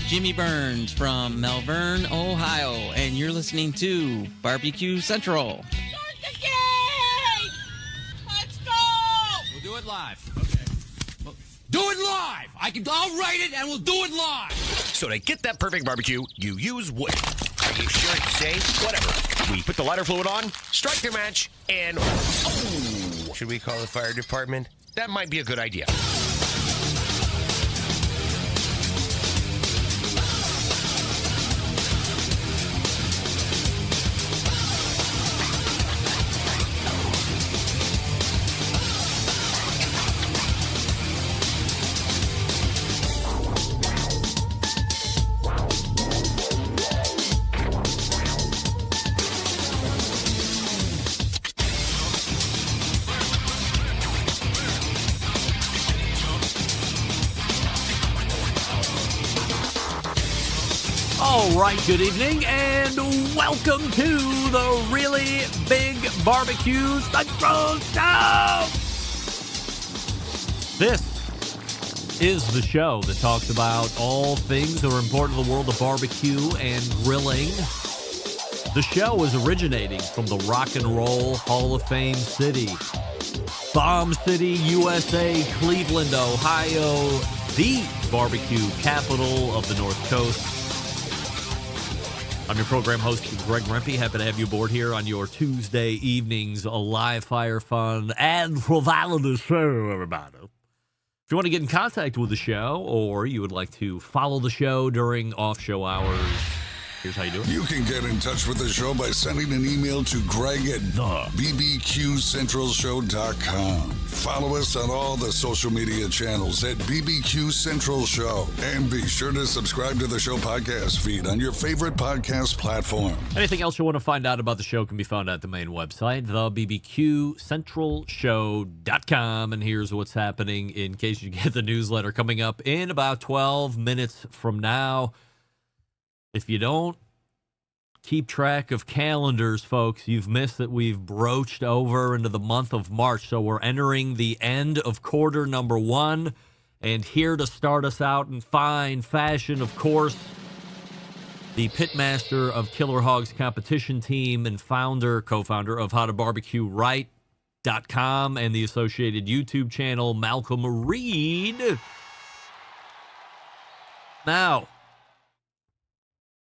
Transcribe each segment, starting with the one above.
Jimmy Burns from Malvern, Ohio, and you're listening to Barbecue Central. Start the game! Let's go! We'll do it live. Okay. Well, do it live! I'll write it and we'll do it live! So to get that perfect barbecue, you use wood. Are you sure it's safe? Whatever. We put the lighter fluid on, strike the match, and... Oh! Should we call the fire department? That might be a good idea. All right, good evening, and welcome to the Really Big Barbecue Central Show! This is the show that talks about all things that are important to the world of barbecue and grilling. The show is originating from the Rock and Roll Hall of Fame city, Bomb City, USA, Cleveland, Ohio, the barbecue capital of the North Coast. I'm your program host, Greg Rempe. Happy to have you aboard here on your Tuesday evenings, a live fire fun and providing the show, everybody. If you want to get in contact with the show, or you would like to follow the show during off-show hours, here's how you do it. You can get in touch with the show by sending an email to Greg at bbqcentralshow.com. Follow us on all the social media channels at BBQ Central Show. And be sure to subscribe to the show podcast feed on your favorite podcast platform. Anything else you want to find out about the show can be found at the main website, thebbqcentralshow.com. And here's what's happening in case you get the newsletter coming up in about 12 minutes from now. If you don't keep track of calendars, folks, you've missed that we've broached over into the month of March. So we're entering the end of quarter number one. And here to start us out in fine fashion, of course, the pitmaster of Killer Hogs competition team and co-founder of How to BBQ Right.com and the associated YouTube channel, Malcom Reed. Now,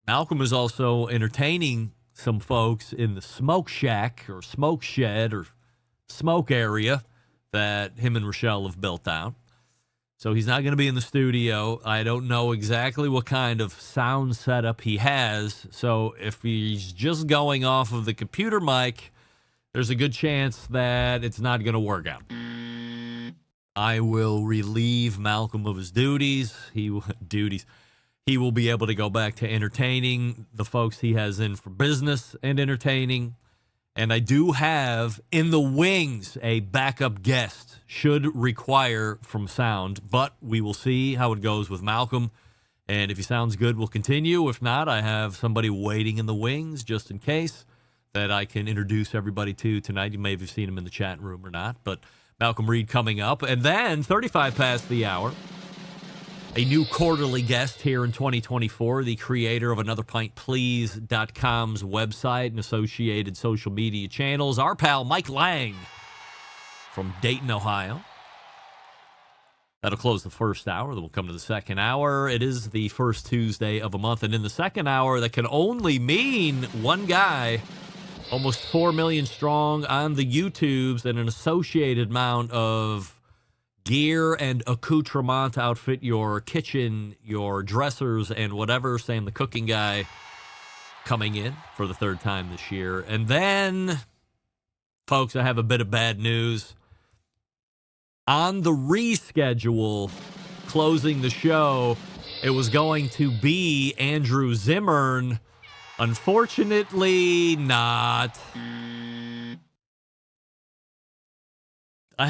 Malcom is also entertaining some folks in the smoke shack or smoke shed or smoke area that him and Rochelle have built out. So he's not going to be in the studio. I don't know exactly what kind of sound setup he has. So if he's just going off of the computer mic, there's a good chance that it's not going to work out. I will relieve Malcom of his duties. He will be able to go back to entertaining the folks he has in for business and entertaining. And I do have in the wings a backup guest, should require from sound. But we will see how it goes with Malcom. And if he sounds good, we'll continue. If not, I have somebody waiting in the wings just in case that I can introduce everybody to tonight. You may have seen him in the chat room or not. But Malcom Reed coming up. And then 35 past the hour. A new quarterly guest here in 2024, the creator of Another Pint Please.com's website and associated social media channels, our pal Mike Lang from Dayton, Ohio. That'll close the first hour. Then we'll come to the second hour. It is the first Tuesday of a month, and in the second hour, that can only mean one guy, almost 4 million strong on the YouTubes, and an associated amount of gear and accoutrement to outfit your kitchen, your dressers, and whatever. Sam, the cooking guy, coming in for the third time this year. And then, folks, I have a bit of bad news. On the reschedule, closing the show, it was going to be Andrew Zimmern. Unfortunately, not. I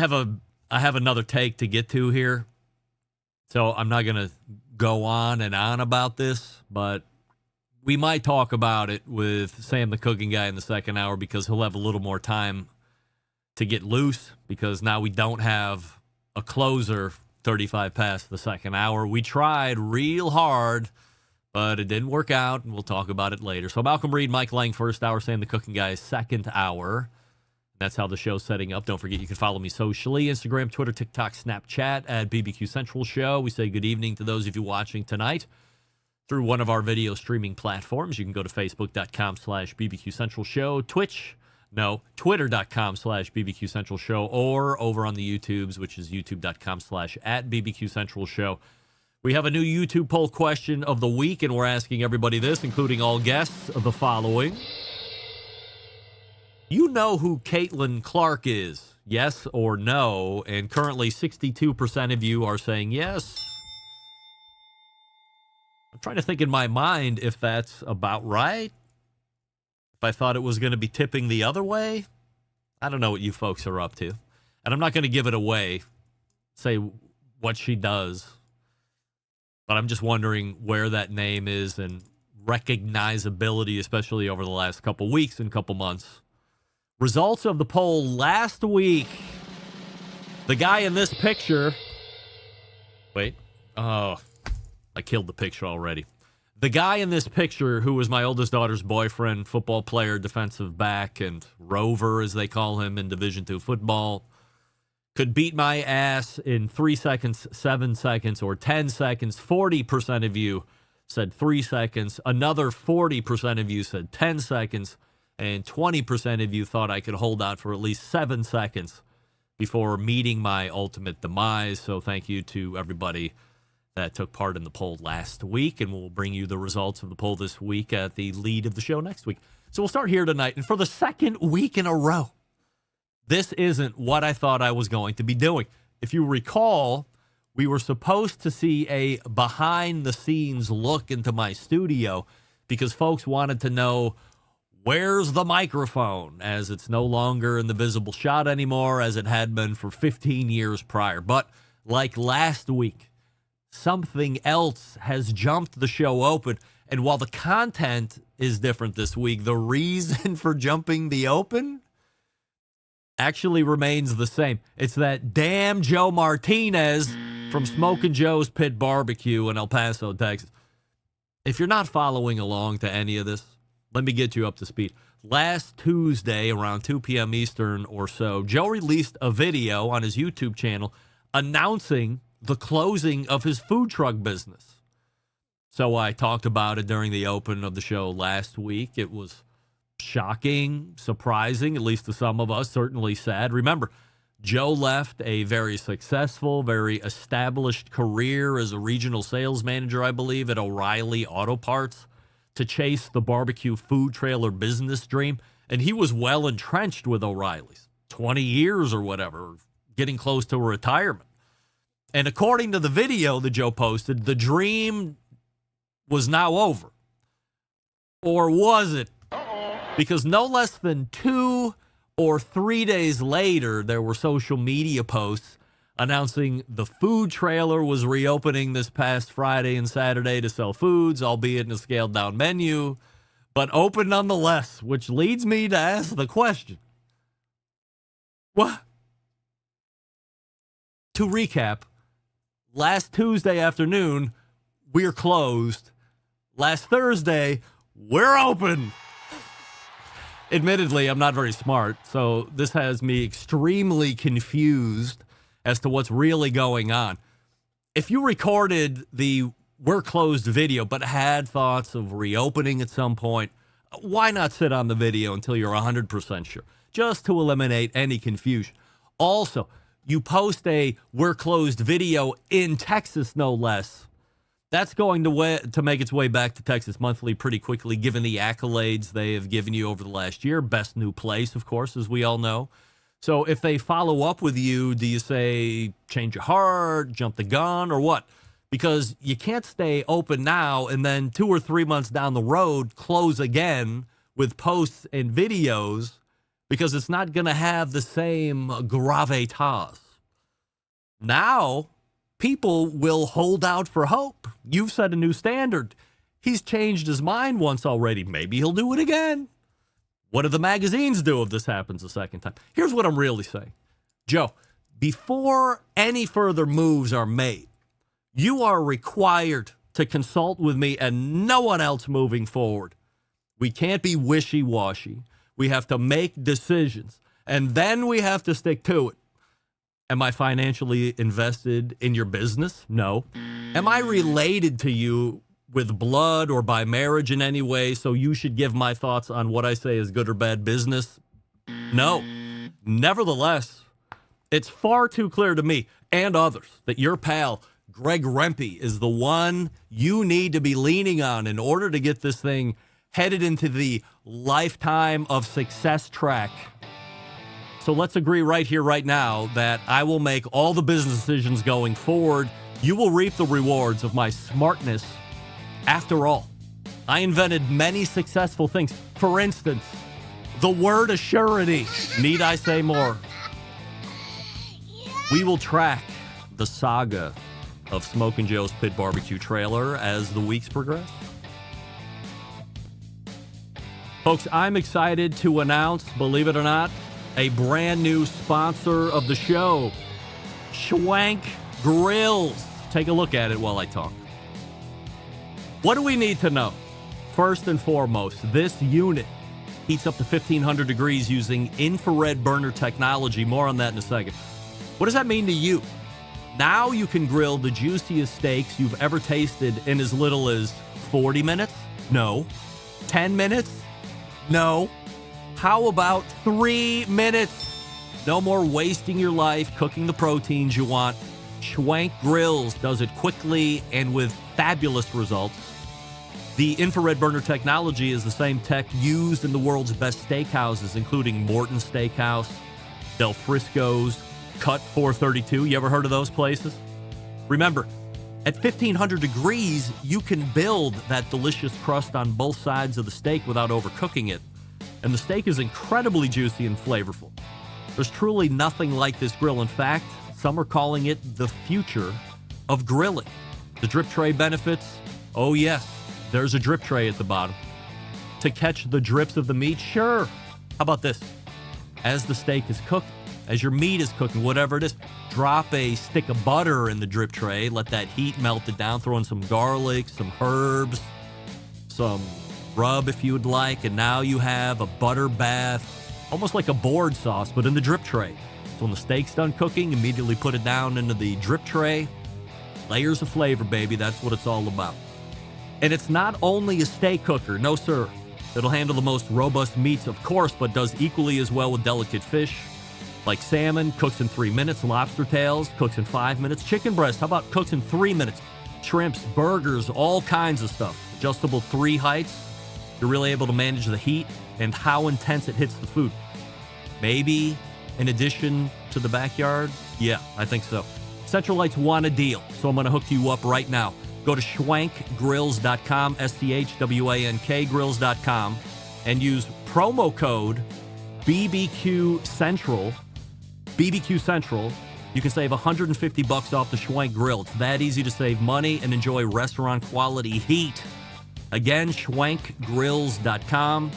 have another take to get to here, so I'm not going to go on and on about this, but we might talk about it with Sam, the cooking guy, in the second hour because he'll have a little more time to get loose because now we don't have a closer 35 past the second hour. We tried real hard but it didn't work out, and we'll talk about it later. So Malcom Reed, Mike Lang, first hour, Sam the Cooking Guy, second hour. That's how the show's setting up. Don't forget you can follow me socially, Instagram, Twitter, TikTok, Snapchat at BBQ Central Show. We say good evening to those of you watching tonight through one of our video streaming platforms. You can go to Facebook.com/BBQ Central Show, Twitter.com/BBQ Central Show, or over on the YouTubes, which is YouTube.com/@BBQ Central Show. We have a new YouTube poll question of the week, and we're asking everybody this, including all guests, the following. You know who Caitlin Clark is, yes or no? And currently 62% of you are saying yes. I'm trying to think in my mind if that's about right. If I thought it was going to be tipping the other way. I don't know what you folks are up to. And I'm not going to give it away, say what she does. But I'm just wondering where that name is and recognizability, especially over the last couple weeks and couple months. Results of the poll last week. The guy in this picture. Wait. Oh, I killed the picture already. The guy in this picture, who was my oldest daughter's boyfriend, football player, defensive back, and rover, as they call him in Division II football, could beat my ass in 3 seconds, 7 seconds, or 10 seconds. 40% of you said 3 seconds. Another 40% of you said 10 seconds. And 20% of you thought I could hold out for at least 7 seconds before meeting my ultimate demise. So thank you to everybody that took part in the poll last week. And we'll bring you the results of the poll this week at the lead of the show next week. So we'll start here tonight. And for the second week in a row, this isn't what I thought I was going to be doing. If you recall, we were supposed to see a behind-the-scenes look into my studio because folks wanted to know, where's the microphone? As it's no longer in the visible shot anymore, as it had been for 15 years prior. But like last week, something else has jumped the show open. And while the content is different this week, the reason for jumping the open actually remains the same. It's that damn Joe Martinez from Smokin' Joe's Pit Barbecue in El Paso, Texas. If you're not following along to any of this, let me get you up to speed. Last Tuesday, around 2 p.m. Eastern or so, Joe released a video on his YouTube channel announcing the closing of his food truck business. So I talked about it during the open of the show last week. It was shocking, surprising, at least to some of us, certainly sad. Remember, Joe left a very successful, very established career as a regional sales manager, I believe, at O'Reilly Auto Parts, to chase the barbecue food trailer business dream. And he was well entrenched with O'Reilly's, 20 years or whatever, getting close to retirement. And according to the video that Joe posted, the dream was now over. Or was it? Because no less than 2 or 3 days later, there were social media posts announcing the food trailer was reopening this past Friday and Saturday to sell foods, albeit in a scaled-down menu, but open nonetheless, which leads me to ask the question. What? To recap, last Tuesday afternoon, we're closed. Last Thursday, we're open. Admittedly, I'm not very smart, so this has me extremely confused as to what's really going on. If you recorded the We're Closed video but had thoughts of reopening at some point, why not sit on the video until you're 100% sure, just to eliminate any confusion? Also, you post a We're Closed video in Texas, no less. That's going to make its way back to Texas Monthly pretty quickly, given the accolades they have given you over the last year. Best new place, of course, as we all know. So if they follow up with you, do you say change your heart, jump the gun, or what? Because you can't stay open now and then 2 or 3 months down the road close again with posts and videos, because it's not going to have the same gravitas. Now, people will hold out for hope. You've set a new standard. He's changed his mind once already. Maybe he'll do it again. What do the magazines do if this happens a second time? Here's what I'm really saying. Joe, before any further moves are made, you are required to consult with me and no one else moving forward. We can't be wishy-washy. We have to make decisions, and then we have to stick to it. Am I financially invested in your business? No. Am I related to you with blood or by marriage in any way, so you should give my thoughts on what I say is good or bad business? No. Nevertheless, it's far too clear to me and others that your pal, Greg Rempe, is the one you need to be leaning on in order to get this thing headed into the lifetime of success track. So let's agree right here, right now, that I will make all the business decisions going forward. You will reap the rewards of my smartness. After all, I invented many successful things. For instance, the word assurity. Need I say more? We will track the saga of Smokin' Joe's Pit Barbecue Trailer as the weeks progress. Folks, I'm excited to announce, believe it or not, a brand new sponsor of the show, Schwank Grills. Take a look at it while I talk. What do we need to know? First and foremost, this unit heats up to 1,500 degrees using infrared burner technology. More on that in a second. What does that mean to you? Now you can grill the juiciest steaks you've ever tasted in as little as 40 minutes? No. 10 minutes? No. How about 3 minutes? No more wasting your life cooking the proteins you want. Schwank Grills does it quickly and with fabulous results. The infrared burner technology is the same tech used in the world's best steakhouses, including Morton Steakhouse, Del Frisco's, Cut 432. You ever heard of those places? Remember, at 1,500 degrees, you can build that delicious crust on both sides of the steak without overcooking it. And the steak is incredibly juicy and flavorful. There's truly nothing like this grill. In fact, some are calling it the future of grilling. The drip tray benefits? Oh yes, there's a drip tray at the bottom. To catch the drips of the meat? Sure. How about this? As the steak is cooked, as your meat is cooking, whatever it is, drop a stick of butter in the drip tray, let that heat melt it down, throw in some garlic, some herbs, some rub if you would like, and now you have a butter bath, almost like a board sauce, but in the drip tray. So when the steak's done cooking, immediately put it down into the drip tray. Layers of flavor, baby, that's what it's all about. And it's not only a steak cooker, no sir. It'll handle the most robust meats, of course, but does equally as well with delicate fish. Like salmon, cooks in 3 minutes. Lobster tails, cooks in 5 minutes. Chicken breast, how about cooks in 3 minutes? Shrimps, burgers, all kinds of stuff. Adjustable 3 heights. You're really able to manage the heat and how intense it hits the food. Maybe in addition to the backyard? Yeah, I think so. Centralites want a deal, so I'm going to hook you up right now. Go to schwankgrills.com, STHWANK grills.com, and use promo code BBQ Central. BBQ Central. You can save $150 off the Schwank Grill. It's that easy to save money and enjoy restaurant quality heat. Again, schwankgrills.com,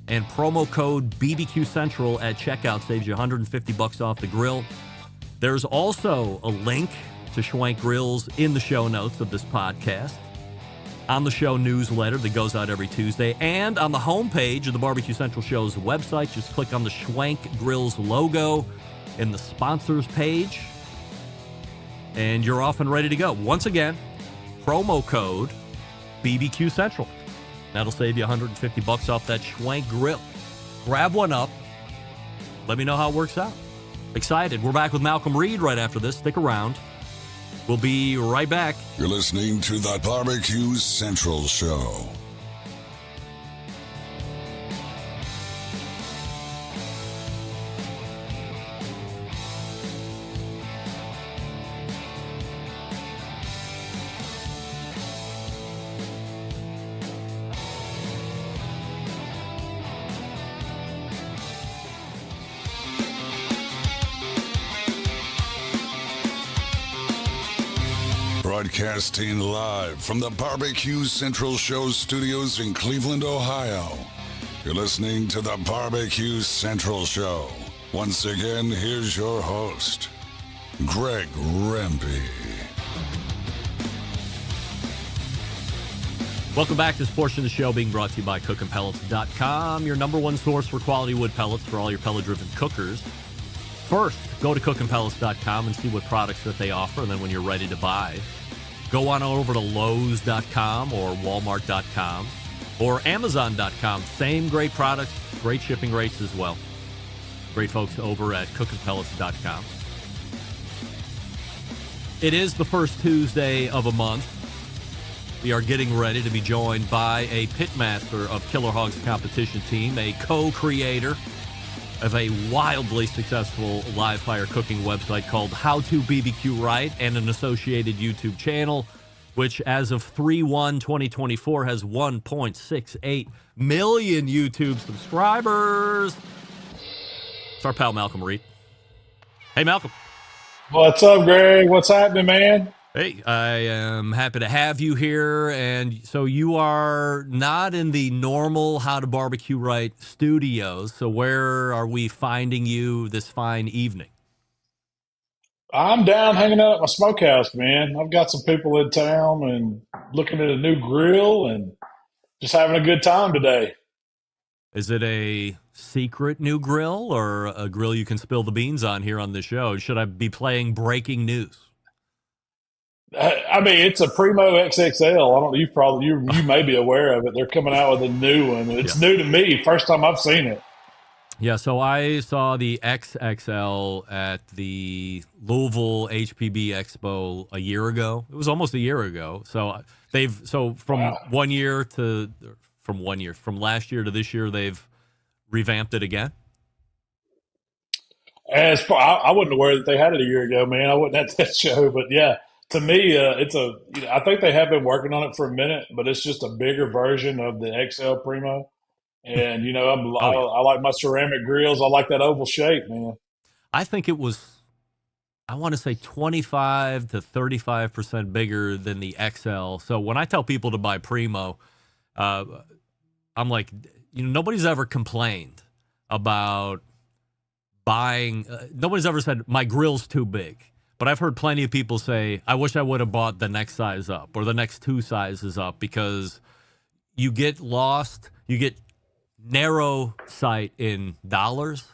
and promo code BBQ Central at checkout saves you $150 off the grill. There's also a link to Schwank Grills in the show notes of this podcast, on the show newsletter that goes out every Tuesday, and on the homepage of the Barbecue Central Show's website. Just click on the Schwank Grills logo in the sponsors page, and you're off and ready to go. Once again, promo code BBQ Central. That'll save you $150 off that Schwank Grill. Grab one up. Let me know how it works out. Excited. We're back with Malcom Reed right after this. Stick around. We'll be right back. You're listening to the Barbecue Central Show. Broadcasting live from the Barbecue Central Show studios in Cleveland, Ohio. You're listening to the Barbecue Central Show. Once again, here's your host, Greg Rempe. Welcome back. This portion of the show being brought to you by cookandpellets.com, your number one source for quality wood pellets for all your pellet-driven cookers. First, go to cookandpellets.com and see what products that they offer, and then when you're ready to buy, go on over to Lowe's.com or Walmart.com or Amazon.com. Same great products, great shipping rates as well. Great folks over at cookandpellets.com. It is the first Tuesday of a month. We are getting ready to be joined by a pitmaster of Killer Hogs competition team, a co-creator of a wildly successful live fire cooking website called To BBQ Right, and an associated YouTube channel, which as of 3/1/2024 has 1.68 million YouTube subscribers. It's our pal Malcom Reed. Hey, Malcolm. What's up, Greg? What's happening, man? Hey, I am happy to have you here. And so you are not in the normal How to Barbecue Right studios. So where are we finding you this fine evening? I'm down hanging out at my smokehouse, man. I've got some people in town and looking at a new grill and just having a good time today. Is it a secret new grill or a grill you can spill the beans on here on the show? Should I be playing breaking news? I mean, it's a Primo XXL. I don't know. You may be aware of it. They're coming out with a new one. It's new to me. First time I've seen it. Yeah, so I saw the XXL at the Louisville HPB Expo a year ago. It was almost a year ago. So from last year to this year, they've revamped it again. I wasn't aware that they had it a year ago, man. I wasn't at that show, but yeah. To me, I think they have been working on it for a minute, but it's just a bigger version of the XL Primo. And, I like my ceramic grills. I like that oval shape, man. I think it was, I want to say 25 to 35% bigger than the XL. So when I tell people to buy Primo, I'm like, nobody's ever complained about buying, nobody's ever said, my grill's too big. But I've heard plenty of people say, I wish I would have bought the next size up or the next two sizes up, because you get lost, you get narrow sight in dollars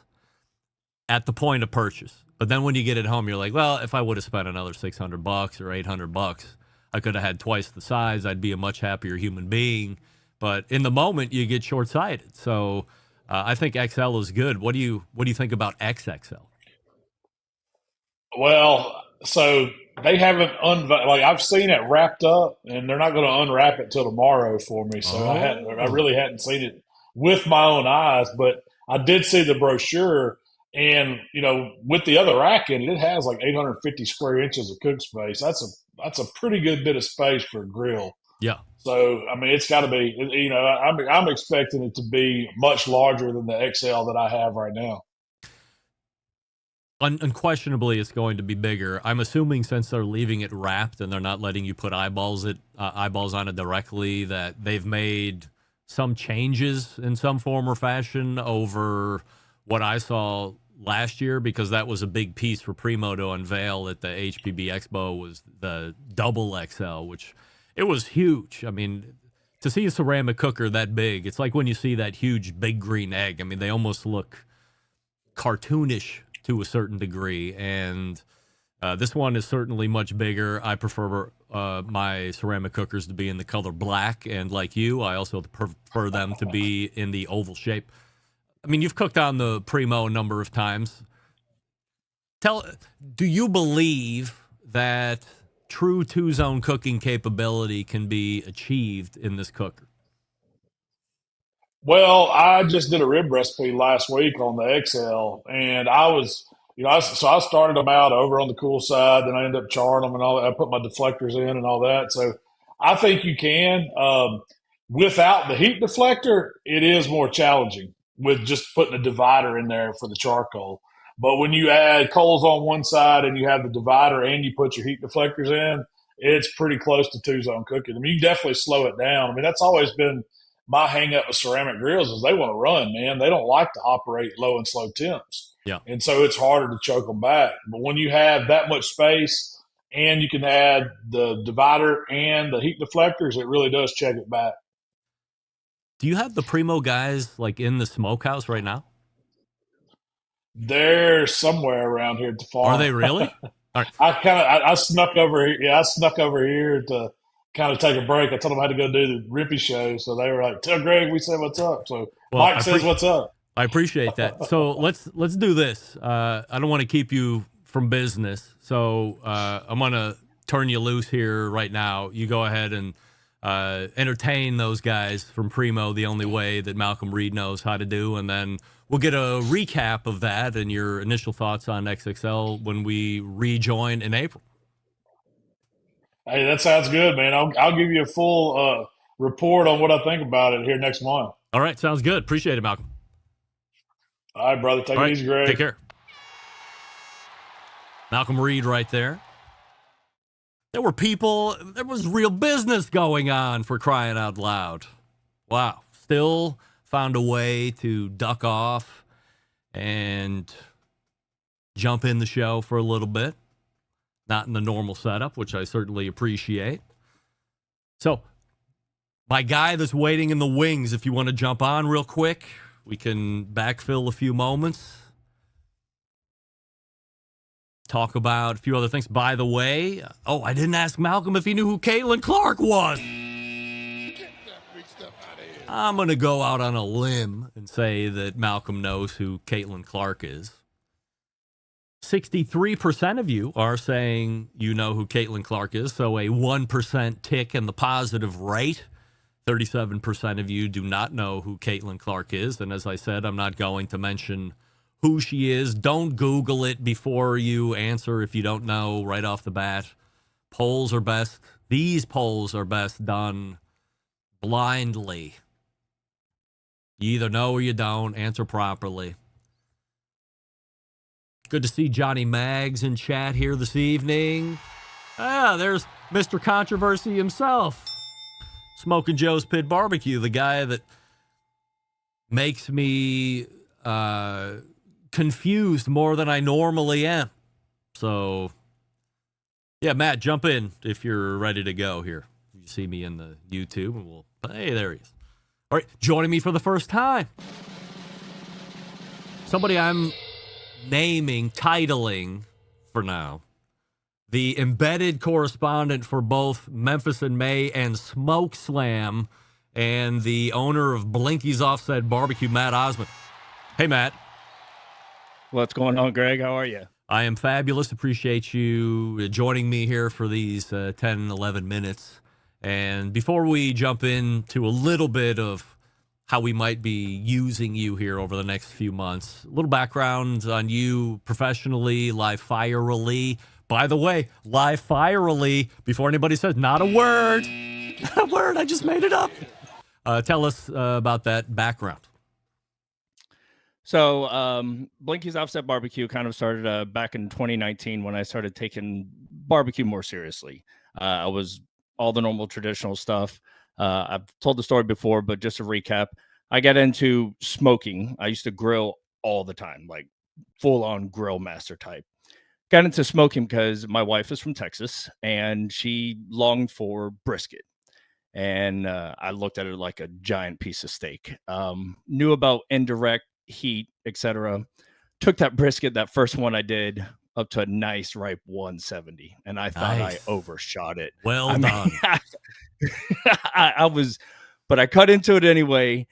at the point of purchase. But then when you get it home, you're like, well, if I would have spent another $600 or $800, I could have had twice the size. I'd be a much happier human being. But in the moment, you get short-sighted. So I think XL is good. What do you think about XXL? Well, so they haven't I've seen it wrapped up, and they're not going to unwrap it till tomorrow for me. So I really hadn't seen it with my own eyes, but I did see the brochure, and with the other rack in it, it has like 850 square inches of cook space. That's a pretty good bit of space for a grill. Yeah. So I mean, it's got to be. I'm expecting it to be much larger than the XL that I have right now. Unquestionably, it's going to be bigger. I'm assuming since they're leaving it wrapped and they're not letting you put eyeballs on it directly, that they've made some changes in some form or fashion over what I saw last year, because that was a big piece for Primo to unveil at the HPB Expo, was the double XL, which it was huge. I mean, to see a ceramic cooker that big, it's like when you see that huge big green egg. I mean, they almost look cartoonish to a certain degree, and this one is certainly much bigger. I prefer my ceramic cookers to be in the color black, and like you, I also prefer them to be in the oval shape. I mean, you've cooked on the Primo a number of times. Do you believe that true two-zone cooking capability can be achieved in this cooker? Well, I just did a rib recipe last week on the XL, and I was, I started them out over on the cool side, then I ended up charring them and all that. I put my deflectors in and all that. So I think you can. Without the heat deflector, it is more challenging with just putting a divider in there for the charcoal. But when you add coals on one side and you have the divider and you put your heat deflectors in, it's pretty close to two-zone cooking. I mean, you definitely slow it down. I mean, that's always been my hang up with ceramic grills, is they want to run, man. They don't like to operate low and slow temps. Yeah. And so it's harder to choke them back. But when you have that much space and you can add the divider and the heat deflectors. It really does check it back. Do you have the Primo guys like in the smokehouse right now? They're somewhere around here at the farm. Are they really? All right. I snuck over here. Yeah, I snuck over here to kind of take a break. I told them I had to go do the Rippy show, so they were like, "Tell Greg we said what's up." So Well, Mike says what's up. I appreciate that. So let's do this. I don't want to keep you from business, so I'm gonna turn you loose here right now. You go ahead and entertain those guys from Primo the only way that Malcom Reed knows how to do, and then we'll get a recap of that and your initial thoughts on XXL when we rejoin in April. Hey, that sounds good, man. I'll give you a full report on what I think about it here next month. All right, sounds good. Appreciate it, Malcom. All right, brother. Take it easy, Greg. Take care. Malcom Reed right there. There was real business going on, for crying out loud. Wow. Still found a way to duck off and jump in the show for a little bit. Not in the normal setup, which I certainly appreciate. So, my guy that's waiting in the wings, if you want to jump on real quick, we can backfill a few moments. Talk about a few other things. By the way, I didn't ask Malcom if he knew who Caitlin Clark was. I'm going to go out on a limb and say that Malcom knows who Caitlin Clark is. 63% of you are saying you know who Caitlin Clark is, so a 1% tick in the positive rate. 37% of you do not know who Caitlin Clark is, and as I said, I'm not going to mention who she is. Don't Google it before you answer if you don't know right off the bat. Polls are best. These polls are best done blindly. You either know or you don't. Answer properly. Good to see Johnny Maggs in chat here this evening. There's Mr. Controversy himself. Smoking Joe's Pit Barbecue, the guy that makes me confused more than I normally am. So, yeah, Matt, jump in if you're ready to go here. You see me in the YouTube, and hey, there he is. All right, joining me for the first time. Somebody I'm titling for now, the embedded correspondent for both Memphis in May and Smoke Slam, and the owner of Blinky's Offset Barbecue, Matt Osman. Hey, Matt. What's going on, Greg? How are you? I am fabulous. Appreciate you joining me here for these 10, 11 minutes. And before we jump into a little bit of how we might be using you here over the next few months, a little background on you professionally, live firely. By the way, live firely, before anybody says, not a word. Not a word, I just made it up. Tell us about that background. So Blinky's Offset Barbecue kind of started back in 2019 when I started taking barbecue more seriously. I was all the normal traditional stuff. I've told the story before, but just to recap, I got into smoking. I used to grill all the time, like full-on grill master type. Got into smoking because my wife is from Texas, and she longed for brisket. And I looked at it like a giant piece of steak. Knew about indirect heat, etc. Took that brisket, that first one I did, up to a nice ripe 170, and I thought I overshot it. Well done. I was, but I cut into it anyway,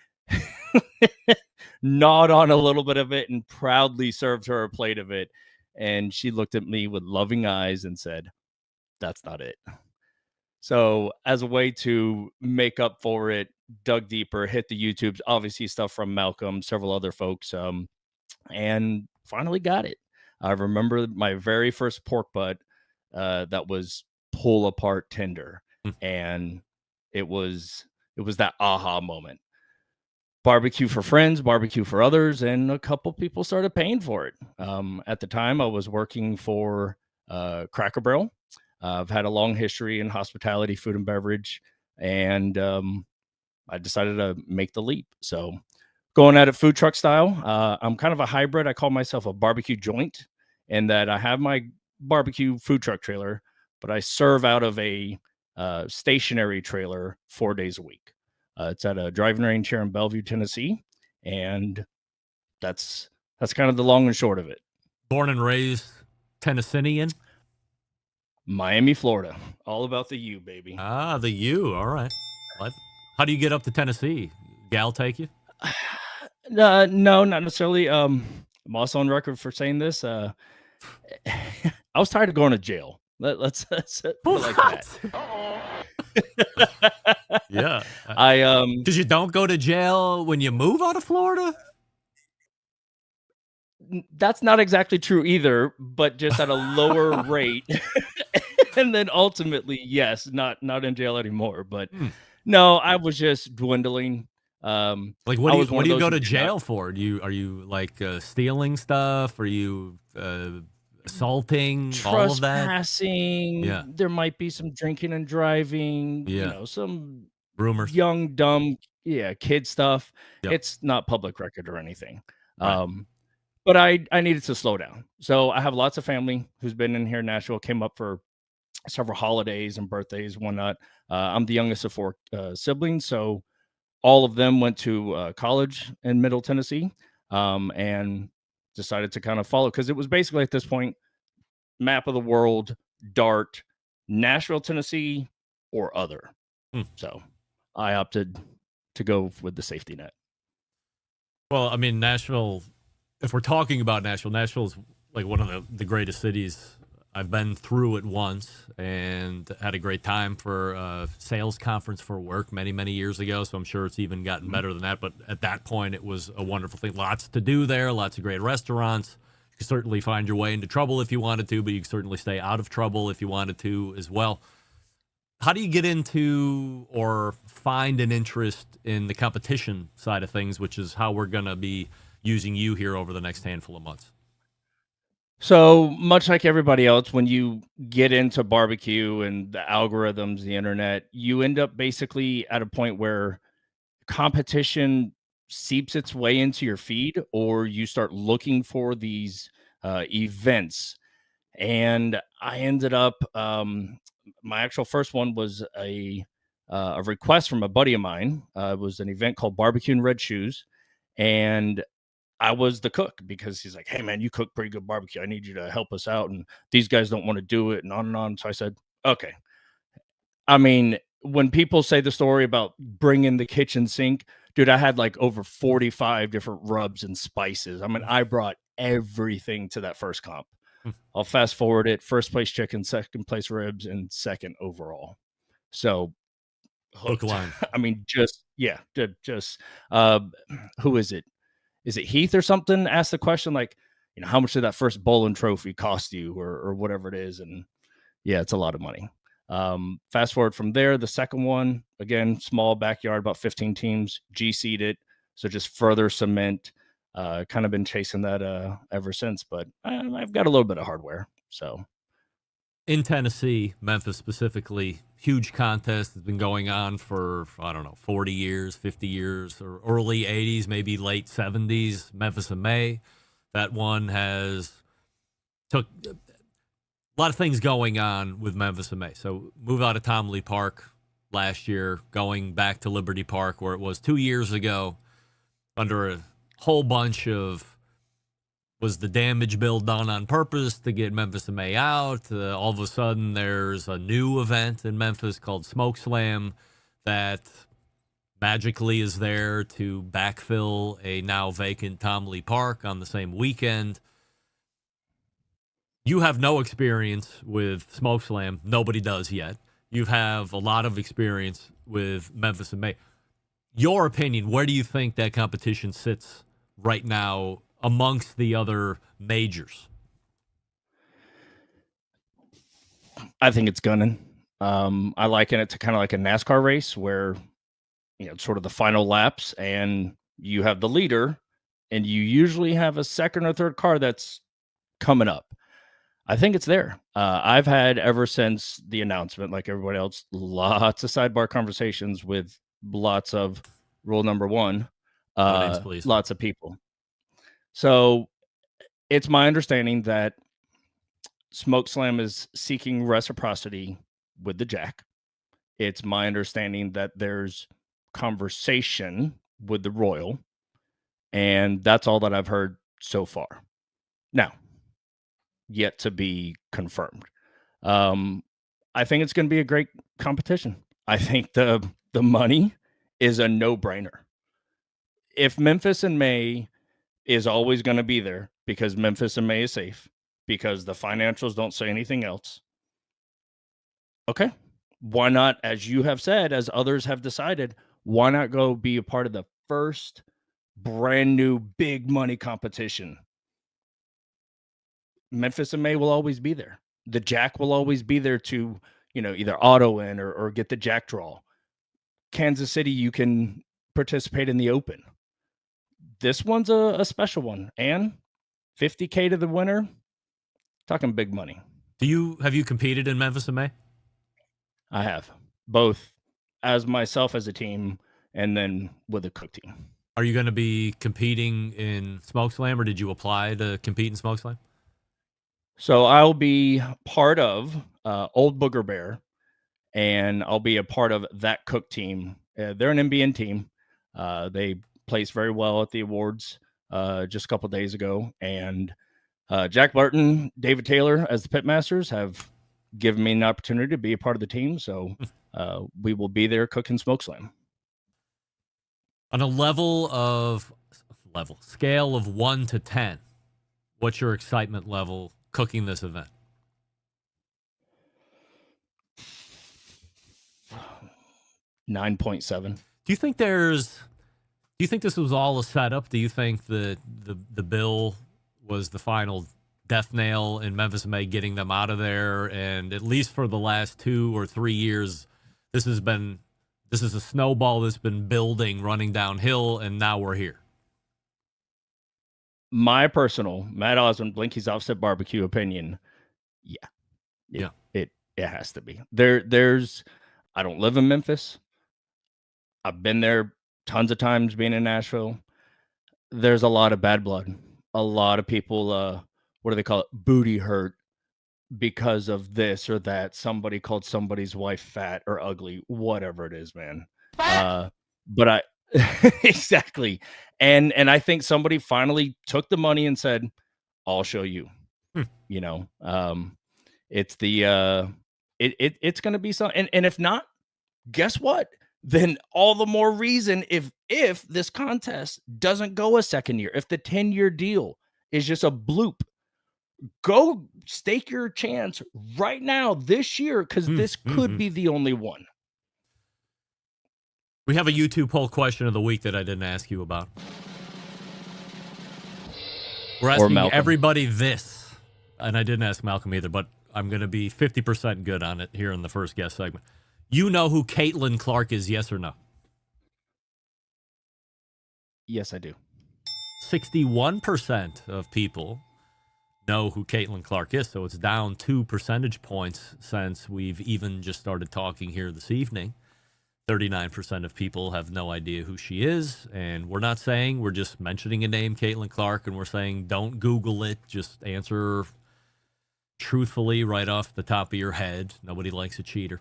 gnawed on a little bit of it, and proudly served her a plate of it. And she looked at me with loving eyes and said, "That's not it." So as a way to make up for it, dug deeper, hit the YouTubes, obviously stuff from Malcom, several other folks, and finally got it. I remember my very first pork butt that was pull apart tender, and it was that aha moment. Barbecue for friends, barbecue for others, and a couple people started paying for it. At the time, I was working for Cracker Barrel. I've had a long history in hospitality, food and beverage, and I decided to make the leap. So going at it food truck style, I'm kind of a hybrid. I call myself a barbecue joint in that I have my barbecue food truck trailer, but I serve out of a stationary trailer 4 days a week. It's at a driving range here in Bellevue, Tennessee, and that's kind of the long and short of it. Born and raised Tennessean? Miami, Florida. All about the U, baby. Ah, the U. All right. How do you get up to Tennessee? Gal take you? No, not necessarily. I'm also on record for saying this. I was tired of going to jail. Let's put it like that. Yeah. I because you don't go to jail when you move out of Florida? That's not exactly true either, but just at a lower rate. And then ultimately, yes, not in jail anymore. But no, I was just dwindling. Like, what do you go to jail for? Are you like stealing stuff? Are you assaulting? All of that? Trespassing. Yeah. There might be some drinking and driving. Yeah. You know, some Rumors. young, dumb, kid stuff. Yep. It's not public record or anything. Right. But I needed to slow down. So I have lots of family who's been in here in Nashville, came up for several holidays and birthdays, whatnot. I'm the youngest of 4 siblings, so all of them went to college in Middle Tennessee, and decided to kind of follow, because it was basically at this point, map of the world, dart, Nashville, Tennessee, or other. So I opted to go with the safety net. Well, I mean, Nashville, if we're talking about Nashville is like one of the greatest cities. I've been through it once and had a great time for a sales conference for work many, many years ago. So I'm sure it's even gotten better than that. But at that point, it was a wonderful thing. Lots to do there, lots of great restaurants. You could certainly find your way into trouble if you wanted to, but you could certainly stay out of trouble if you wanted to as well. How do you get into or find an interest in the competition side of things, which is how we're going to be using you here over the next handful of months? So much like everybody else, when you get into barbecue and the algorithms, the internet, you end up basically at a point where competition seeps its way into your feed, or you start looking for these events. And I ended up, my actual first one was a request from a buddy of mine. It was an event called Barbecue in Red Shoes. And I was the cook, because he's like, hey, man, you cook pretty good barbecue. I need you to help us out. And these guys don't want to do it, and on and on. So I said, okay. I mean, when people say the story about bringing the kitchen sink, dude, I had like over 45 different rubs and spices. I mean, I brought everything to that first comp. I'll fast forward it. First place chicken, second place ribs, and second overall. So hook line. I mean, who is it? Is it Heath or something? Asked the question, like, how much did that first bowling trophy cost you, or whatever it is? And yeah, it's a lot of money. Fast forward from there, the second one, again, small backyard, about 15 teams, G-seed it. So just further cement, kind of been chasing that ever since, but I've got a little bit of hardware. So in Tennessee, Memphis specifically, huge contest has been going on for, 40 years, 50 years, or early 80s, maybe late 70s, Memphis and May. That one has took a lot of things going on with Memphis and May. So move out of Tom Lee Park last year, going back to Liberty Park, where it was 2 years ago, under a whole bunch of, was the damage bill done on purpose to get Memphis and May out? All of a sudden, there's a new event in Memphis called Smoke Slam that magically is there to backfill a now vacant Tom Lee Park on the same weekend. You have no experience with Smoke Slam. Nobody does yet. You have a lot of experience with Memphis and May. Your opinion, where do you think that competition sits right now amongst the other majors? I think it's gunning. I liken it to kind of like a NASCAR race where, sort of the final laps, and you have the leader, and you usually have a second or third car that's coming up. I think it's there. I've had, ever since the announcement, like everybody else, lots of sidebar conversations with lots of rule number one, names, please. Lots of people. So it's my understanding that Smoke Slam is seeking reciprocity with the Jack. It's my understanding that there's conversation with the Royal, and that's all that I've heard so far. Now, yet to be confirmed. I think it's going to be a great competition. I think the money is a no-brainer. If Memphis in May is always going to be there because Memphis in May is safe, because the financials don't say anything else, okay, why not, as you have said, as others have decided, why not go be a part of the first brand new big money competition? Memphis in May will always be there. The Jack will always be there to, either auto in or get the Jack draw. Kansas City, you can participate in the Open. This one's a special one. And $50K to the winner, talking big money. Have you competed in Memphis in May? I have, both as myself as a team and then with a cook team. Are you going to be competing in Smoke Slam, or did you apply to compete in Smoke Slam? So I'll be part of Old Booger Bear, and I'll be a part of that cook team. They're an MBN team. They placed very well at the awards just a couple of days ago. And Jack Barton, David Taylor, as the pitmasters, have given me an opportunity to be a part of the team. So we will be there cooking Smoke Slam. On a scale of 1 to 10, what's your excitement level cooking this event? 9.7. Do you think this was all a setup? Do you think the bill was the final death nail in Memphis in May, getting them out of there? And at least for the last 2 or 3 years, this is a snowball that's been building, running downhill, and now we're here. My personal Matt Osman, Blinky's Offset Barbecue opinion, it has to be. There's I don't live in Memphis. I've been there tons of times being in Nashville. There's a lot of bad blood. A lot of people, what do they call it? Booty hurt because of this or that. Somebody called somebody's wife fat or ugly, whatever it is, man. But I exactly. And I think somebody finally took the money and said, I'll show you. It's the it's gonna be something. And if not, guess what? Then all the more reason if this contest doesn't go a second year, if the 10-year deal is just a bloop, go stake your chance right now this year, because this could be the only one. We have a YouTube poll question of the week that I didn't ask you about. We're asking everybody this, and I didn't ask Malcolm either, but I'm going to be 50% good on it here in the first guest segment. You know who Caitlin Clark is, yes or no? Yes, I do. 61% of people know who Caitlin Clark is, so it's down 2 percentage points since we've even just started talking here this evening. 39% of people have no idea who she is, and we're not saying, we're just mentioning a name, Caitlin Clark, and we're saying don't Google it, just answer truthfully right off the top of your head. Nobody likes a cheater.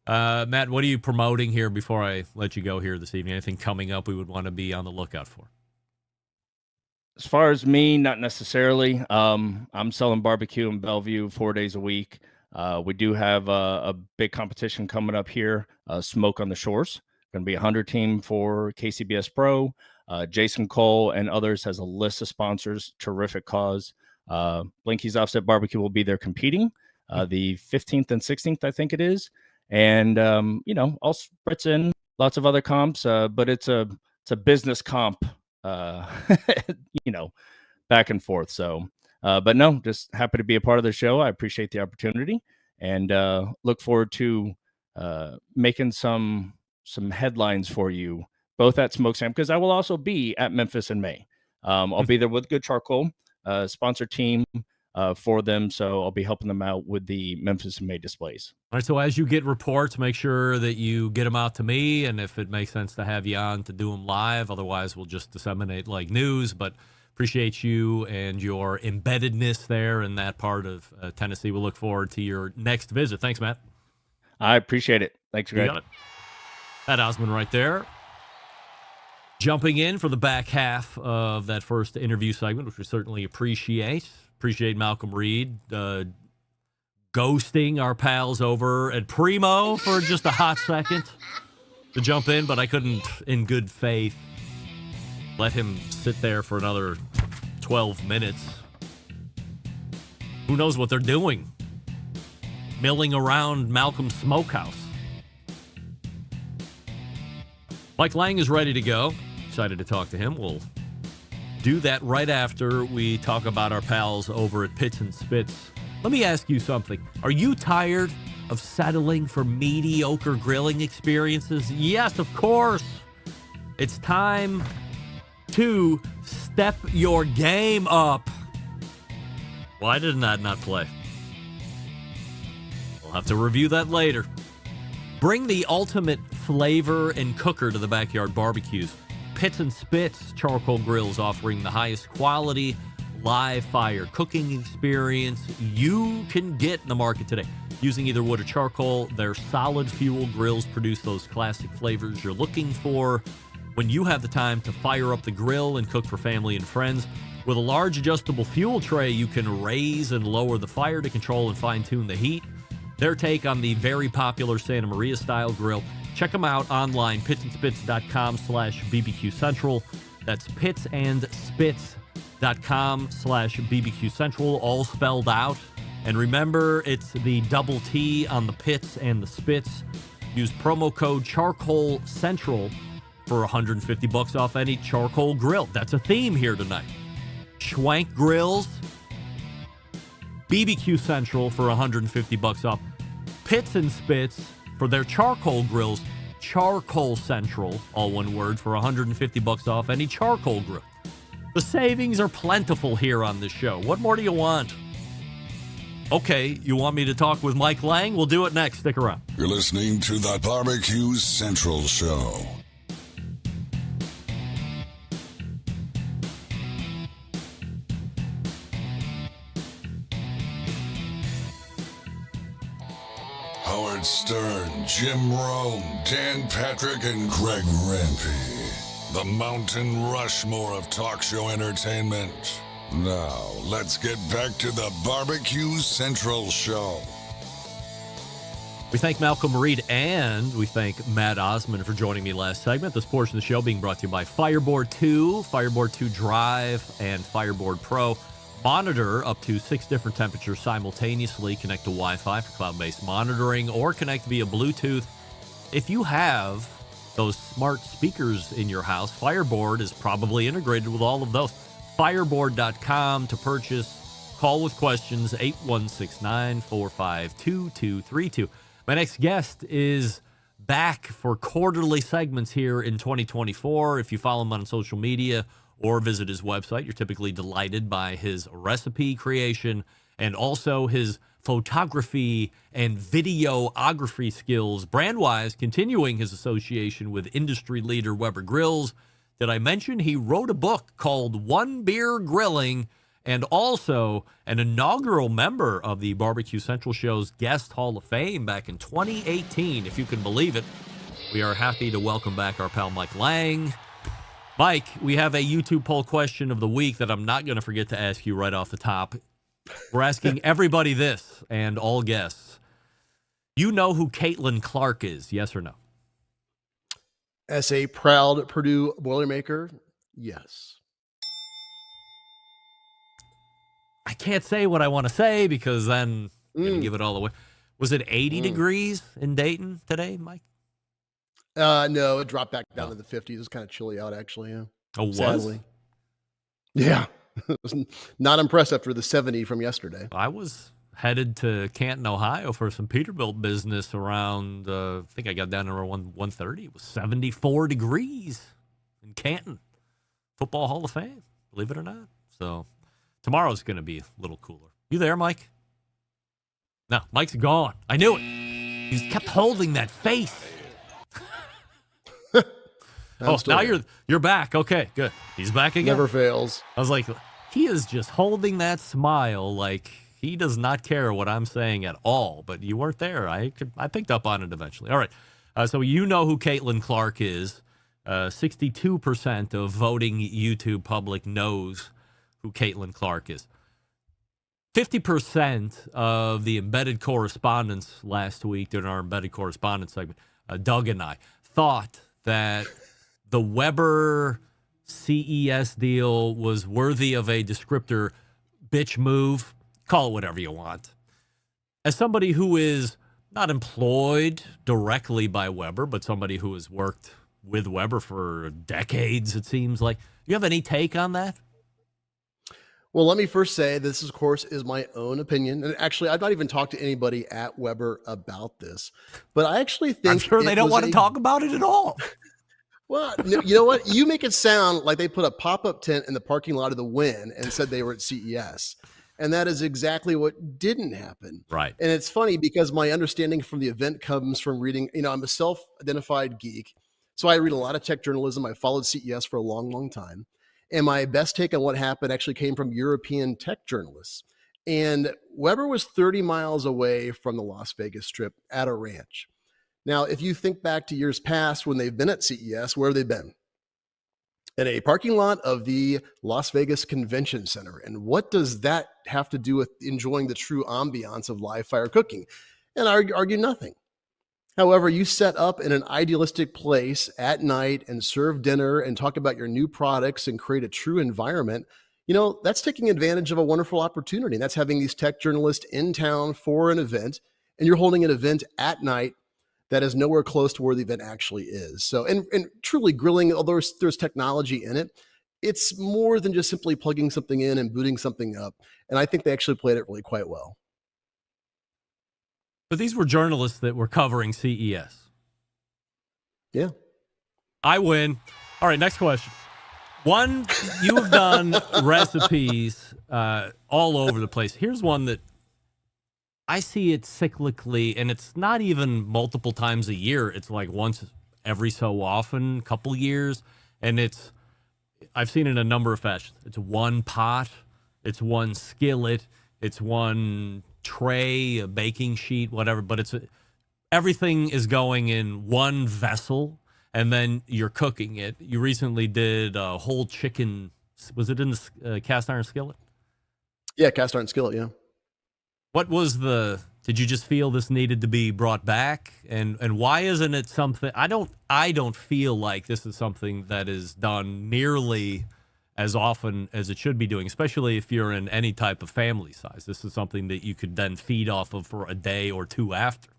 Matt, what are you promoting here before I let you go here this evening? Anything coming up we would want to be on the lookout for? As far as me, not necessarily. I'm selling barbecue in Bellevue 4 days a week. We do have a big competition coming up here, Smoke on the Shores. Going to be a 100 team for KCBS Pro. Jason Cole and others has a list of sponsors. Terrific cause. Blinky's Offset Barbecue will be there competing the 15th and 16th, I think it is. And, I'll spritz in lots of other comps, but it's a business comp, back and forth. So, but no, just happy to be a part of the show. I appreciate the opportunity and look forward to making some headlines for you, both at Smoke Slam, because I will also be at Memphis in May. I'll be there with Good Charcoal, sponsor team for them. So I'll be helping them out with the Memphis in May displays. All right. So as you get reports, make sure that you get them out to me. And if it makes sense to have you on to do them live, otherwise we'll just disseminate like news. But Appreciate you and your embeddedness there in that part of Tennessee. We'll look forward to your next visit. Thanks, Matt. I appreciate it. Thanks, Greg. You got it. Matt Osman right there. Jumping in for the back half of that first interview segment, which we certainly appreciate. Appreciate Malcom Reed ghosting our pals over at Primo for just a hot second to jump in, but I couldn't, in good faith, let him sit there for another 12 minutes. Who knows what they're doing? Milling around Malcolm's smokehouse. Mike Lang is ready to go. Excited to talk to him. We'll do that right after we talk about our pals over at Pits and Spits. Let me ask you something. Are you tired of settling for mediocre grilling experiences? Yes, of course. It's time to step your game up. Why did that not play? We'll have to review that later. Bring the ultimate flavor and cooker to the backyard barbecues. Pits and Spits charcoal grills offering the highest quality live fire cooking experience you can get in the market today. Using either wood or charcoal, their solid fuel grills produce those classic flavors you're looking for when you have the time to fire up the grill and cook for family and friends. With a large adjustable fuel tray, you can raise and lower the fire to control and fine-tune the heat. Their take on the very popular Santa Maria style grill. Check them out online, pitsandspits.com/BBQ Central. That's pitsandspits.com/BBQ Central, all spelled out. And remember, it's the double T on the pits and the spits. Use promo code Charcoal Central for $150 off any charcoal grill. That's a theme here tonight. Schwank Grills, BBQ Central for $150 off. Pits and Spits for their charcoal grills, Charcoal Central, all one word, for $150 off any charcoal grill. The savings are plentiful here on this show. What more do you want? Okay, you want me to talk with Mike Lang? We'll do it next. Stick around. You're listening to the Barbecue Central Show. Howard Stern, Jim Rome, Dan Patrick, and Greg Rempe. The Mountain Rushmore of talk show entertainment. Now, let's get back to the Barbecue Central Show. We thank Malcom Reed and we thank Matt Osman for joining me last segment. This portion of the show being brought to you by Fireboard 2, Fireboard 2 Drive, and Fireboard Pro. Monitor up to 6 different temperatures simultaneously. Connect to Wi-Fi for cloud-based monitoring or connect via Bluetooth. If you have those smart speakers in your house, Fireboard is probably integrated with all of those. Fireboard.com to purchase. Call with questions, 8169-452-2232. My next guest is back for quarterly segments here in 2024. If you follow him on social media or visit his website, you're typically delighted by his recipe creation and also his photography and videography skills. Brand-wise, continuing his association with industry leader Weber Grills. Did I mention he wrote a book called One Beer Grilling and also an inaugural member of the Barbecue Central Show's Guest Hall of Fame back in 2018, if you can believe it. We are happy to welcome back our pal Mike Lang. Mike, we have a YouTube poll question of the week that I'm not going to forget to ask you right off the top. We're asking everybody this and all guests. You know who Caitlin Clark is, yes or no? As a proud Purdue Boilermaker, yes. I can't say what I want to say because then I'm going to give it all away. Was it 80 degrees in Dayton today, Mike? No, it dropped back down to the 50s. It was kind of chilly out, actually. Yeah. Oh, was? Sadly. Yeah. It was not impressed after the 70 from yesterday. I was headed to Canton, Ohio for some Peterbilt business around, I think I got down to around 1:30. It was 74 degrees in Canton. Football Hall of Fame, believe it or not. So tomorrow's going to be a little cooler. You there, Mike? No, Mike's gone. I knew it. He's kept holding that face. Oh, still now here. you're back. Okay, good. He's back again. Never fails. I was like, he is just holding that smile like he does not care what I'm saying at all. But you weren't there. I picked up on it eventually. All right. So you know who Caitlin Clark is. 62% of voting YouTube public knows who Caitlin Clark is. 50% of the embedded correspondence last week during our embedded correspondence segment, Doug and I, thought that the Weber CES deal was worthy of a descriptor, bitch move, call it whatever you want. As somebody who is not employed directly by Weber, but somebody who has worked with Weber for decades, it seems like, do you have any take on that? Well, let me first say this, of course, is my own opinion. And actually, I've not even talked to anybody at Weber about this. But I actually think I'm sure they don't want to talk about it at all. Well, you know what? You make it sound like they put a pop-up tent in the parking lot of the Wynn and said they were at CES. And that is exactly what didn't happen. Right. And it's funny because my understanding from the event comes from reading, I'm a self-identified geek. So I read a lot of tech journalism. I followed CES for a long, long time. And my best take on what happened actually came from European tech journalists. And Weber was 30 miles away from the Las Vegas Strip at a ranch. Now, if you think back to years past when they've been at CES, where have they been? In a parking lot of the Las Vegas Convention Center. And what does that have to do with enjoying the true ambiance of live fire cooking? And I argue nothing. However, you set up in an idealistic place at night and serve dinner and talk about your new products and create a true environment. That's taking advantage of a wonderful opportunity. And that's having these tech journalists in town for an event, and you're holding an event at night that is nowhere close to where the event actually is. So, and truly grilling, although there's technology in it, it's more than just simply plugging something in and booting something up. And I think they actually played it really quite well. But these were journalists that were covering CES. Yeah. I win. All right, next question. One, you have done recipes all over the place. Here's one that I see it cyclically, and it's not even multiple times a year. It's like once every so often, couple years, and I've seen it in a number of fashions. It's one pot, it's one skillet, it's one tray, a baking sheet, whatever, but everything is going in one vessel, and then you're cooking it. You recently did a whole chicken. Was it in the cast iron skillet? Yeah, cast iron skillet, yeah. What was did you just feel this needed to be brought back? And why isn't it something, I don't feel like this is something that is done nearly as often as it should be doing, especially if you're in any type of family size. This is something that you could then feed off of for a day or two after.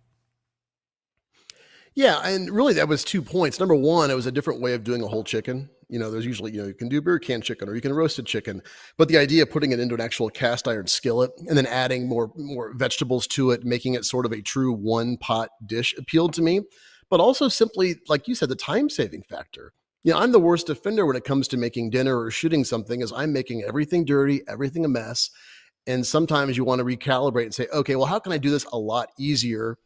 Yeah, and really that was 2 points. Number one, it was a different way of doing a whole chicken. There's usually, you can do beer can chicken or you can roasted chicken. But the idea of putting it into an actual cast iron skillet and then adding more vegetables to it, making it sort of a true one pot dish appealed to me. But also simply, like you said, the time saving factor. I'm the worst offender when it comes to making dinner or shooting something, is I'm making everything dirty, everything a mess. And sometimes you want to recalibrate and say, okay, well, how can I do this a lot easier?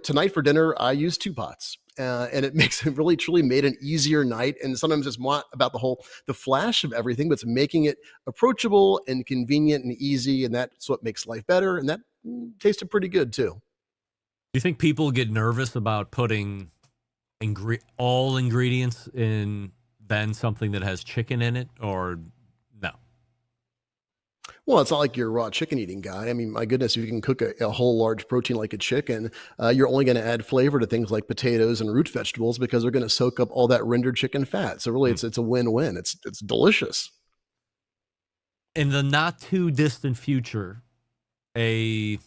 Tonight for dinner, I use 2 pots. And it makes it really truly made an easier night. And sometimes it's not about the flash of everything, but it's making it approachable and convenient and easy. And that's what makes life better. And that tasted pretty good too. Do you think people get nervous about putting all ingredients in then something that has chicken in it, or no? Well, it's not like you're a raw chicken eating guy. I mean, my goodness, if you can cook a whole large protein like a chicken, you're only going to add flavor to things like potatoes and root vegetables because they're going to soak up all that rendered chicken fat. So really, it's a win-win. It's delicious. In the not too distant future, a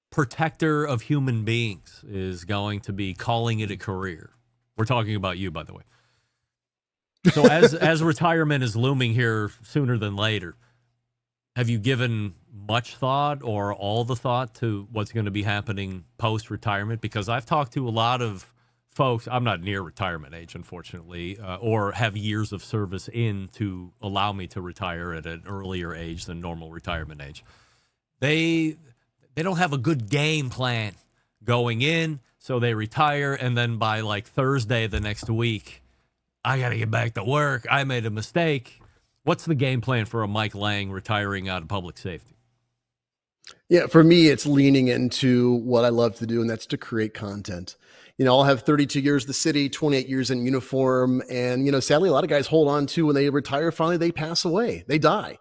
protector of human beings is going to be calling it a career. We're talking about you, by the way. So as retirement is looming here sooner than later, have you given much thought or all the thought to what's going to be happening post-retirement? Because I've talked to a lot of folks. I'm not near retirement age, unfortunately, or have years of service in to allow me to retire at an earlier age than normal retirement age. They don't have a good game plan going in, so they retire, and then by like Thursday the next week, I got to get back to work. I made a mistake. What's the game plan for a Mike Lang retiring out of public safety? Yeah, for me, it's leaning into what I love to do, and that's to create content. I'll have 32 years in the city, 28 years in uniform. And, sadly, a lot of guys hold on to when they retire, finally, they pass away. They die.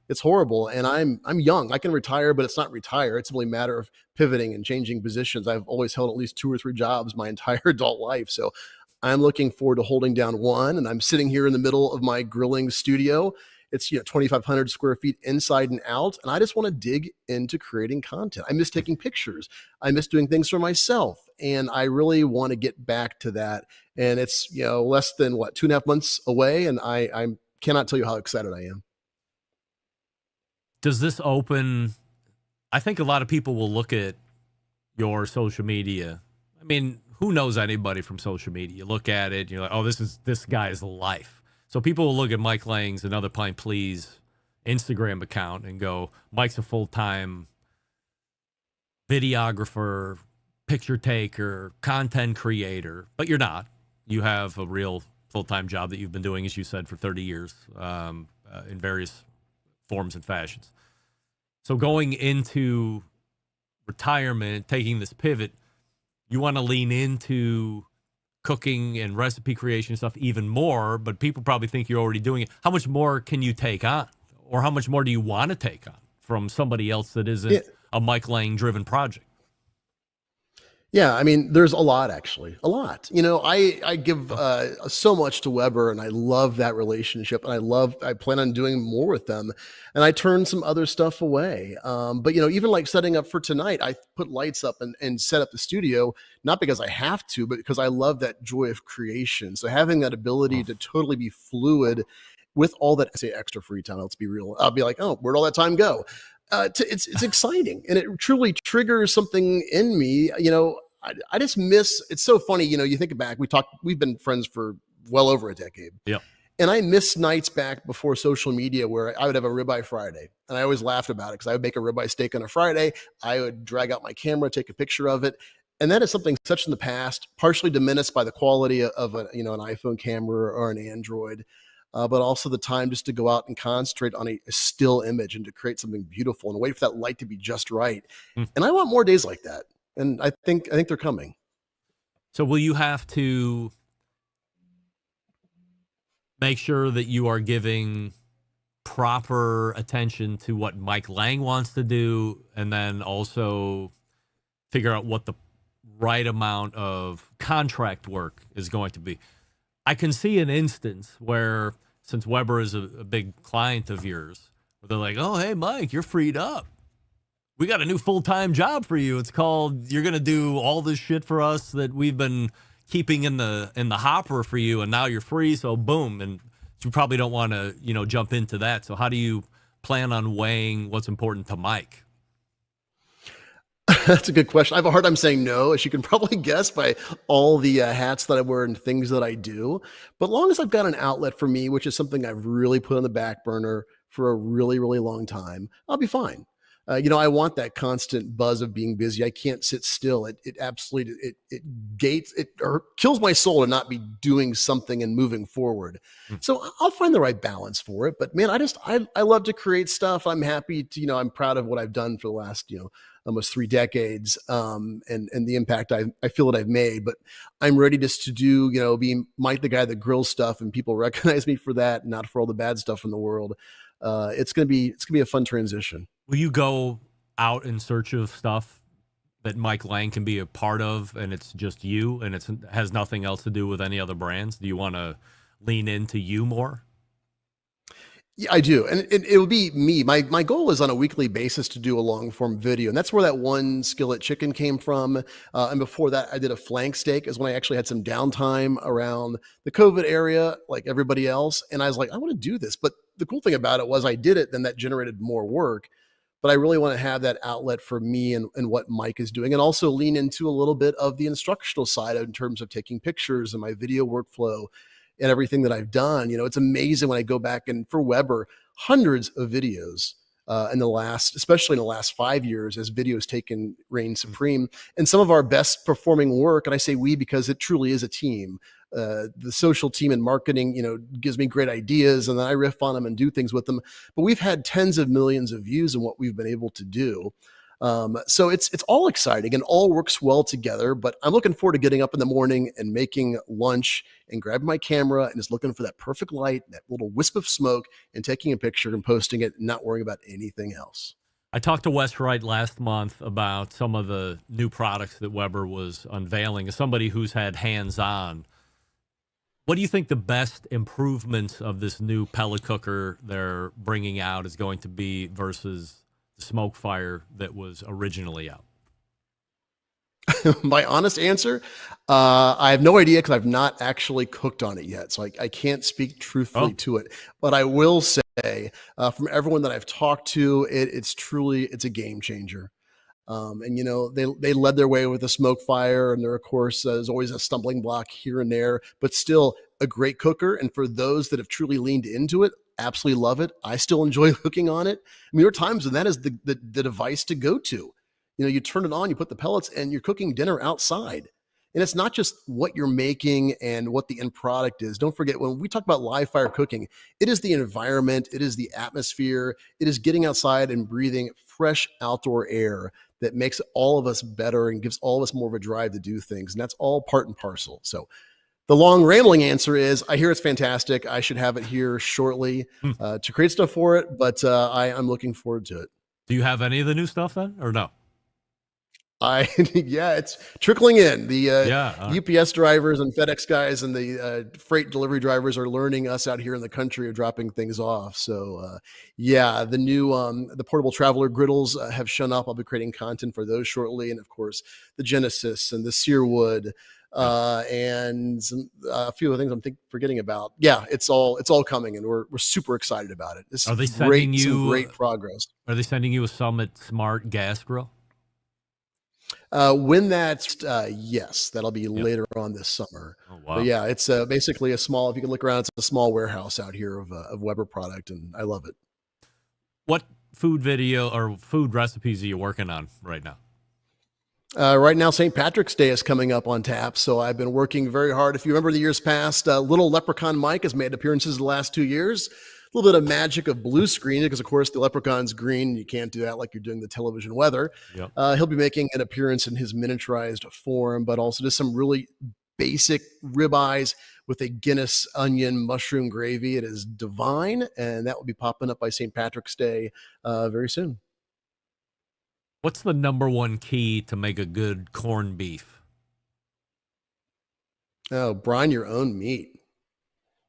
It's horrible. And I'm young. I can retire, but it's not retire. It's simply a matter of pivoting and changing positions. I've always held at least 2 or 3 jobs my entire adult life. So I'm looking forward to holding down one. And I'm sitting here in the middle of my grilling studio. It's 2,500 square feet inside and out. And I just want to dig into creating content. I miss taking pictures. I miss doing things for myself. And I really want to get back to that. And it's, less than 2.5 months away. And I cannot tell you how excited I am. Does this open? I think a lot of people will look at your social media. I mean, who knows anybody from social media? You look at it, you're like, oh, this guy's life. So people will look at Mike Lang's Another Pint Please Instagram account and go, Mike's a full-time videographer, picture taker, content creator. But you're not. You have a real full-time job that you've been doing, as you said, for 30 years in various forms and fashions. So going into retirement, taking this pivot, you want to lean into cooking and recipe creation stuff even more, but people probably think you're already doing it. How much more can you take on? Or how much more do you want to take on from somebody else that isn't a Mike Lang driven project? Yeah, I mean, there's a lot, actually. A lot. I give so much to Weber, and I love that relationship, and I plan on doing more with them. And I turn some other stuff away. But, even like setting up for tonight, I put lights up and set up the studio, not because I have to, but because I love that joy of creation. So having that ability to totally be fluid with all that, say, extra free time, let's be real. I'll be like, oh, where'd all that time go? It's exciting, and it truly triggers something in me. I just miss. It's so funny. You think back. We've been friends for well over a decade. Yeah. And I miss nights back before social media where I would have a ribeye Friday, and I always laughed about it because I would make a ribeye steak on a Friday. I would drag out my camera, take a picture of it, and that is something such in the past, partially diminished by the quality of an iPhone camera or an Android. But also the time just to go out and concentrate on a still image and to create something beautiful and wait for that light to be just right. And I want more days like that. And I think they're coming. So will you have to make sure that you are giving proper attention to what Mike Lang wants to do, and then also figure out what the right amount of contract work is going to be? I can see an instance where, since Weber is a big client of yours, where they're like, oh, hey, Mike, you're freed up. We got a new full-time job for you. It's called, you're going to do all this shit for us that we've been keeping in the hopper for you, and now you're free, so boom. And you probably don't want to, jump into that. So how do you plan on weighing what's important to Mike? That's a good question. I have a hard time saying no, as you can probably guess by all the hats that I wear and things that I do. But long as I've got an outlet for me, which is something I've really put on the back burner for a really, really long time, I'll be fine. I want that constant buzz of being busy. I can't sit still. It absolutely, it kills my soul to not be doing something and moving forward. So I'll find the right balance for it. But man, I love to create stuff. I'm happy to, I'm proud of what I've done for the last, almost 3 decades, and the impact I feel that I've made. But I'm ready just to do, be Mike the guy that grills stuff, and people recognize me for that, not for all the bad stuff in the world. It's gonna be a fun transition. Will you go out in search of stuff that Mike Lang can be a part of, and it's just you, and it has nothing else to do with any other brands? Do you want to lean into you more? Yeah, I do. And it will be me. My goal is on a weekly basis to do a long form video. And that's where that one skillet chicken came from. And before that, I did a flank steak, is when I actually had some downtime around the COVID area, like everybody else. And I was like, I want to do this. But the cool thing about it was I did it, then that generated more work. But I really want to have that outlet for me and what Mike is doing, and also lean into a little bit of the instructional side in terms of taking pictures and my video workflow and everything that I've done. It's amazing when I go back, and for Weber, hundreds of videos especially in the last 5 years, as videos taken reign supreme. And some of our best performing work, and I say we because it truly is a team, the social team and marketing, gives me great ideas, and then I riff on them and do things with them. But we've had tens of millions of views in what we've been able to do. So it's all exciting and all works well together. But I'm looking forward to getting up in the morning and making lunch and grabbing my camera and just looking for that perfect light, that little wisp of smoke, and taking a picture and posting it, and not worrying about anything else. I talked to Wes Wright last month about some of the new products that Weber was unveiling. As somebody who's had hands-on, what do you think the best improvements of this new pellet cooker they're bringing out is going to be versus the smoke fire that was originally out? My honest answer, I have no idea because I've not actually cooked on it yet. So I can't speak truthfully to it. But I will say, from everyone that I've talked to, it's a game changer. And they led their way with the smoke fire, and there, of course, there's always a stumbling block here and there, but still a great cooker. And for those that have truly leaned into it, absolutely love it. I still enjoy cooking on it. I mean, there are times when that is the device to go to. You turn it on, you put the pellets, and you're cooking dinner outside. And it's not just what you're making and what the end product is. Don't forget, when we talk about live fire cooking, it is the environment, it is the atmosphere, it is getting outside and breathing fresh outdoor air that makes all of us better and gives all of us more of a drive to do things. And that's all part and parcel. So the long rambling answer is, I hear it's fantastic. I should have it here shortly to create stuff for it, but I'm looking forward to it. Do you have any of the new stuff then, or no? Yeah, it's trickling in. The right. UPS drivers and FedEx guys and the freight delivery drivers are learning us out here in the country of dropping things off. So the new the portable traveler griddles have shown up. I'll be creating content for those shortly, and of course the Genesis and the Searwood and a few other things I'm forgetting about. Yeah, it's all coming, and we're super excited about it. It's Are they sending you great progress? Are they sending you a Summit Smart gas grill? When that's yes, that'll be later on this summer. Oh, wow. But yeah, it's basically a small. If you can look around, it's a small warehouse out here of Weber product, and I love it. What food video or food recipes are you working on right now? Right now, St. Patrick's Day is coming up on tap, so I've been working very hard. If you remember the years past, Little Leprechaun Mike has made appearances the last 2 years. A little bit of magic of blue screen because, of course, the leprechaun's green. You can't do that like you're doing the television weather. Yep. He'll be making an appearance in his miniaturized form, but also just some really basic ribeyes with a Guinness onion mushroom gravy. It is divine, and that will be popping up by St. Patrick's Day very soon. What's the number one key to make a good corned beef? Oh, brine your own meat.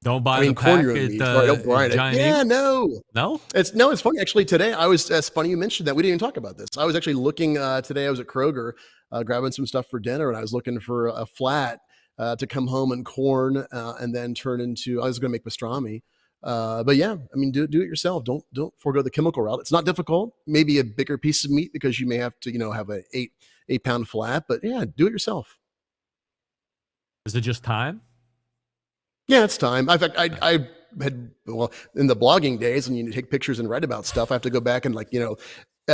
Don't buy the pack at Giant Yeah, Eagle? No. It's funny. Actually, today it's funny you mentioned that. We didn't even talk about this. I was actually looking today. I was at Kroger grabbing some stuff for dinner, and I was looking for a flat to come home and corn and then turn into. I was going to make pastrami. But yeah, I mean, do it yourself. Don't forego the chemical route. It's not difficult. Maybe a bigger piece of meat because you may have to have a 8-pound flat. But yeah, do it yourself. Is it just time? Yeah, it's time. In fact, I had in the blogging days, when you take pictures and write about stuff, I have to go back and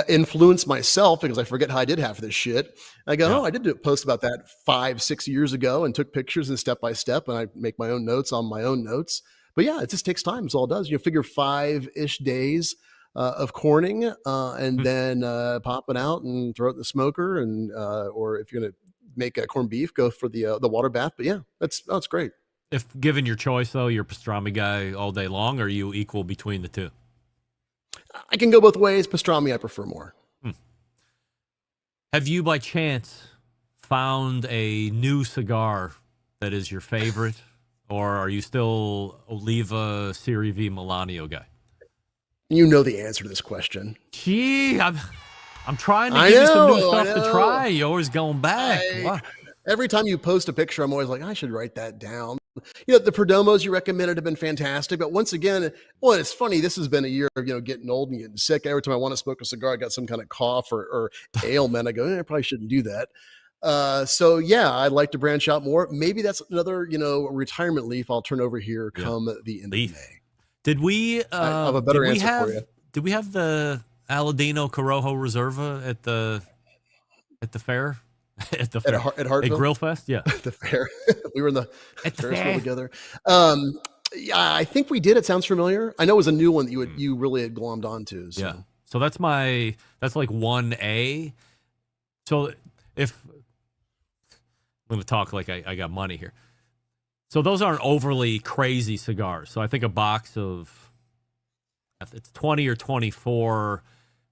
influence myself because I forget how I did half of this shit. I go, I did do a post about that 5-6 years ago and took pictures and step by step, and I make my own notes on my own notes. But yeah, it just takes time. It's all it does. You figure 5-ish days of corning and then pop it out and throw it in the smoker, and or if you're gonna make a corned beef, go for the water bath. But yeah, that's great. If given your choice, though, you're a pastrami guy all day long, or are you equal between the two? I can go both ways. Pastrami, I prefer more. Have you, by chance, found a new cigar that is your favorite, or are you still Oliva Serie V Milanio guy? You know the answer to this question. Gee, I'm trying to give you some new stuff to try. You're always going back. Every time you post a picture, I'm always like, I should write that down. The Perdomos you recommended have been fantastic. But once again, it's funny. This has been a year of, getting old and getting sick. Every time I want to smoke a cigar, I got some kind of cough or ailment. I go, I probably shouldn't do that. So yeah, I'd like to branch out more. Maybe that's another, retirement leaf I'll turn over here come the end of May. Did we I have a better answer for you. Did we have the Aladino Corojo Reserva at the fair at the fair. At Hartville? Grill Fest, yeah. The fair. We were in the At the Ferris fair. wheel together. Yeah, I think we did. It sounds familiar. I know it was a new one that you really had glommed onto. So. Yeah. So that's like 1A. So if I'm going to talk like I got money here. So those aren't overly crazy cigars. So I think a box of, if it's 20 or 24,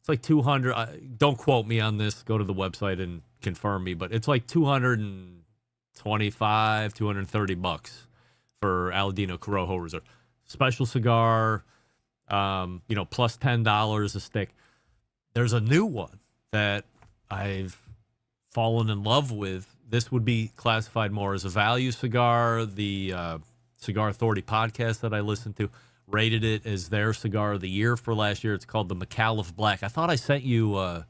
it's like 200. Don't quote me on this. Go to the website and confirm me. But it's like 225, 230 bucks for Aladino Corojo Reserve. Special cigar, plus $10 a stick. There's a new one that I've fallen in love with. This would be classified more as a value cigar. The Cigar Authority podcast that I listened to rated it as their cigar of the year for last year. It's called the McAuliffe Black. I thought I sent you a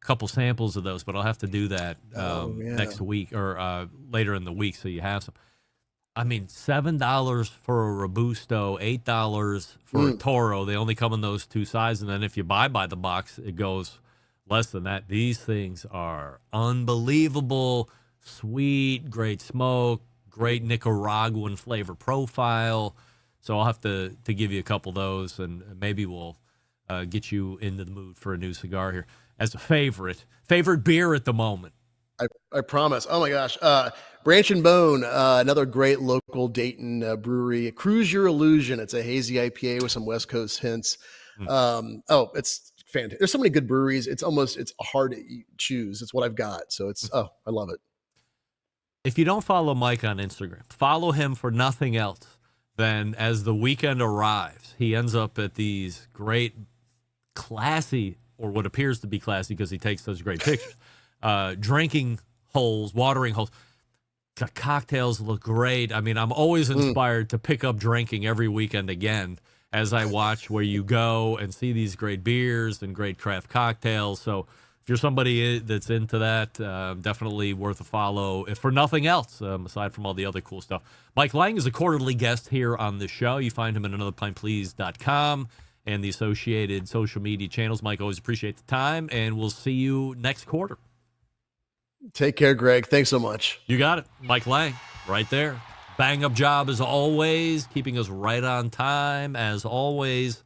couple samples of those, but I'll have to do that next week or later in the week so you have some. I mean, $7 for a Robusto, $8 for a Toro. They only come in those two sizes, and then if you buy by the box, it goes less than that. These things are unbelievable. Sweet, great smoke, great Nicaraguan flavor profile. So I'll have to give you a couple of those, and maybe we'll get you into the mood for a new cigar here as a favorite beer at the moment. I promise. Oh my gosh. Branch and Bone, another great local Dayton brewery. Cruise Your Illusion. It's a hazy IPA with some West Coast hints. It's fantastic. There's so many good breweries. It's hard to choose. It's what I've got. So I love it. If you don't follow Mike on Instagram, follow him for nothing else than as the weekend arrives, he ends up at these great, classy, or what appears to be classy because he takes such great pictures, drinking holes, watering holes. The cocktails look great. I mean, I'm always inspired to pick up drinking every weekend again as I watch where you go and see these great beers and great craft cocktails. So if you're somebody that's into that, definitely worth a follow, if for nothing else, aside from all the other cool stuff. Mike Lang is a quarterly guest here on the show. You find him at anotherpintplease.com and the associated social media channels. Mike, always appreciate the time, and we'll see you next quarter. Take care, Greg. Thanks so much. You got it. Mike Lang, right there. Bang-up job as always, keeping us right on time as always,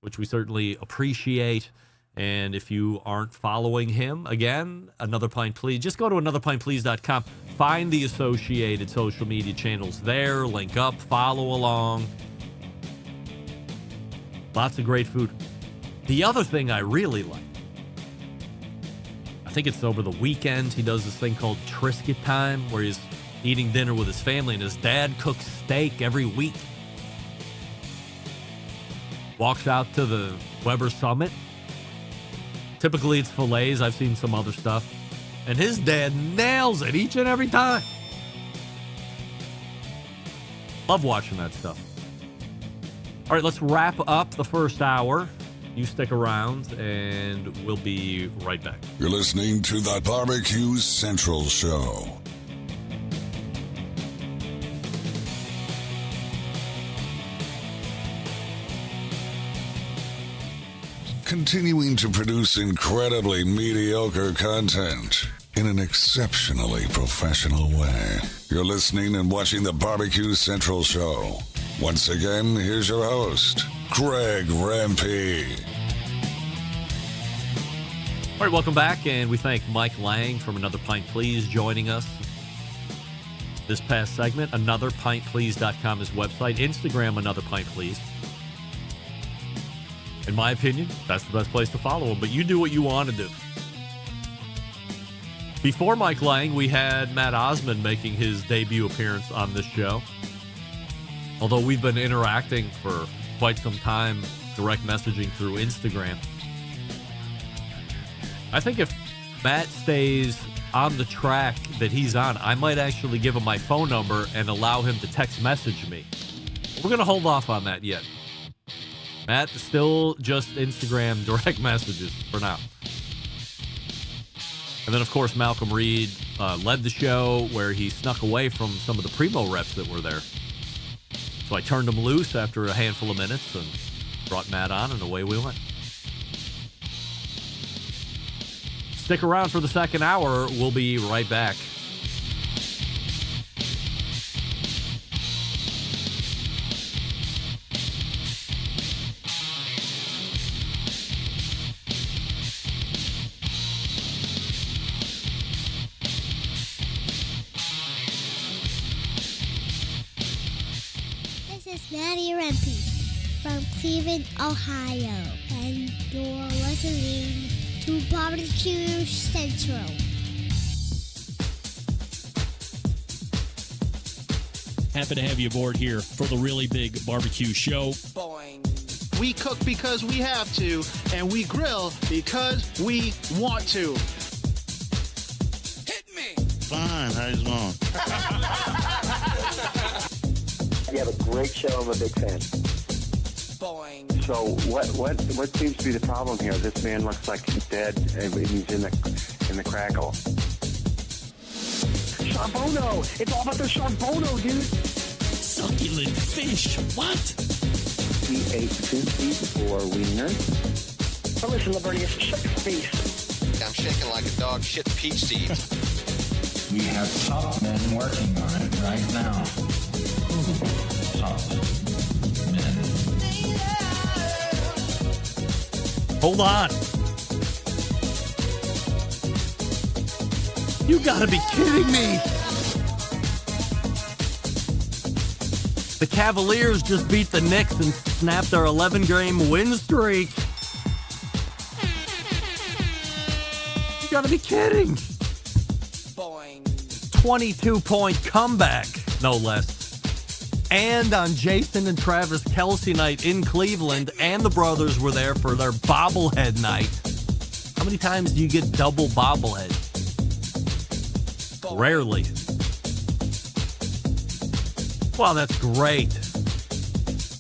which we certainly appreciate. And if you aren't following him, again, Another Pint Please, just go to anotherpintplease.com. Find the associated social media channels there. Link up, follow along. Lots of great food. The other thing I really like, I think it's over the weekend, he does this thing called Triscuit Time, where he's eating dinner with his family, and his dad cooks steak every week. Walks out to the Weber Summit. Typically it's fillets. I've seen some other stuff. And his dad nails it each and every time. Love watching that stuff. All right, let's wrap up the first hour. You stick around, and we'll be right back. You're listening to the Barbecue Central Show. Continuing to produce incredibly mediocre content in an exceptionally professional way. You're listening and watching the Barbecue Central Show. Once again, here's your host, Greg Rempe. All right, welcome back, and we thank Mike Lang from Another Pint Please joining us. This past segment, anotherpintplease.com is website, Instagram, Another Pint Please. In my opinion, that's the best place to follow him, but you do what you want to do. Before Mike Lang, we had Matt Osman making his debut appearance on this show. Although we've been interacting for quite some time, direct messaging through Instagram. I think if Matt stays on the track that he's on, I might actually give him my phone number and allow him to text message me. We're going to hold off on that yet. Matt, still just Instagram direct messages for now. And then, of course, Malcom Reed led the show where he snuck away from some of the Primo reps that were there. So I turned him loose after a handful of minutes and brought Matt on, and away we went. Stick around for the second hour. We'll be right back. This is Maddie Rempe from Cleveland, Ohio, and you're listening to Barbecue Central. Happy to have you aboard here for the really big barbecue show. We cook because we have to, and we grill because we want to. Hit me! Fine, how's it going? You have a great show. I'm a big fan. Boing. So what seems to be the problem here? This man looks like he's dead, and he's in the crackle. Charbono! It's all about the charbono, dude! Succulent fish! What? He ate sushi or wiener. Oh, listen, Liberty, shut your face. I'm shaking like a dog shit peach seeds. We have top men working on it right now. Top men. Hold on. You gotta be kidding me. The Cavaliers just beat the Knicks and snapped their 11-game win streak. You gotta be kidding. 22-point comeback, no less. And on Jason and Travis Kelce night in Cleveland, and the brothers were there for their bobblehead night. How many times do you get double bobblehead? Rarely. Well, that's great.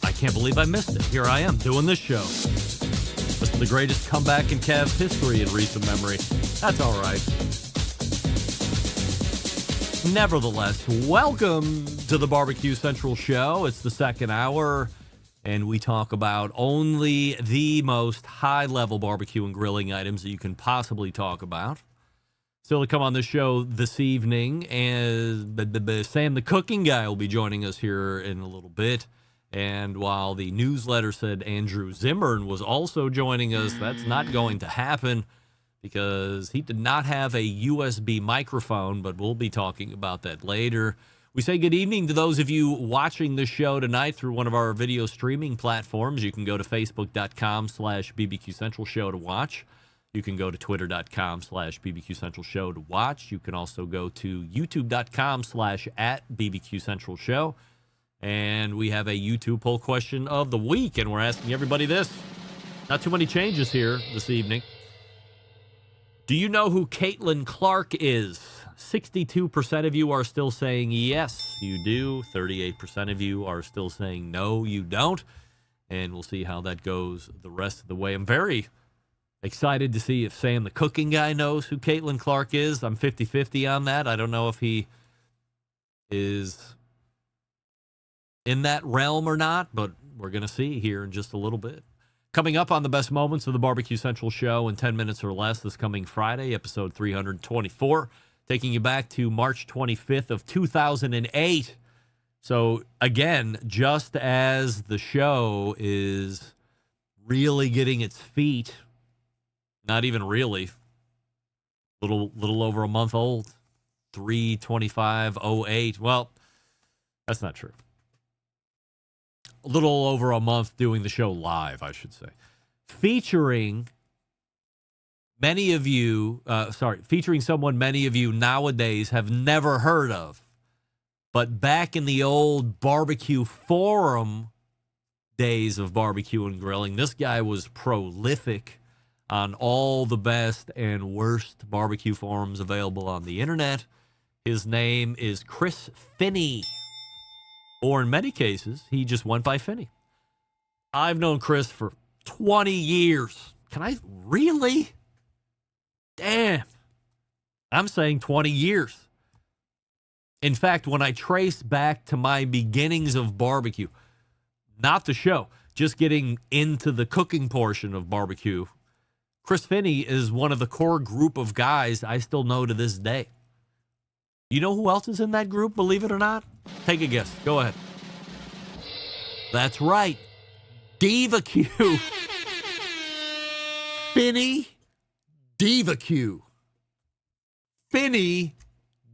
I can't believe I missed it. Here I am doing this show. This is the greatest comeback in Cavs history in recent memory. That's all right. Nevertheless, welcome to the Barbecue Central Show. It's the second hour, and we talk about only the most high-level barbecue and grilling items that you can possibly talk about. Still to come on the show this evening, and Sam the Cooking Guy will be joining us here in a little bit. And while the newsletter said Andrew Zimmern was also joining us, that's not going to happen because he did not have a USB microphone, but we'll be talking about that later. We say good evening to those of you watching the show tonight through one of our video streaming platforms. You can go to facebook.com/BBQ Central Show to watch. You can go to twitter.com/BBQ Central Show to watch. You can also go to youtube.com/@BBQ Central Show. And we have a YouTube poll question of the week, and we're asking everybody this. Not too many changes here this evening. Do you know who Caitlin Clark is? 62% of you are still saying yes, you do. 38% of you are still saying no, you don't. And we'll see how that goes the rest of the way. I'm very excited to see if Sam the Cooking Guy knows who Caitlin Clark is. I'm 50-50 on that. I don't know if he is in that realm or not, but we're going to see here in just a little bit. Coming up on the best moments of the Barbecue Central Show in 10 minutes or less this coming Friday, episode 324, taking you back to March 25th of 2008. So, again, just as the show is really getting its feet, not even really, little over a month old, 3/25/08. Well, that's not true. A little over a month doing the show live, I should say. Featuring many of you, featuring someone many of you nowadays have never heard of. But back in the old barbecue forum days of barbecue and grilling, this guy was prolific on all the best and worst barbecue forums available on the internet. His name is Chris Finney. Or in many cases, he just went by Finney. I've known Chris for 20 years. Can I really? Damn. I'm saying 20 years. In fact, when I trace back to my beginnings of barbecue, not the show, just getting into the cooking portion of barbecue, Chris Finney is one of the core group of guys I still know to this day. You know who else is in that group, believe it or not? Take a guess. Go ahead. That's right. Diva Q. Finney, Diva Q. Finney,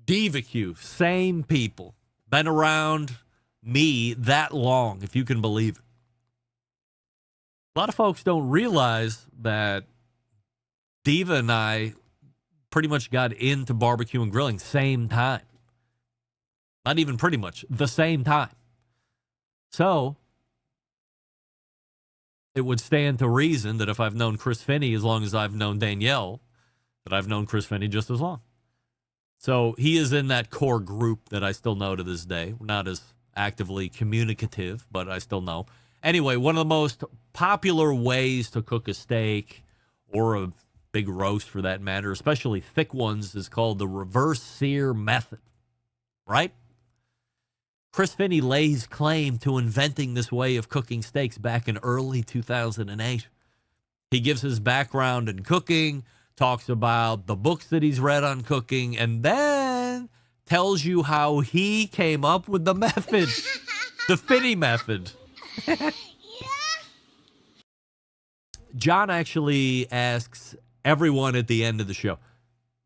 Diva Q. Same people. Been around me that long, if you can believe it. A lot of folks don't realize that Diva and I pretty much got into barbecue and grilling same time. Not even pretty much, the same time. So, it would stand to reason that if I've known Chris Finney as long as I've known Danielle, that I've known Chris Finney just as long. So, he is in that core group that I still know to this day. We're not as actively communicative, but I still know. Anyway, one of the most popular ways to cook a steak or a big roast for that matter, especially thick ones, is called the reverse sear method, right? Chris Finney lays claim to inventing this way of cooking steaks back in early 2008. He gives his background in cooking, talks about the books that he's read on cooking, and then tells you how he came up with the method, the Finney method. John actually asks everyone at the end of the show,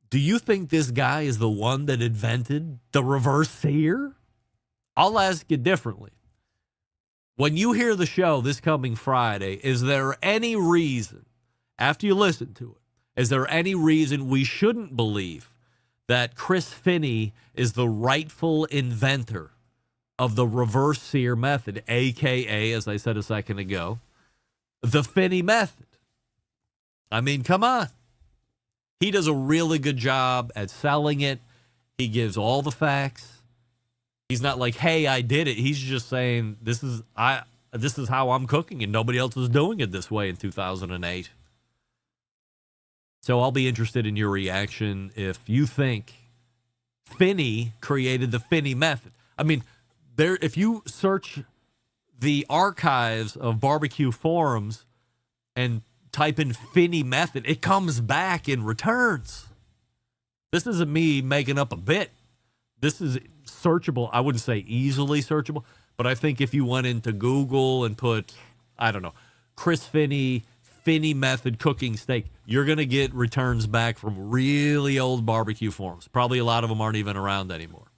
do you think this guy is the one that invented the reverse sear? I'll ask you differently. When you hear the show this coming Friday, is there any reason, after you listen to it, is there any reason we shouldn't believe that Chris Finney is the rightful inventor of the reverse sear method, a.k.a., as I said a second ago, the Finney method? I mean, come on. He does a really good job at selling it. He gives all the facts. He's not like, hey, I did it. He's just saying, this is how I'm cooking, and nobody else is doing it this way in 2008. So I'll be interested in your reaction if you think Finney created the Finney method. I mean, if you search the archives of barbecue forums and type in Finney method, it comes back in returns. This isn't me making up a bit. This is searchable. I wouldn't say easily searchable, but I think if you went into Google and put, I don't know, Chris Finney, Finney method cooking steak, you're going to get returns back from really old barbecue forums. Probably a lot of them aren't even around anymore.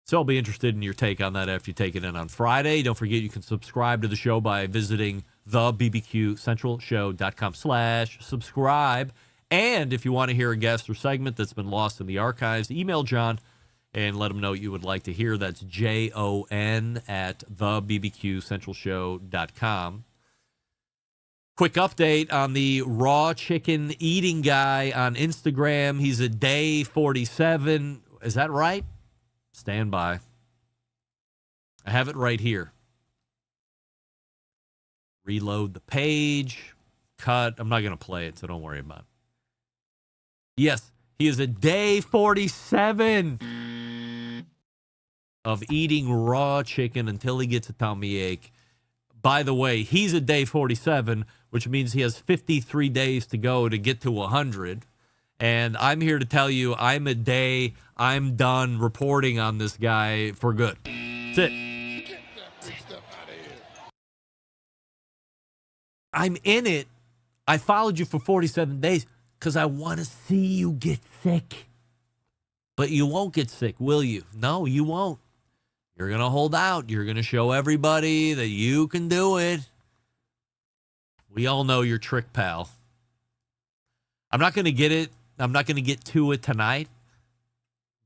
So I'll be interested in your take on that after you take it in on Friday. Don't forget you can subscribe to the show by visiting thebbqcentralshow.com/subscribe. And if you want to hear a guest or segment that's been lost in the archives, email John and let him know what you would like to hear. That's JON@thebbqcentralshow.com. Quick update on the raw chicken eating guy on Instagram. He's at day 47. Is that right? Stand by. I have it right here. Reload the page. Cut. I'm not going to play it, so don't worry about it. Yes, he is at day 47 of eating raw chicken until he gets a tummy ache. By the way, he's at day 47, which means he has 53 days to go to get to 100. And I'm here to tell you I'm done reporting on this guy for good. That's it. I'm in it. I followed you for 47 days because I want to see you get sick. But you won't get sick, will you? No, you won't. You're going to hold out. You're going to show everybody that you can do it. We all know your trick, pal. I'm not going to get it. I'm not going to get to it tonight.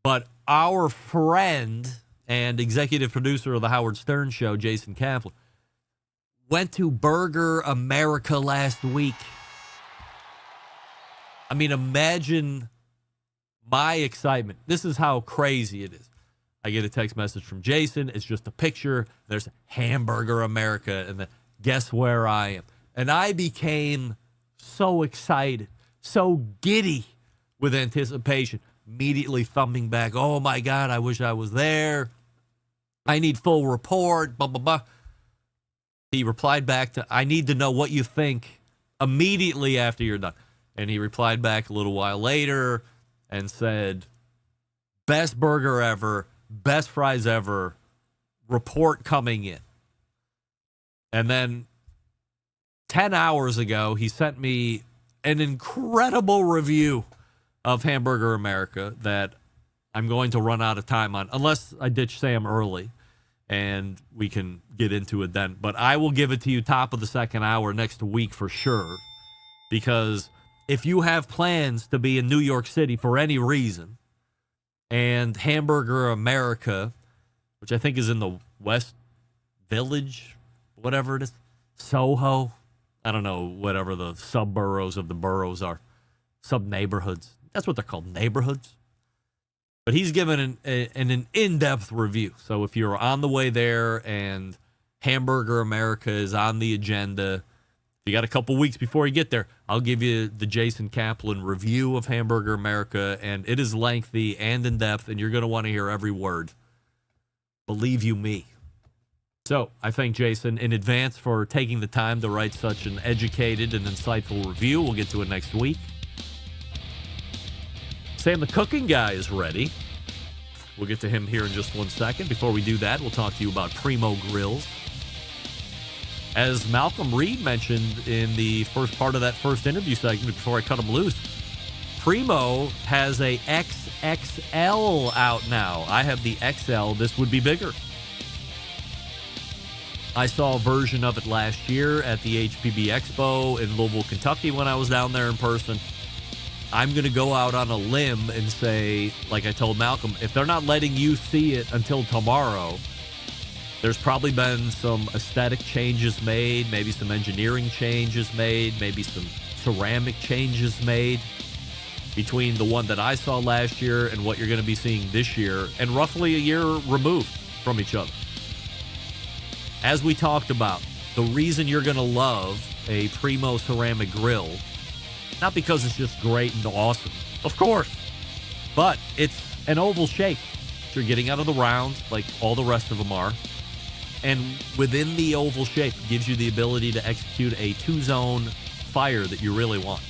But our friend and executive producer of the Howard Stern Show, Jason Kaplan, went to Burger America last week. I mean, imagine my excitement. This is how crazy it is. I get a text message from Jason. It's just a picture. There's Hamburger America, and then guess where I am. And I became so excited, so giddy with anticipation, immediately thumbing back. Oh, my God, I wish I was there. I need full report, blah, blah, blah. He replied back to, I need to know what you think immediately after you're done. And he replied back a little while later and said, best burger ever, best fries ever, report coming in. And then 10 hours ago, he sent me an incredible review of Hamburger America that I'm going to run out of time on, unless I ditch Sam early and we can get into it then. But I will give it to you top of the second hour next week for sure, because if you have plans to be in New York City for any reason, and Hamburger America, which I think is in the West Village, whatever it is, Soho, I don't know, whatever the sub-boroughs of the boroughs are, sub-neighborhoods. That's what they're called, neighborhoods. But he's given an in-depth review. So if you're on the way there and Hamburger America is on the agenda, you got a couple weeks before you get there, I'll give you the Jason Kaplan review of Hamburger America, and it is lengthy and in-depth, and you're going to want to hear every word. Believe you me. So I thank Jason in advance for taking the time to write such an educated and insightful review. We'll get to it next week. Sam the Cooking Guy is ready. We'll get to him here in just 1 second. Before we do that, we'll talk to you about Primo Grills. As Malcom Reed mentioned in the first part of that first interview segment before I cut him loose, Primo has a XXL out now. I have the XL. This would be bigger. I saw a version of it last year at the HPB Expo in Louisville, Kentucky when I was down there in person. I'm going to go out on a limb and say, like I told Malcolm, if they're not letting you see it until tomorrow, there's probably been some aesthetic changes made, maybe some engineering changes made, maybe some ceramic changes made between the one that I saw last year and what you're going to be seeing this year, and roughly a year removed from each other. As we talked about, the reason you're going to love a Primo ceramic grill, not because it's just great and awesome, of course, but it's an oval shape. So you're getting out of the round like all the rest of them are. And within the oval shape gives you the ability to execute a two-zone fire that you really want.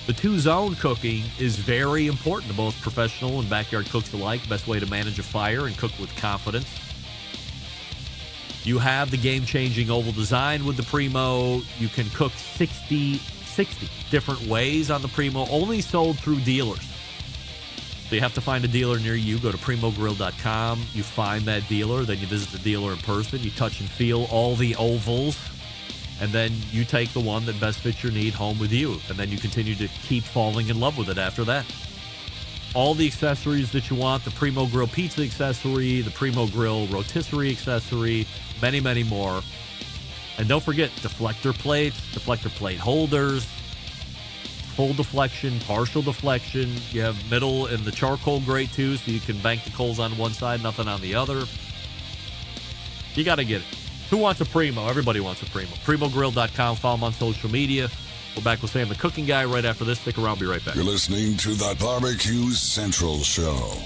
The two-zone cooking is very important to both professional and backyard cooks alike. Best way to manage a fire and cook with confidence. You have the game-changing oval design with the Primo. You can cook 60 different ways on the Primo, only sold through dealers. So you have to find a dealer near you. Go to primogrill.com. You find that dealer. Then you visit the dealer in person. You touch and feel all the ovals. And then you take the one that best fits your need home with you. And then you continue to keep falling in love with it after that. All the accessories that you want. The Primo Grill pizza accessory. The Primo Grill rotisserie accessory. Many, many more. And don't forget deflector plates, deflector plate holders, full deflection, partial deflection. You have middle and the charcoal grate too, so you can bank the coals on one side, nothing on the other. You got to get it. Who wants a Primo? Everybody wants a Primo. Primogrill.com. Follow them on social media. We're back with Sam the Cooking Guy right after this. Stick around. Be right back. You're listening to the Barbecue Central Show.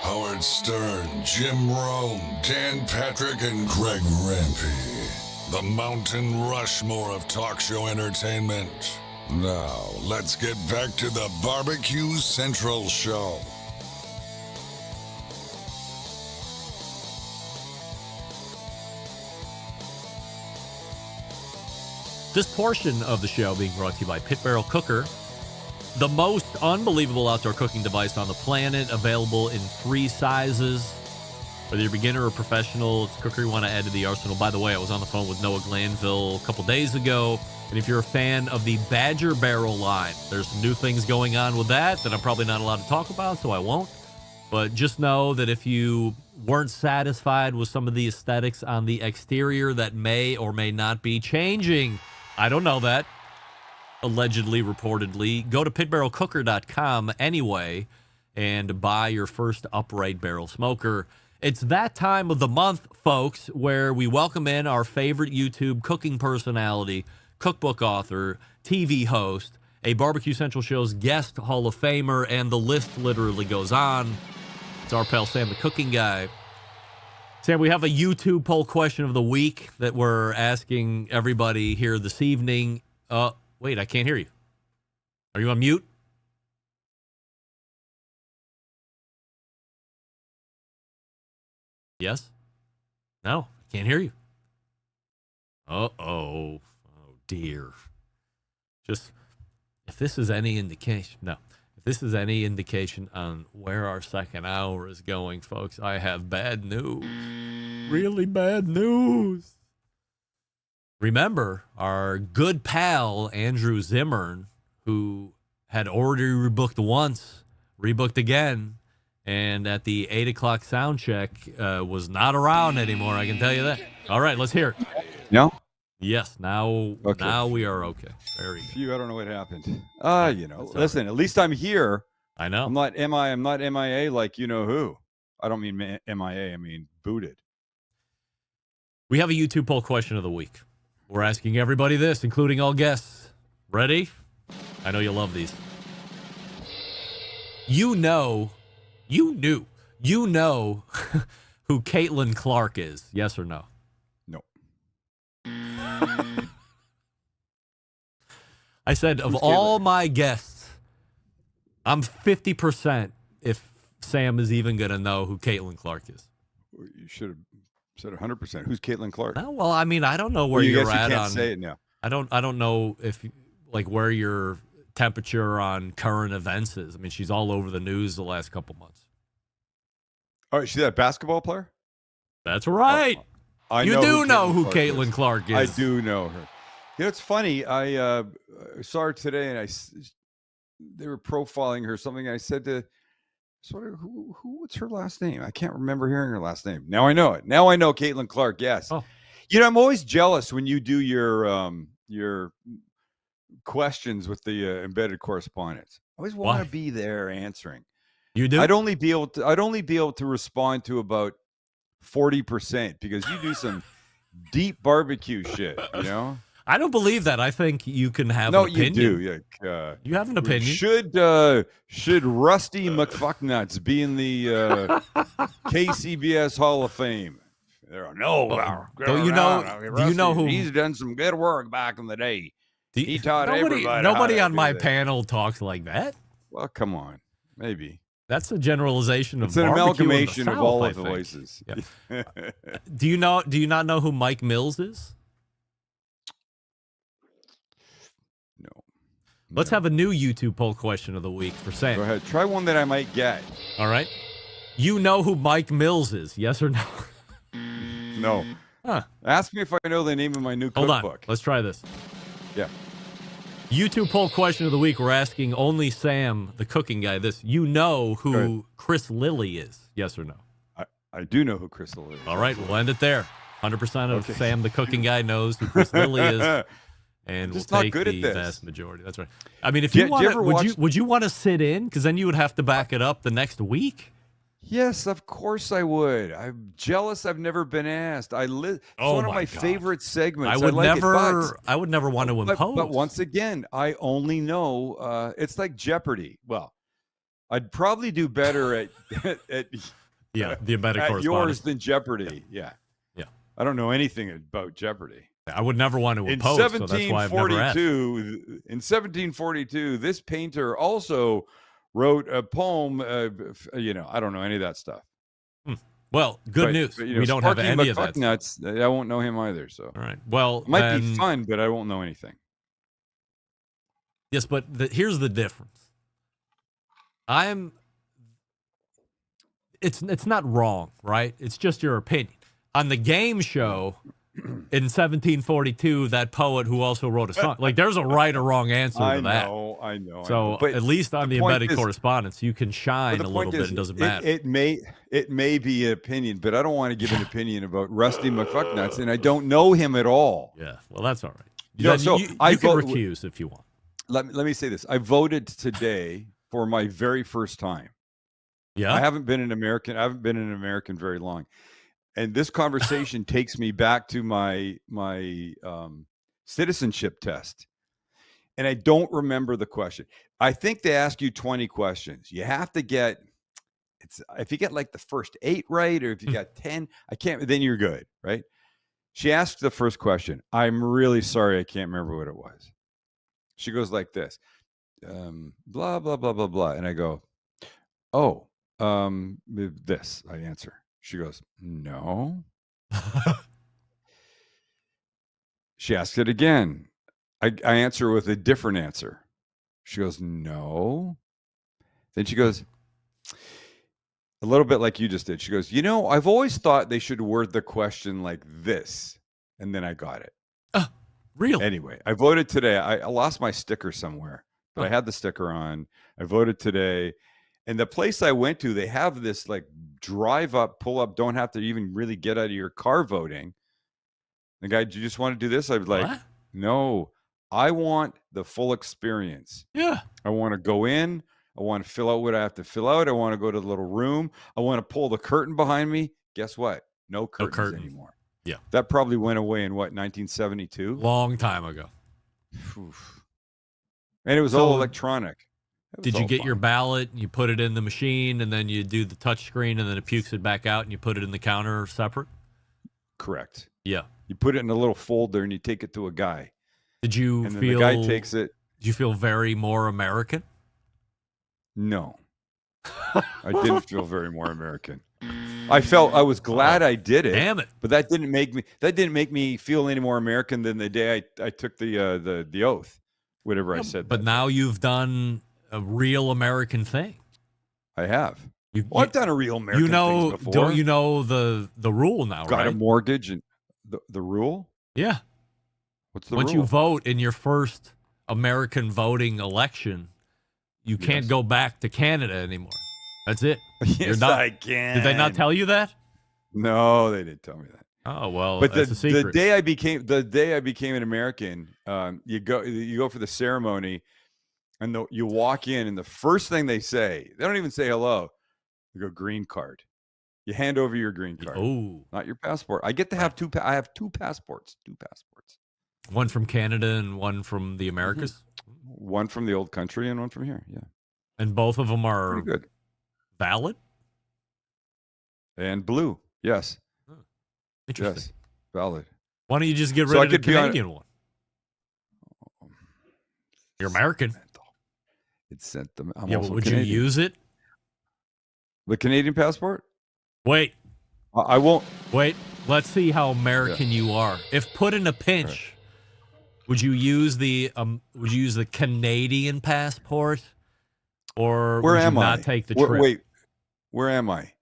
Howard Stern, Jim Rome, Dan Patrick, and Greg Rempe. The Mountain Rushmore of talk show entertainment. Now, let's get back to the Barbecue Central Show. This portion of the show being brought to you by Pit Barrel Cooker, the most unbelievable outdoor cooking device on the planet, available in 3 sizes. Whether you're a beginner or professional, it's a cooker you want to add to the arsenal. By the way, I was on the phone with Noah Glanville a couple days ago, and if you're a fan of the Badger Barrel line, there's some new things going on with that I'm probably not allowed to talk about, so I won't. But just know that if you weren't satisfied with some of the aesthetics on the exterior, that may or may not be changing. I don't know that. Allegedly, reportedly. Go to pitbarrelcooker.com anyway and buy your first upright barrel smoker. It's that time of the month, folks, where we welcome in our favorite YouTube cooking personality, cookbook author, TV host, a Barbecue Central Show's guest Hall of Famer, and the list literally goes on. It's our pal Sam, the cooking guy. Sam, we have a YouTube poll question of the week that we're asking everybody here this evening. Wait, I can't hear you. Are you on mute? Yes? No, can't hear you. Oh dear. Just, if this is any indication, if this is any indication on where our second hour is going, folks, I have bad news. Really bad news. Remember, our good pal, Andrew Zimmern, who had already rebooked once, rebooked again, and at the 8 o'clock sound check was not around anymore, I can tell you that. All right, let's hear it. No? Yes, now we are okay. Very good. Phew, I don't know what happened. Listen, at least I'm here. I know. I'm not MIA like you know who. I don't mean MIA, I mean booted. We have a YouTube poll question of the week. We're asking everybody this, including all guests. Ready? I know you love these. You know who Caitlin Clark is, yes or no? No. I said, of all my guests, I'm 50% if Sam is even going to know who Caitlin Clark is. You should have said 100%. Who's Caitlin Clark? No, well, I mean, I don't know where you're at on. Say it now. I don't know if where your temperature on current events is. I mean, she's all over the news the last couple months. All right, she's that basketball player? That's right. You do know who Caitlin Clark is. I do know her. You know, it's funny. I saw her today, and they were profiling her. Something I said to sort of what's her last name? I can't remember hearing her last name. Now I know it. Now I know Caitlin Clark. Yes. Oh. You know, I'm always jealous when you do your questions with the embedded correspondence. I always want to be there answering. You do? I'd only be able to respond to about 40% because you do some deep barbecue shit, you know? I don't believe that. I think you can have an opinion. You do. Yeah, you have an opinion. Should Rusty McFucknuts be in the KCBS Hall of Fame? There are do you know who? He's done some good work back in the day. He taught everybody. Nobody on my panel talks like that. Well, come on, maybe. That's a generalization of it's an amalgamation of all of the voices. Yeah. Do you not know who Mike Mills is? No. Let's have a new YouTube poll question of the week for Sam. Go ahead. Try one that I might get. All right. You know who Mike Mills is? Yes or no? No. Huh. Ask me if I know the name of my new cookbook. Hold on. Let's try this. Yeah. YouTube poll question of the week. We're asking only Sam, the cooking guy, this. You know who Chris Lilly is? Yes or no? I do know who Chris Lilly is. All right. We'll end it there. 100% of Sam, the cooking guy, knows who Chris Lilly is. And we'll take the vast majority. That's right. I mean, if you want, would you want to sit in? Because then you would have to back it up the next week. Yes, of course I would. I'm jealous. I've never been asked. It's one of my favorite segments. I would never want to impose. But once again, I only know. It's like Jeopardy. Well, I'd probably do better at the embedded correspondence yours than Jeopardy. Yeah. I don't know anything about Jeopardy. I would never want to impose. So that's why I've never asked. In 1742, this painter also wrote a poem. I don't know any of that stuff. Well, good news. But, we don't have any of that. Nuts, I won't know him either. So, all right. Well, it might be fun, but I won't know anything. Yes, but here's the difference. It's not wrong, right? It's just your opinion. On the game show in 1742, that poet who also wrote a song, like there's a right or wrong answer to that. I know. So but at least on the embedded correspondence, you can shine a little bit. It doesn't matter. It may be an opinion, but I don't want to give an opinion about Rusty McFucknuts, and I don't know him at all. Yeah, well, that's all right. You can recuse if you want. Let me say this. I voted today for my very first time. Yeah. I haven't been an American very long. And this conversation takes me back to my citizenship test. And I don't remember the question. I think they ask you 20 questions. You have to get if you get like the first 8 right, or if you got 10, then you're good, right? She asked the first question. I'm really sorry, I can't remember what it was. She goes like this, blah, blah, blah, blah, blah. And I go, oh, this, I answer. She goes, no. She asks it again. I answer with a different answer. She goes, no. Then she goes, a little bit like you just did. She goes, I've always thought they should word the question like this. And then I got it. Real. Anyway, I voted today. I lost my sticker somewhere, but I had the sticker on. I voted today. And the place I went to, they have this like drive up, pull up, don't have to even really get out of your car voting. The guy, do you just want to do this? I was like, what? No, I want the full experience. Yeah. I want to go in. I want to fill out what I have to fill out. I want to go to the little room. I want to pull the curtain behind me. Guess what? No curtains anymore. Yeah. That probably went away in 1972? Long time ago. Oof. And it was all electronic. Did you get your ballot? You put it in the machine, and then you do the touch screen, and then it pukes it back out, and you put it in the counter separate? Correct. Yeah. You put it in a little folder, and you take it to a guy. Did you and then feel? The guy takes it. Did you feel very more American? No. I didn't feel very more American. I was glad I did it. Damn it! But that didn't make me feel any more American than the day I took the oath, whatever I said. But now you've done a real American thing. I have. I've done a real American thing before. Don't you know the rule now? Got right? a mortgage and the rule. Yeah. What's the Once rule? you vote in your first American voting election, you can't go back to Canada anymore. That's it. Yes, I can. Did they not tell you that? No, they didn't tell me that. Oh well, but that's a secret. the day I became an American, you go for the ceremony, and you walk in, and the first thing they say, they don't even say hello. They go, green card. You hand over your green card. Oh, not your passport. I get to have two. I have two passports. One from Canada and one from the Americas. Mm-hmm. One from the old country and one from here. Yeah, and both of them are pretty good. Valid and blue. Yes. Interesting. Yes. Valid. Why don't you just get rid of the Canadian one? You're American. It's sent them. Yeah, but would Canadian. You use it? The Canadian passport? Wait. I won't. Wait. Let's see how American you are. If put in a pinch, would you use the Canadian passport, or would you not take the trip? Wait. Where am I?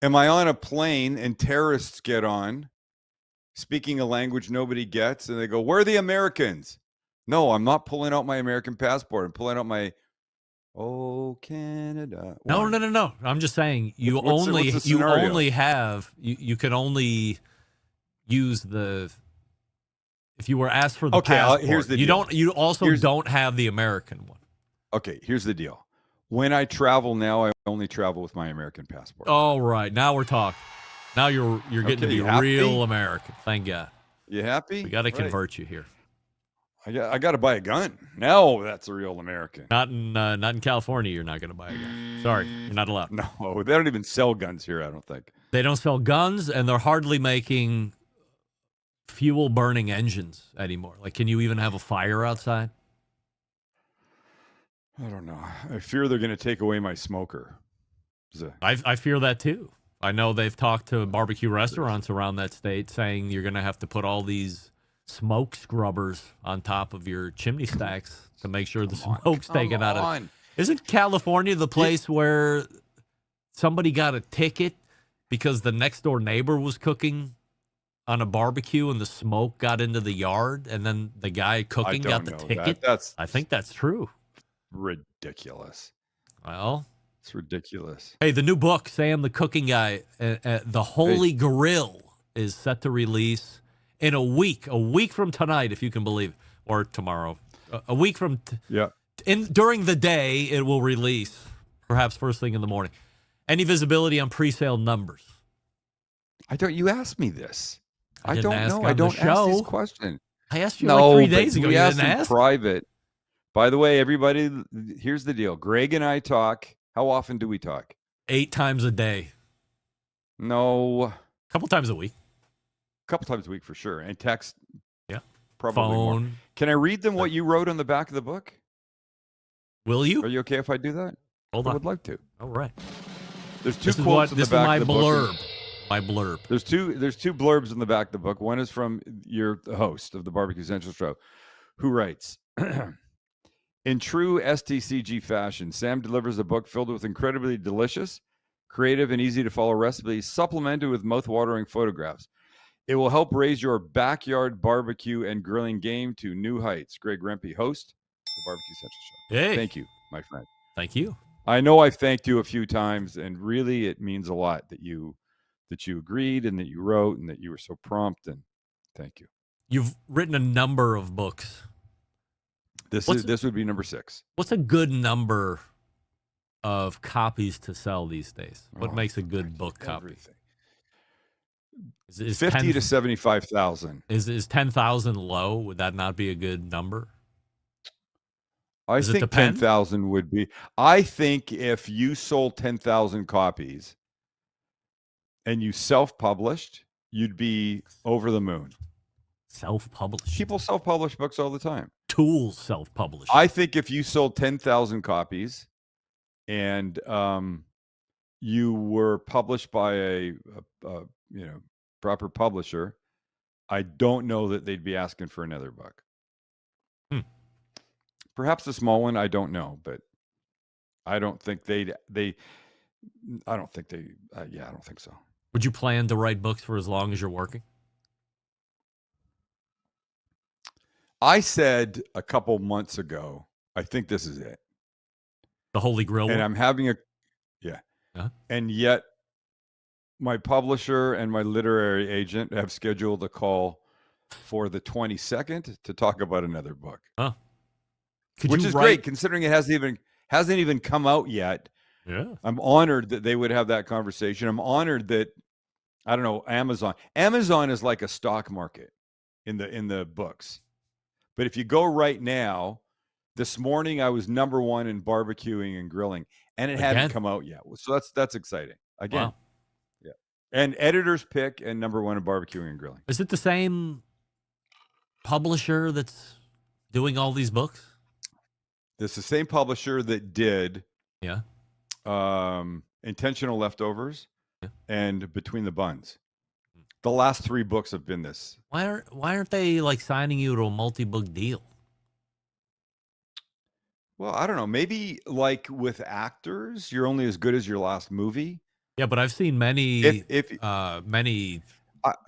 Am I on a plane and terrorists get on, speaking a language nobody gets, and they go, "Where are the Americans?" No, I'm not pulling out my American passport. I'm pulling out my Canada. Why? No. I'm just saying you can only use the if you were asked for the passport. Here's the deal. You don't have the American one. Okay, here's the deal. When I travel now, I only travel with my American passport. All right, now we're talking. Now you're getting to be real American. Thank God. You happy? We got to convert you here. I got to buy a gun. Now that's a real American. Not in California. You're not going to buy a gun. Sorry, you're not allowed. No, they don't even sell guns here. I don't think they don't sell guns, and they're hardly making fuel burning engines anymore. Like, can you even have a fire outside? I don't know. I fear they're going to take away my smoker. I fear that too. I know they've talked to barbecue restaurants around that state saying you're going to have to put all these smoke scrubbers on top of your chimney stacks to make sure the smoke's taken out of it. Isn't California the place where somebody got a ticket because the next door neighbor was cooking on a barbecue and the smoke got into the yard and then the guy cooking got the ticket? I think that's true. Ridiculous. Well, it's ridiculous. Hey, the new book, Sam the Cooking Guy, The Holy Grill, is set to release in a week from tonight, if you can believe it, or tomorrow. A week from during the day, it will release, perhaps first thing in the morning. Any visibility on pre-sale numbers? You asked me this. I didn't don't ask know. on I the don't ask these show. questions. I asked you No, like 3 but days ago. we You asked didn't in ask? private. By the way, everybody, here's the deal. Greg and I talk. How often do we talk? 8 times a day. No. A couple times a week. A couple times a week for sure. And text. Yeah. Probably more. Phone. Can I read them what you wrote on the back of the book? Will you? Are you okay if I do that? Hold I on. would like to. All right. There's two quotes in the back of the book. My blurb. There's two blurbs in the back of the book. One is from the host of the Barbecue Central show, who writes, in true STCG fashion, Sam delivers a book filled with incredibly delicious, creative, and easy to follow recipes, supplemented with mouth-watering photographs. It will help raise your backyard barbecue and grilling game to new heights. Greg Rempe, host of the Barbecue Central show. Hey. Thank you, my friend. Thank you. I know I've thanked you a few times, and really it means a lot that you agreed and that you wrote and that you were so prompt, and thank you. You've written a number of books. This would be number 6. What's a good number of copies to sell these days? What makes a good book copy? Is 50 to 75,000. Is 10,000 low? Would that not be a good number? I think 10,000 would be. I think if you sold 10,000 copies and you self-published, you'd be over the moon. Self-published? People self-publish books all the time. Tools self-publish. I think if you sold 10,000 copies and you were published by a proper publisher, I don't know that they'd be asking for another book. Perhaps a small one, I don't know, but I don't think I don't think so. Would you plan to write books for as long as you're working? I said a couple months ago, I think this is it. The Holy Grail And one? I'm having and yet my publisher and my literary agent have scheduled a call for the 22nd to talk about another book. Huh. Which is great considering it hasn't even come out yet. Yeah. I'm honored that they would have that conversation. I'm honored that, I don't know, Amazon is like a stock market in the books. But if you go right now, this morning I was number 1 in barbecuing and grilling, and it hadn't come out yet. So that's exciting. Again. Wow. Yeah. And editor's pick and number 1 in barbecuing and grilling. Is it the same publisher that's doing all these books? It's the same publisher that did Intentional Leftovers and Between the Buns. The last 3 books have been this. Why aren't they like signing you to a multi-book deal? Well, I don't know. Maybe like with actors, you're only as good as your last movie. Yeah, but I've seen many many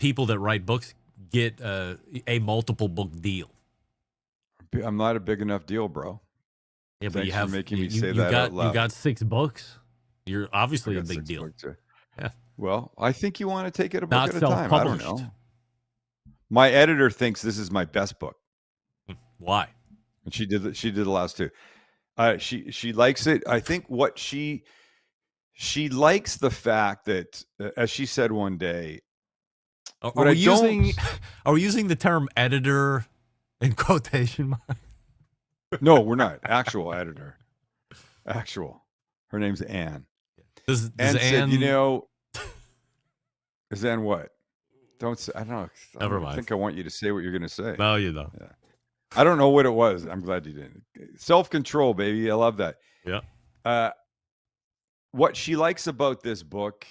people that write books get a multiple book deal. I'm not a big enough deal, bro. Yeah, but Thanks for making me say that out loud. You got 6 books. You're obviously a big deal. Yeah. Well, I think you want to take it a book Not at a time. I don't self-published. know. My editor thinks this is my best book. Why? And she did the last 2. She likes it. I think what she likes the fact that, as she said one day, Are we using the term editor in quotation marks? No, we're not. Actual editor. Actual. Her name's Anne. Does Anne Anne... said, is Anne what? Don't say, I don't know. Never I mind. think I want you to say what you're going to say. No, you don't. Yeah. I don't know what it was. I'm glad you didn't. Self-control, baby. I love that. Yeah. What she likes about this book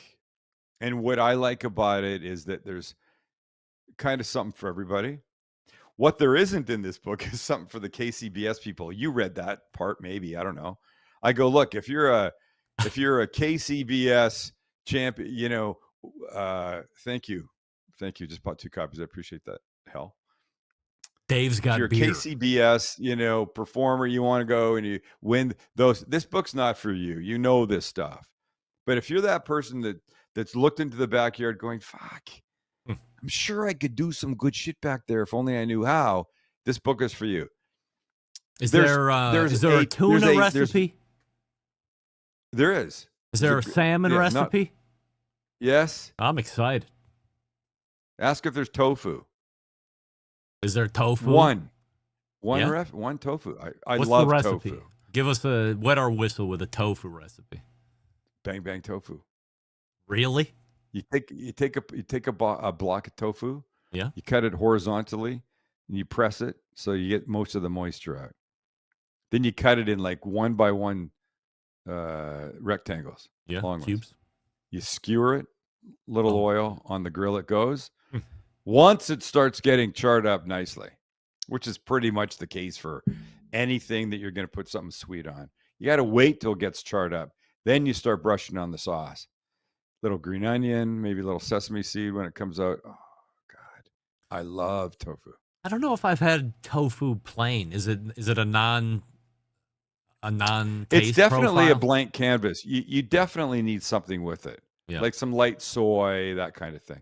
and what I like about it is that there's kind of something for everybody. What there isn't in this book is something for the KCBS people. You read that part, maybe. I don't know. I go, look, if you're a KCBS champion, thank you. Thank you. Just bought 2 copies. I appreciate that. Hell. Dave's got if you're beer. a KCBS, performer, you want to go and you win those. This book's not for you. You know this stuff. But if you're that person that's looked into the backyard going, fuck, I'm sure I could do some good shit back there if only I knew how. This book is for you. Is there a tuna recipe? There is. Is there a salmon recipe? Yes. I'm excited. Ask if there's tofu. Is there tofu? One Yeah? one tofu. I What's love the recipe? tofu. Give us a wet our whistle with a tofu recipe. Bang bang tofu. Really? You take a block of tofu. Yeah. You cut it horizontally, and you press it so you get most of the moisture out. Then you cut it in like 1 by 1 rectangles. Yeah, long ones. cubes. You skewer it, little oil on the grill it goes. Once it starts getting charred up nicely, which is pretty much the case for anything that you're going to put something sweet on. You got to wait till it gets charred up. Then you start brushing on the sauce. Little green onion, maybe a little sesame seed when it comes out. Oh, God. I love tofu. I don't know if I've had tofu plain. Is it a non taste It's definitely profile? a blank canvas. You definitely need something with it. Yeah. Like some light soy, that kind of thing.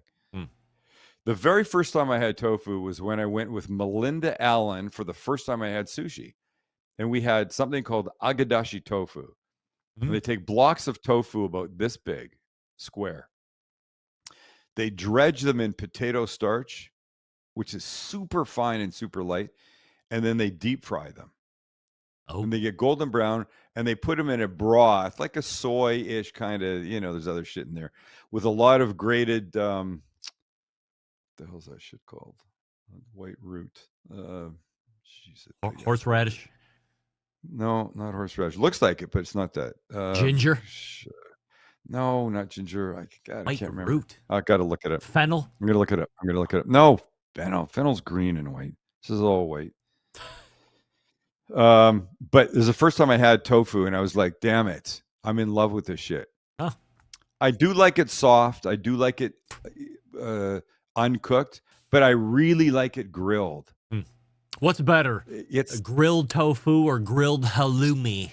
The very first time I had tofu was when I went with Melinda Allen for the first time I had sushi. And we had something called agadashi tofu. And they take blocks of tofu about this big, square. They dredge them in potato starch, which is super fine and super light. And then they deep fry them. Oh. And they get golden brown, and they put them in a broth, like a soy-ish kind of, there's other shit in there, with a lot of grated, the hell's that shit called? White root. Horseradish? No, not horseradish. Looks like it, but it's not that. Ginger? No, not ginger. I White can't remember. root. I got to look it up. Fennel? I'm going to look it up. No, fennel. Fennel's green and white. This is all white. But it was the first time I had tofu, and I was like, damn it, I'm in love with this shit. Huh. I do like it soft. I do like it uncooked, but I really like it grilled. What's better? It's a grilled tofu or grilled halloumi?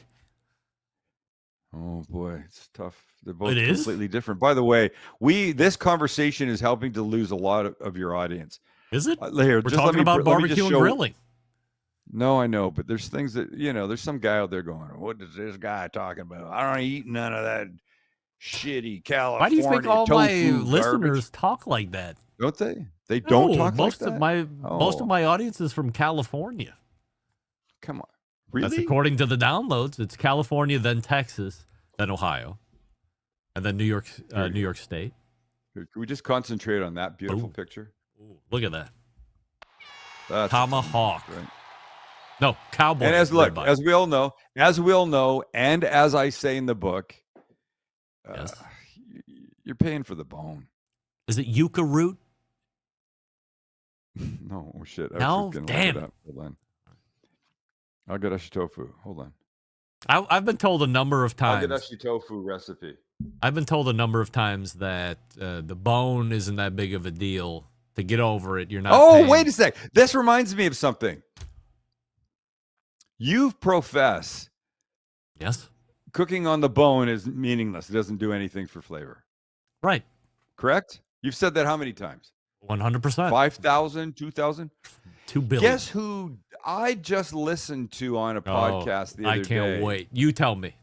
Oh boy, it's tough. They're both It is? completely different. By the way, this conversation is helping to lose a lot of your audience. Is it? Here, We're talking about barbecue and grilling. No, I know, but there's things that, there's some guy out there going, what is this guy talking about? I don't eat none of that shitty California Why do you think all my tofu listeners garbage. talk like that? Don't they? They don't talk most like of that? most of my audience is from California. Come on. Really? That's according to the downloads. It's California, then Texas, then Ohio, and then New York State. Can we just concentrate on that beautiful picture? Ooh, look at that. That's Tomahawk. right. No, cowboy. And as ribeye. we all know, and as I say in the book, you're paying for the bone. Is it yucca root? No, shit. I No? was gonna Damn. look it up. Hold on. Agadashi tofu. Hold on. I've been told a number of times. Agadashi tofu recipe. I've been told a number of times that the bone isn't that big of a deal. To get over it, you're not. Oh, paying. wait a sec. This reminds me of something. You profess. Yes. Cooking on the bone is meaningless. It doesn't do anything for flavor. Right. Correct? You've said that how many times? 100%. 5,000, 2,000? 2 billion. Guess who I just listened to on a podcast the other day? I can't wait. You tell me.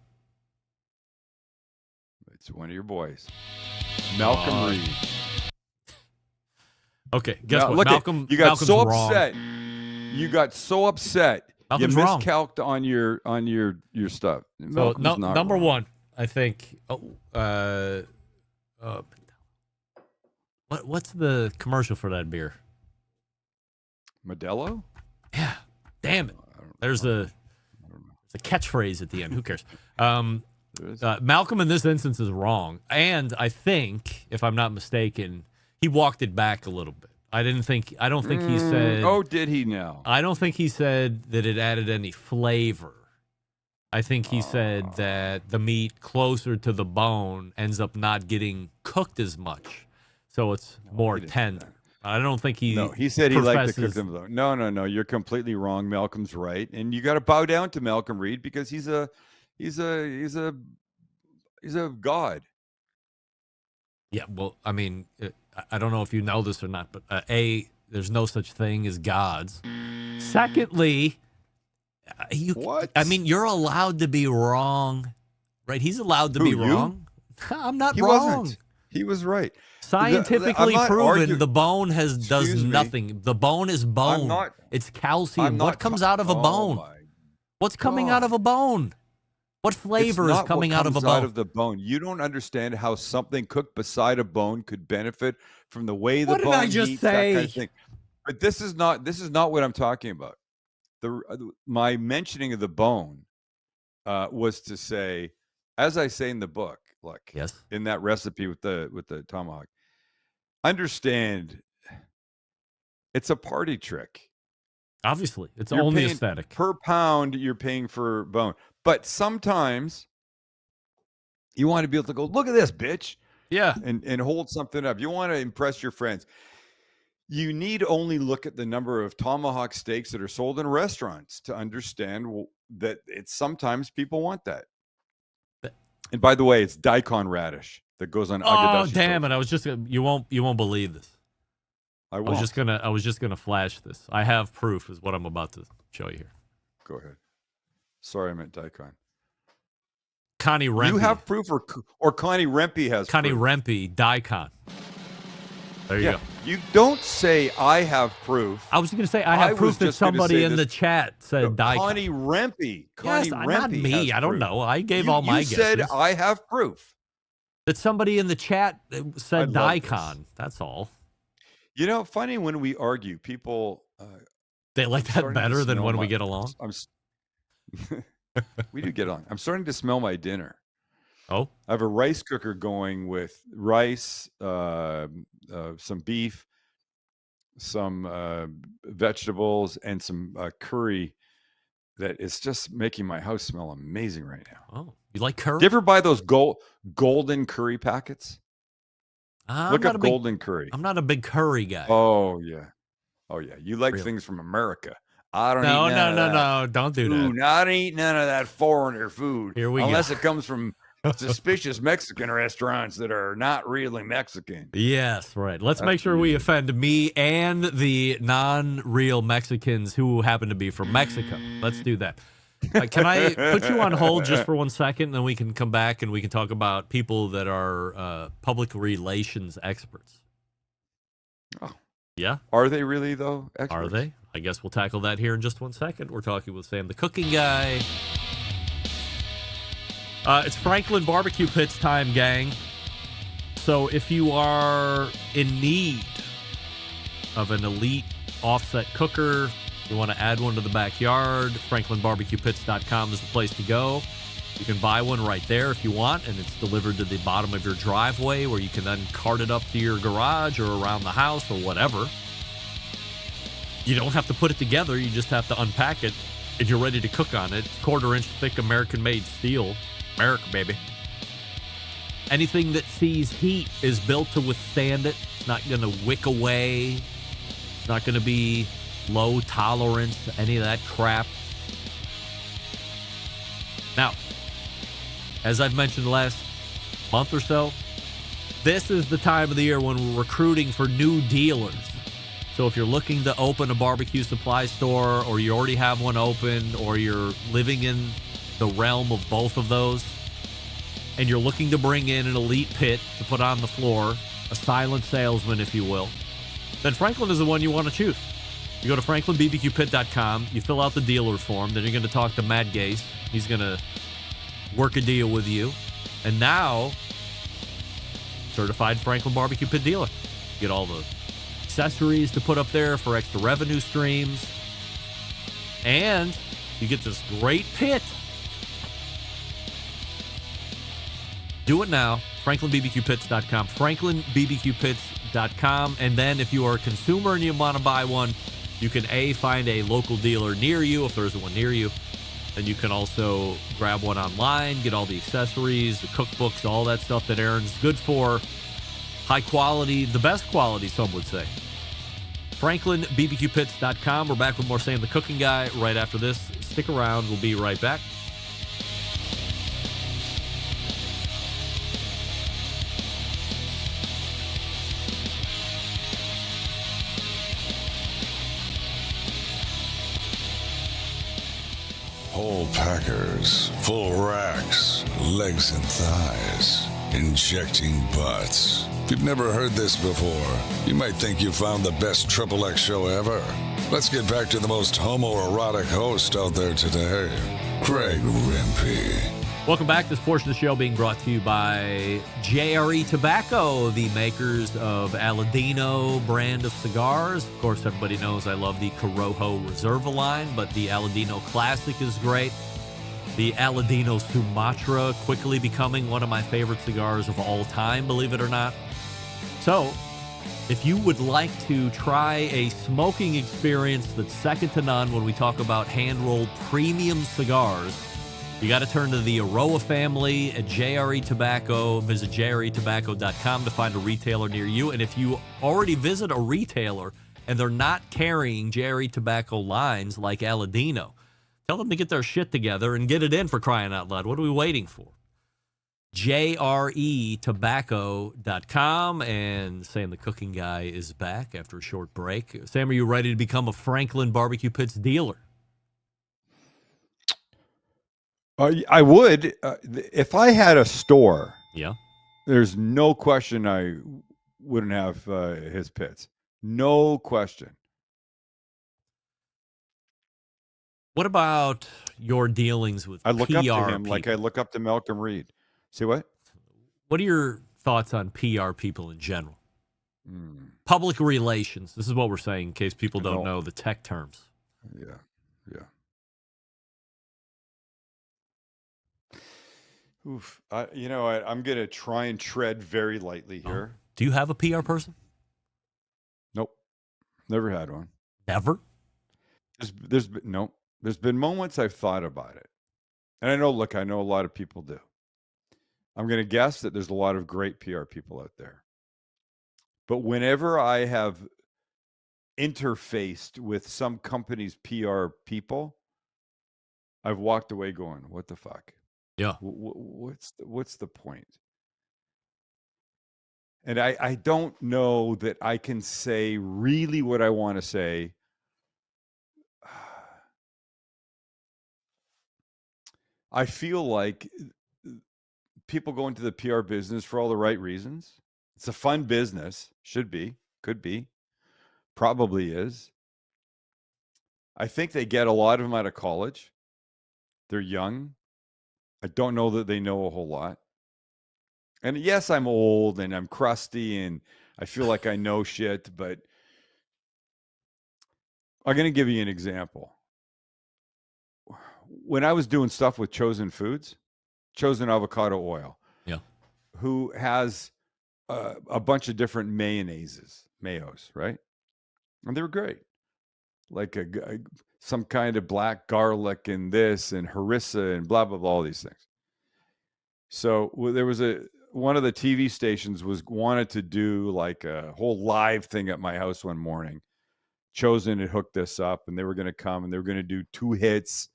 It's one of your boys. Malcom Reed. Okay, guess now, what? Look Malcolm, you got Malcolm's so wrong. upset. You got so upset. Malcolm's you wrong. miscalced on your stuff. So Malcolm's not number wrong. one, I think. What's the commercial for that beer? Modelo? Yeah. Damn it. There's a catchphrase at the end. Who cares? Malcolm in this instance is wrong, and I think, if I'm not mistaken, he walked it back a little bit. I don't think he said. Oh, did he now? I don't think he said that it added any flavor. I think he said that the meat closer to the bone ends up not getting cooked as much, so it's more tender. I don't think he. No, he said he liked to cook professes- them though. No. You're completely wrong. Malcolm's right, and you got to bow down to Malcom Reed because he's a god. Yeah, well, I mean, I don't know if you know this or not, but there's no such thing as gods. Secondly, what? I mean, you're allowed to be wrong Right? He's allowed to Who, be you? wrong. I'm not He wrong. wasn't. He was right. Scientifically I'm not proven, arguing- the bone does Excuse me. nothing. The bone is bone. I'm not- It's calcium. I'm What not comes co- out of a Oh, bone? my What's coming out God. of a bone? What It's flavor is not coming what out of a comes bone? out of the bone. You don't understand how something cooked beside a bone could benefit from the way the What did bone I just heats, that kind of say? thing. But this is not what I'm talking about. My mentioning of the bone was to say, as I say in the book, look, yes, in that recipe with the tomahawk, understand it's a party trick. Obviously, it's You're only paying aesthetic. per pound. You're paying for bone, but sometimes you want to be able to go, look at this, bitch. Yeah, and hold something up. You want to impress your friends. You need only look at the number of tomahawk steaks that are sold in restaurants to understand that it's sometimes people want that. And by the way, it's daikon radish that goes on. Oh, damn it! I was just you won't believe this. I was just gonna flash this. I have proof, is what I'm about to show you here. Go ahead. Sorry, I meant daikon. Connie Rempe. You have proof, or Connie Rempe has Connie proof. Rempe, daikon. There you go. You don't say I have proof. I was going to say I have proof that somebody in the chat said daikon. Connie Rempe. Connie Rempe not me. has I don't proof. know. I gave all my guesses. You said I have proof. That somebody in the chat said daikon. This. That's all. You know, funny when we argue, people they like that better than when we get along. We do get along. I'm starting to smell my dinner. Oh, I have a rice cooker going with rice, some beef, some vegetables, and some curry. That is just making my house smell amazing right now. Oh, you like curry? Do you ever buy those golden curry packets? Look up golden curry. I'm not a big curry guy. Oh yeah, You like things from America. I don't. No. Don't do that. I don't eat none of that foreigner food. Here we go. Unless it comes from suspicious Mexican restaurants that are not really Mexican. Yes, right. Let's make sure we offend me and the non-real Mexicans who happen to be from Mexico. Let's do that. Can I put you on hold just for 1 second, and then we can come back and we can talk about people that are public relations experts? Oh. Yeah? Are they really, though, experts? Are they? I guess we'll tackle that here in just 1 second. We're talking with Sam, the cooking guy. It's Franklin Barbecue Pits time, gang. So if you are in need of an elite offset cooker, you want to add one to the backyard, franklinbarbecuepits.com is the place to go. You can buy one right there if you want, and it's delivered to the bottom of your driveway where you can then cart it up to your garage or around the house or whatever. You don't have to put it together. You just have to unpack it, and you're ready to cook on it. It's 1/4-inch thick American-made steel. America, baby. Anything that sees heat is built to withstand it. It's not going to wick away. It's not going to be low tolerance, any of that crap. Now, as I've mentioned the last month or so, this is the time of the year when we're recruiting for new dealers. So if you're looking to open a barbecue supply store, or you already have one open, or you're living in the realm of both of those, and you're looking to bring in an elite pit to put on the floor, a silent salesman, if you will, then Franklin is the one you want to choose. You go to franklinbbqpit.com, you fill out the dealer form, then you're going to talk to Matt Gase. He's going to work a deal with you. And now, certified Franklin Barbecue Pit dealer. You get all the accessories to put up there for extra revenue streams. And you get this great pit. Do it now. franklinbbqpits.com. franklinbbqpits.com. And then if you are a consumer and you want to buy one, you can find a local dealer near you if there's one near you. And you can also grab one online, get all the accessories, the cookbooks, all that stuff that Aaron's good for. High quality, the best quality, some would say. franklinbbqpits.com. We're back with more Sam the Cooking Guy right after this. Stick around. We'll be right back. Whole packers, full racks, legs and thighs, injecting butts. If you've never heard this before, you might think you found the best XXX show ever. Let's get back to the most homoerotic host out there today, Greg Rempe. Welcome back. This portion of the show being brought to you by JRE Tobacco, the makers of Aladino brand of cigars. Of course, everybody knows I love the Corojo Reserva line, but the Aladino Classic is great. The Aladino Sumatra quickly becoming one of my favorite cigars of all time, believe it or not. So, if you would like to try a smoking experience that's second to none when we talk about hand-rolled premium cigars, you got to turn to the Aroa family at JRE Tobacco. Visit jretobacco.com to find a retailer near you. And if you already visit a retailer and they're not carrying JRE Tobacco lines like Aladino, tell them to get their shit together and get it in, for crying out loud. What are we waiting for? jretobacco.com. And Sam the Cooking Guy is back after a short break. Sam, are you ready to become a Franklin Barbecue Pits dealer? I would. If I had a store, yeah, there's no question I wouldn't have his pits. No question. What about your dealings with I look PR up to him people? like I look up to Malcom Reed. See what? What are your thoughts on PR people in general? Public relations. This is what we're saying in case people don't know the tech terms. Yeah. Oof. You know what? I'm going to try and tread very lightly here. Do you have a PR person? Nope. Never had one. Never? There's been moments I've thought about it. And I know a lot of people do. I'm going to guess that there's a lot of great PR people out there. But whenever I have interfaced with some company's PR people, I've walked away going, what the fuck? Yeah. What's the point? And I don't know that I can say really what I want to say. I feel like people go into the PR business for all the right reasons. It's a fun business. Should be. Could be. Probably is. I think they get a lot of them out of college. They're young. I don't know that they know a whole lot. And yes, I'm old and I'm crusty and I feel like I know shit, but I'm going to give you an example. When I was doing stuff with Chosen Foods, Chosen Avocado Oil, who has a bunch of different mayos, right? And they were great. Like some kind of black garlic and this and harissa and blah, blah, blah, all these things. So there was one of the TV stations wanted to do like a whole live thing at my house one morning. Chosen had hooked this up and they were going to come and they were going to do 2 hits,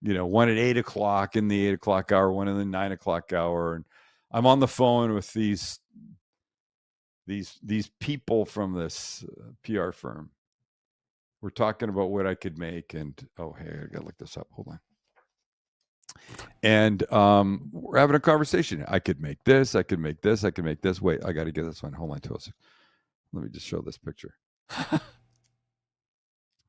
one at 8 o'clock in the 8 o'clock hour, one in the 9 o'clock hour. And I'm on the phone with these people from this PR firm. We're talking about what I could make, and hey, I gotta look this up. Hold on. And we're having a conversation. I could make this. I could make this. I could make this. Wait, I got to get this one. Hold on to us. Let me just show this picture.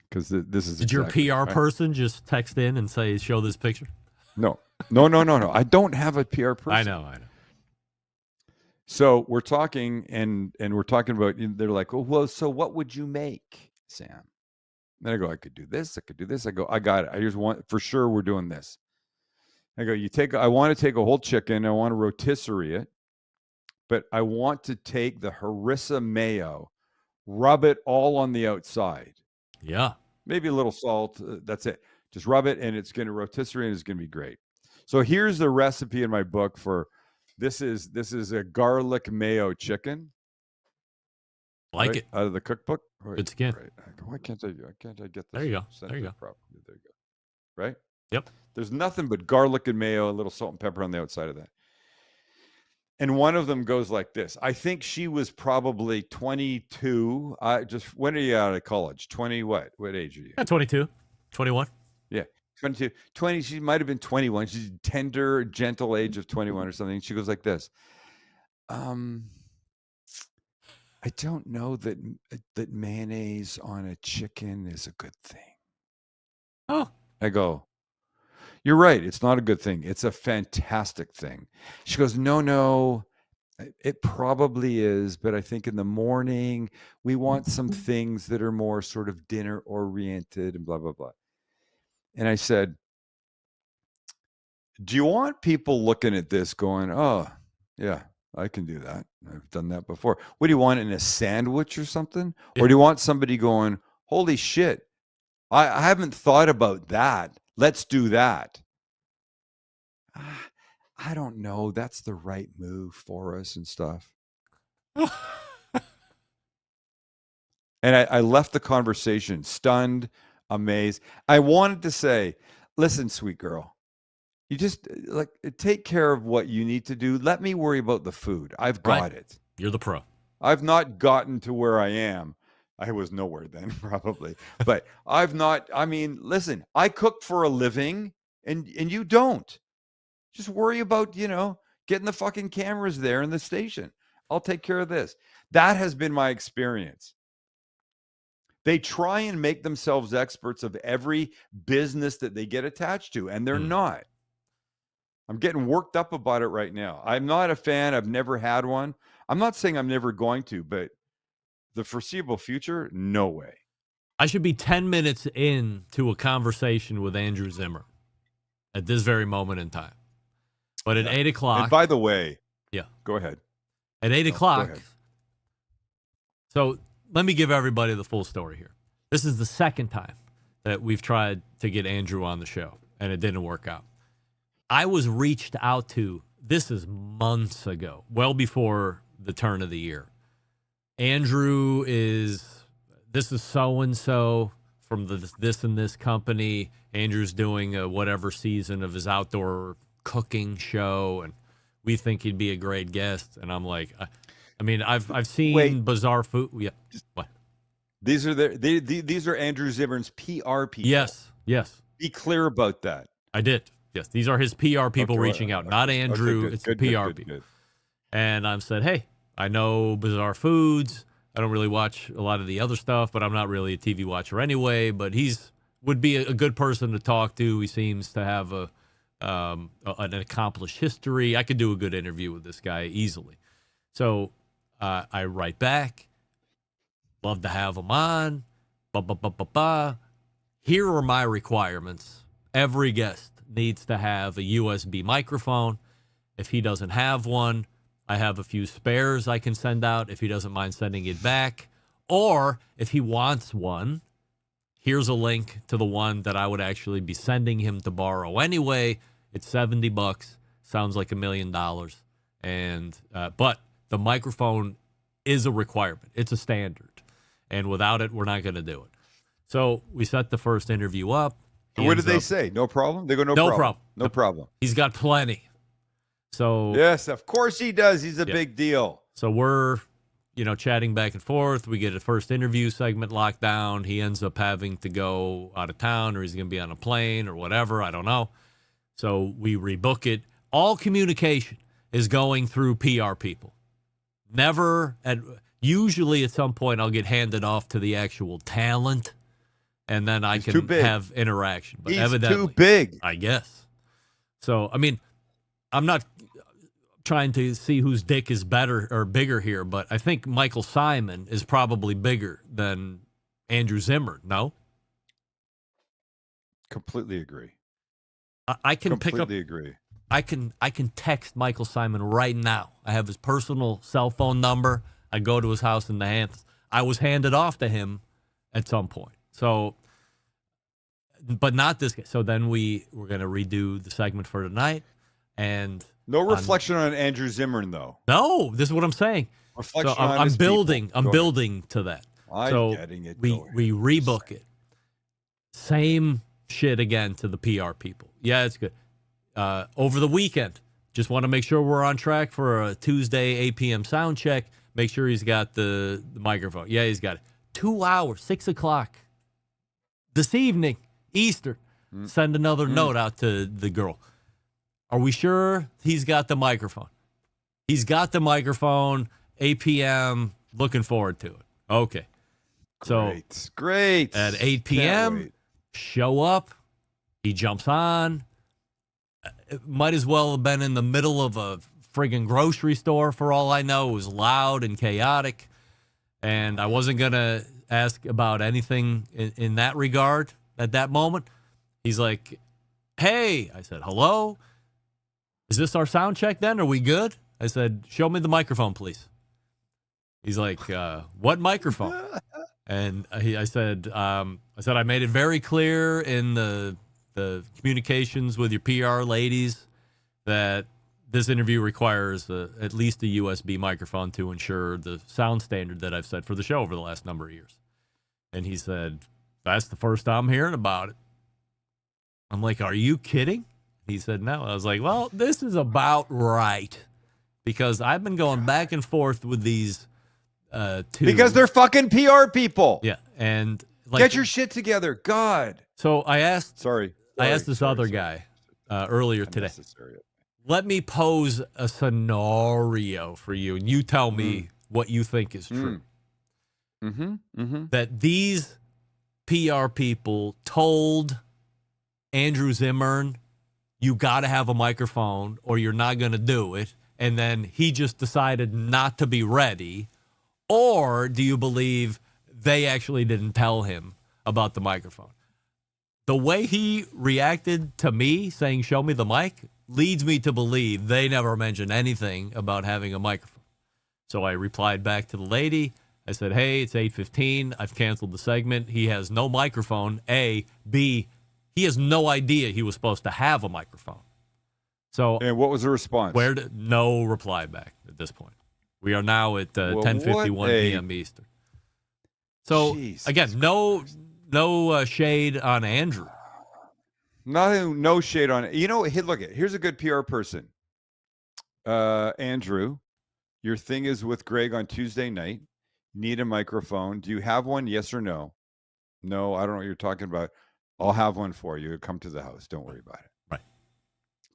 Because this is. Did exactly, your PR person just text in and say, "Show this picture"? No. I don't have a PR person. I know. So we're talking, and we're talking about. They're like, well, so what would you make, Sam? Then I go, I could do this. I could do this. I go, I got it. I just want, for sure, we're doing this. I go, I want to take a whole chicken. I want to rotisserie it, but I want to take the harissa mayo, rub it all on the outside. Yeah. Maybe a little salt. That's it. Just rub it, and it's going to rotisserie, and it's going to be great. So here's the recipe in my book for this is a garlic mayo chicken. Like it out of the cookbook. Good skin. Right. Why can't I get this? There you go. There you go. There you go. Right. Yep. There's nothing but garlic and mayo, a little salt and pepper on the outside of that. And one of them goes like this. I think she was probably 22. When are you out of college? 20 what? What age are you? 22, 21. Yeah. 22, 20. She might have been 21. She's tender, gentle age of 21 or something. She goes like this. I don't know that mayonnaise on a chicken is a good thing. Oh. I go, you're right. It's not a good thing. It's a fantastic thing. She goes, no, it probably is. But I think in the morning, we want some things that are more sort of dinner oriented and blah, blah, blah. And I said, do you want people looking at this going, oh, yeah, I can do that. I've done that before. What do you want in a sandwich or something? Or do you want somebody going, holy shit, I haven't thought about that. Let's do that. I don't know. That's the right move for us and stuff. And I left the conversation stunned, amazed. I wanted to say, listen, sweet girl, you just take care of what you need to do. Let me worry about the food. I've got it. You're the pro. I've not gotten to where I am. I was nowhere then, probably. But listen, I cook for a living and you don't. Just worry about, getting the fucking cameras there in the station. I'll take care of this. That has been my experience. They try and make themselves experts of every business that they get attached to, and they're not. I'm getting worked up about it right now. I'm not a fan. I've never had one. I'm not saying I'm never going to, but the foreseeable future, no way. I should be 10 minutes into a conversation with Andrew Zimmern at this very moment in time. But at 8 o'clock. And by the way, yeah, go ahead. At 8 o'clock. So let me give everybody the full story here. This is the second time that we've tried to get Andrew on the show, and it didn't work out. I was reached out to, this is months ago, well before the turn of the year. Andrew this is so-and-so from this and this company. Andrew's doing a whatever season of his outdoor cooking show, and we think he'd be a great guest. And I'm like, I've seen bizarre food. Yeah. What? These are Andrew Zimmern's PR people. Yes. Be clear about that. I did. Yes. These are his PR people reaching out, not Andrew. It's the PR people. Good. And I said, hey, I know Bizarre Foods. I don't really watch a lot of the other stuff, but I'm not really a TV watcher anyway. But would be a good person to talk to. He seems to have an accomplished history. I could do a good interview with this guy easily. So I write back. Love to have him on. Here are my requirements. Every guest needs to have a USB microphone. If he doesn't have one, I have a few spares I can send out if he doesn't mind sending it back. Or if he wants one, here's a link to the one that I would actually be sending him to borrow anyway. It's $70. Sounds like $1 million. And but the microphone is a requirement. It's a standard. And without it, we're not going to do it. So we set the first interview up. What did they say? No problem? They go, no problem. No problem. He's got plenty. So yes, of course he does. He's a big deal. So we're, chatting back and forth. We get a first interview segment locked down. He ends up having to go out of town, or he's going to be on a plane or whatever. I don't know. So we rebook it. All communication is going through PR people. Usually at some point I'll get handed off to the actual talent, and then I can have interaction. But he's evidently, too big, I guess. So, I'm not trying to see whose dick is better or bigger here, but I think Michael Simon is probably bigger than Andrew Zimmern. No? Completely agree. I can completely agree. I can text Michael Simon right now. I have his personal cell phone number. I go to his house in the Hamptons. I was handed off to him at some point. So, but not this guy. So then we're going to redo the segment for tonight. And no reflection on Andrew Zimmern, though. No, this is what I'm saying. Reflection so on I'm his building. People. I'm building to that. I'm getting it. We rebook it. Same shit again to the PR people. Yeah, it's good. Over the weekend, just want to make sure we're on track for a Tuesday 8 p.m. sound check. Make sure he's got the microphone. Yeah, he's got it. 2 hours, 6 o'clock this evening, Eastern. send another note out to the girl. Are we sure he's got the microphone? He's got the microphone. 8 p.m. Looking forward to it. Okay. So Great. At 8 p.m., show up. He jumps on. It might as well have been in the middle of a friggin' grocery store for all I know. It was loud and chaotic. And I wasn't going to ask about anything in that regard at that moment. He's like, hey. I said, hello? Is this our sound check then? Are we good? I said, show me the microphone, please. He's like, what microphone? And I said, I made it very clear in the communications with your PR ladies that this interview requires at least a USB microphone to ensure the sound standard that I've set for the show over the last number of years. And he said, that's the first I'm hearing about it. I'm like, are you kidding? He said, no. I was like, well, this is about right. Because I've been going back and forth with these two. Because they're fucking PR people. Yeah. And get your shit together. God. So I asked this other guy earlier today. Let me pose a scenario for you, and you tell me what you think is true. That these PR people told Andrew Zimmern, you got to have a microphone or you're not going to do it, and then he just decided not to be ready? Or do you believe they actually didn't tell him about the microphone? The way he reacted to me saying, show me the mic, leads me to believe they never mentioned anything about having a microphone. So I replied back to the lady. I said, hey, it's 8:15. I've canceled the segment. He has no microphone, A. B, he has no idea he was supposed to have a microphone. So, and what was the response? No reply back at this point. We are now at 10:51 p.m. Eastern. So, again, no shade on Andrew. No shade on it. You know, here's a good PR person. Andrew, your thing is with Greg on Tuesday night. Need a microphone. Do you have one? Yes or no? No, I don't know what you're talking about. I'll have one for you. Come to the house. Don't worry about it. Right.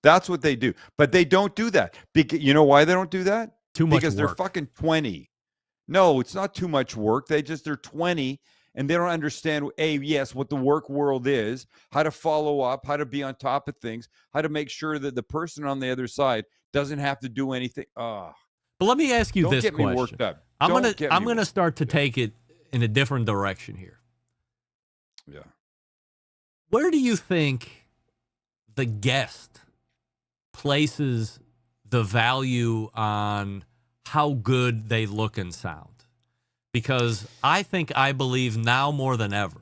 That's what they do. But they don't do that. You know why they don't do that? Too much Because work. They're fucking 20. No, it's not too much work. They're 20 and they don't understand, what the work world is, how to follow up, how to be on top of things, how to make sure that the person on the other side doesn't have to do anything. But let me ask you this question. Don't get me worked up. I'm gonna start to take it in a different direction here. Yeah. Where do you think the guest places the value on how good they look and sound? Because I believe now more than ever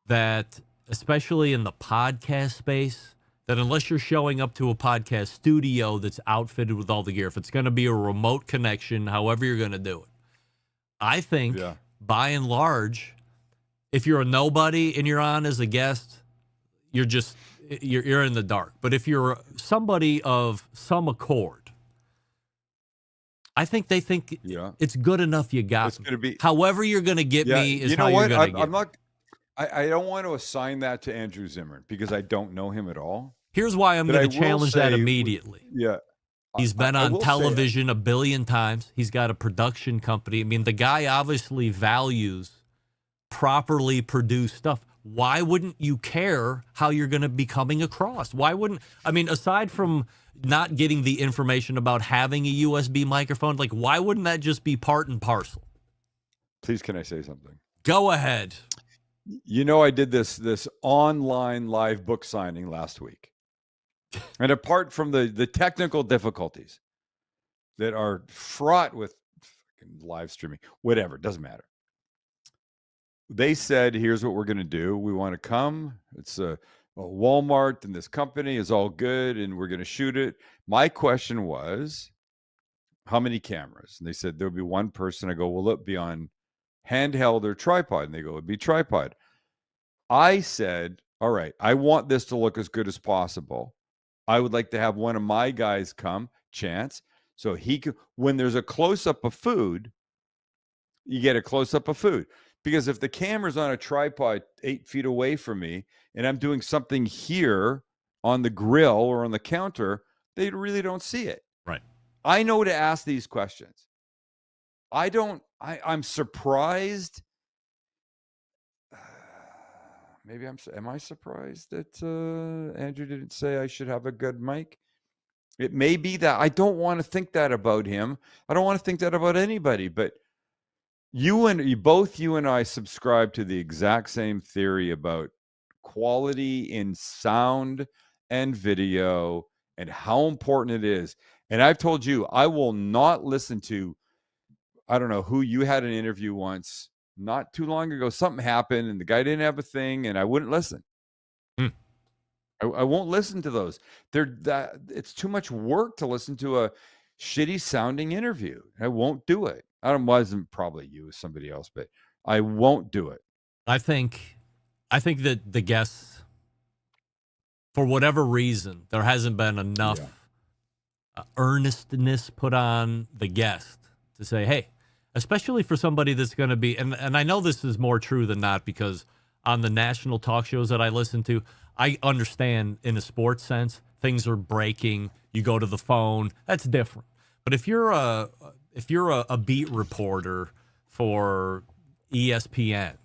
that, especially in the podcast space, that unless you're showing up to a podcast studio that's outfitted with all the gear, if it's going to be a remote connection, however you're going to do it, I think by and large, if you're a nobody and you're on as a guest, you're in the dark. But if you're somebody of some accord, I think they think it's good enough you got. It's going to be however you're going to get me is how you're going to get me. I don't want to assign that to Andrew Zimmern because I don't know him at all. Here's why I'm going to challenge that immediately. Yeah. He's been on television a billion times. He's got a production company. I mean, the guy obviously values properly produced stuff. Why wouldn't you care how you're going to be coming across? Aside from not getting the information about having a USB microphone, why wouldn't that just be part and parcel? Please, can I say something? Go ahead. You know, I did this online live book signing last week. And apart from the technical difficulties that are fraught with live streaming, whatever, doesn't matter. They said, here's what we're going to do. We want to come. It's a Walmart and this company is all good and we're going to shoot it. My question was, how many cameras? And they said, there'll be one person. I go, will it be on handheld or tripod? And they go, it'd be tripod. I said, all right, I want this to look as good as possible. I would like to have one of my guys come, Chance, so he could, when there's a close-up of food, you get a close-up of food. Because if the camera's on a tripod 8 feet away from me and I'm doing something here on the grill or on the counter, they really don't see it. Right. I know to ask these questions. I'm surprised. Am I surprised that Andrew didn't say I should have a good mic? It may be that I don't want to think that about him. I don't want to think that about anybody, but you and I subscribe to the exact same theory about quality in sound and video and how important it is. And I've told you, I will not listen to, I don't know who, you had an interview once not too long ago. Something happened and the guy didn't have a thing and I wouldn't listen. I won't listen to those. It's too much work to listen to a shitty sounding interview. I won't do it. Wasn't probably you, somebody else, but I won't do it. I think that the guests, for whatever reason, there hasn't been enough earnestness put on the guest to say, hey, especially for somebody that's going to be, and I know this is more true than not, because on the national talk shows that I listen to, I understand in a sports sense, things are breaking, you go to the phone, that's different. But if you're a beat reporter for ESPN,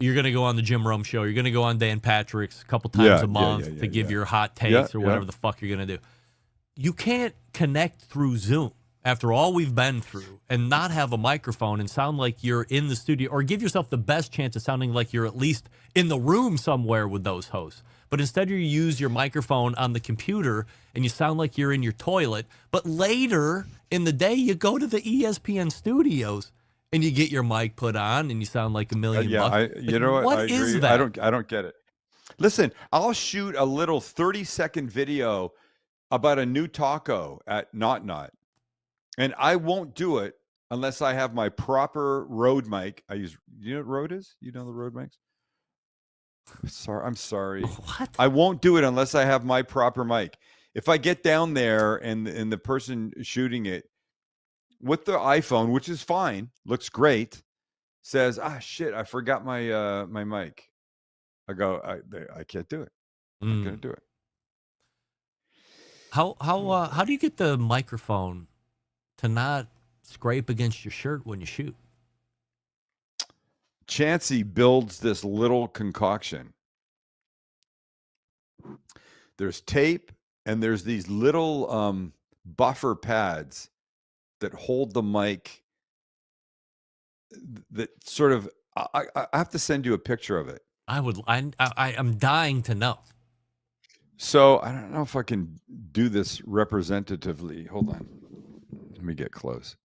you're going to go on the Jim Rome show, you're going to go on Dan Patrick's a couple times a month to give your hot takes or whatever the fuck you're going to do. You can't connect through Zoom after all we've been through and not have a microphone and sound like you're in the studio, or give yourself the best chance of sounding like you're at least in the room somewhere with those hosts. But instead you use your microphone on the computer and you sound like you're in your toilet. But later in the day, you go to the ESPN studios and you get your mic put on and you sound like $1 million bucks. You know what? What I is agree. that? I don't get it. Listen, I'll shoot a little 30-second video about a new taco at Not. And I won't do it unless I have my proper Rode mic. You know what Rode is? You know the Rode mics? I'm sorry. What? I won't do it unless I have my proper mic. If I get down there and the person shooting it with the iPhone, which is fine, looks great, says, shit, I forgot my my mic. I go, I can't do it. I'm gonna do it. How do you get the microphone to not scrape against your shirt when you shoot? Chansey builds this little concoction. There's tape and there's these little buffer pads that hold the mic that sort of, I have to send you a picture of it. I'm dying to know. So I don't know if I can do this representatively. Hold on. Let me get close.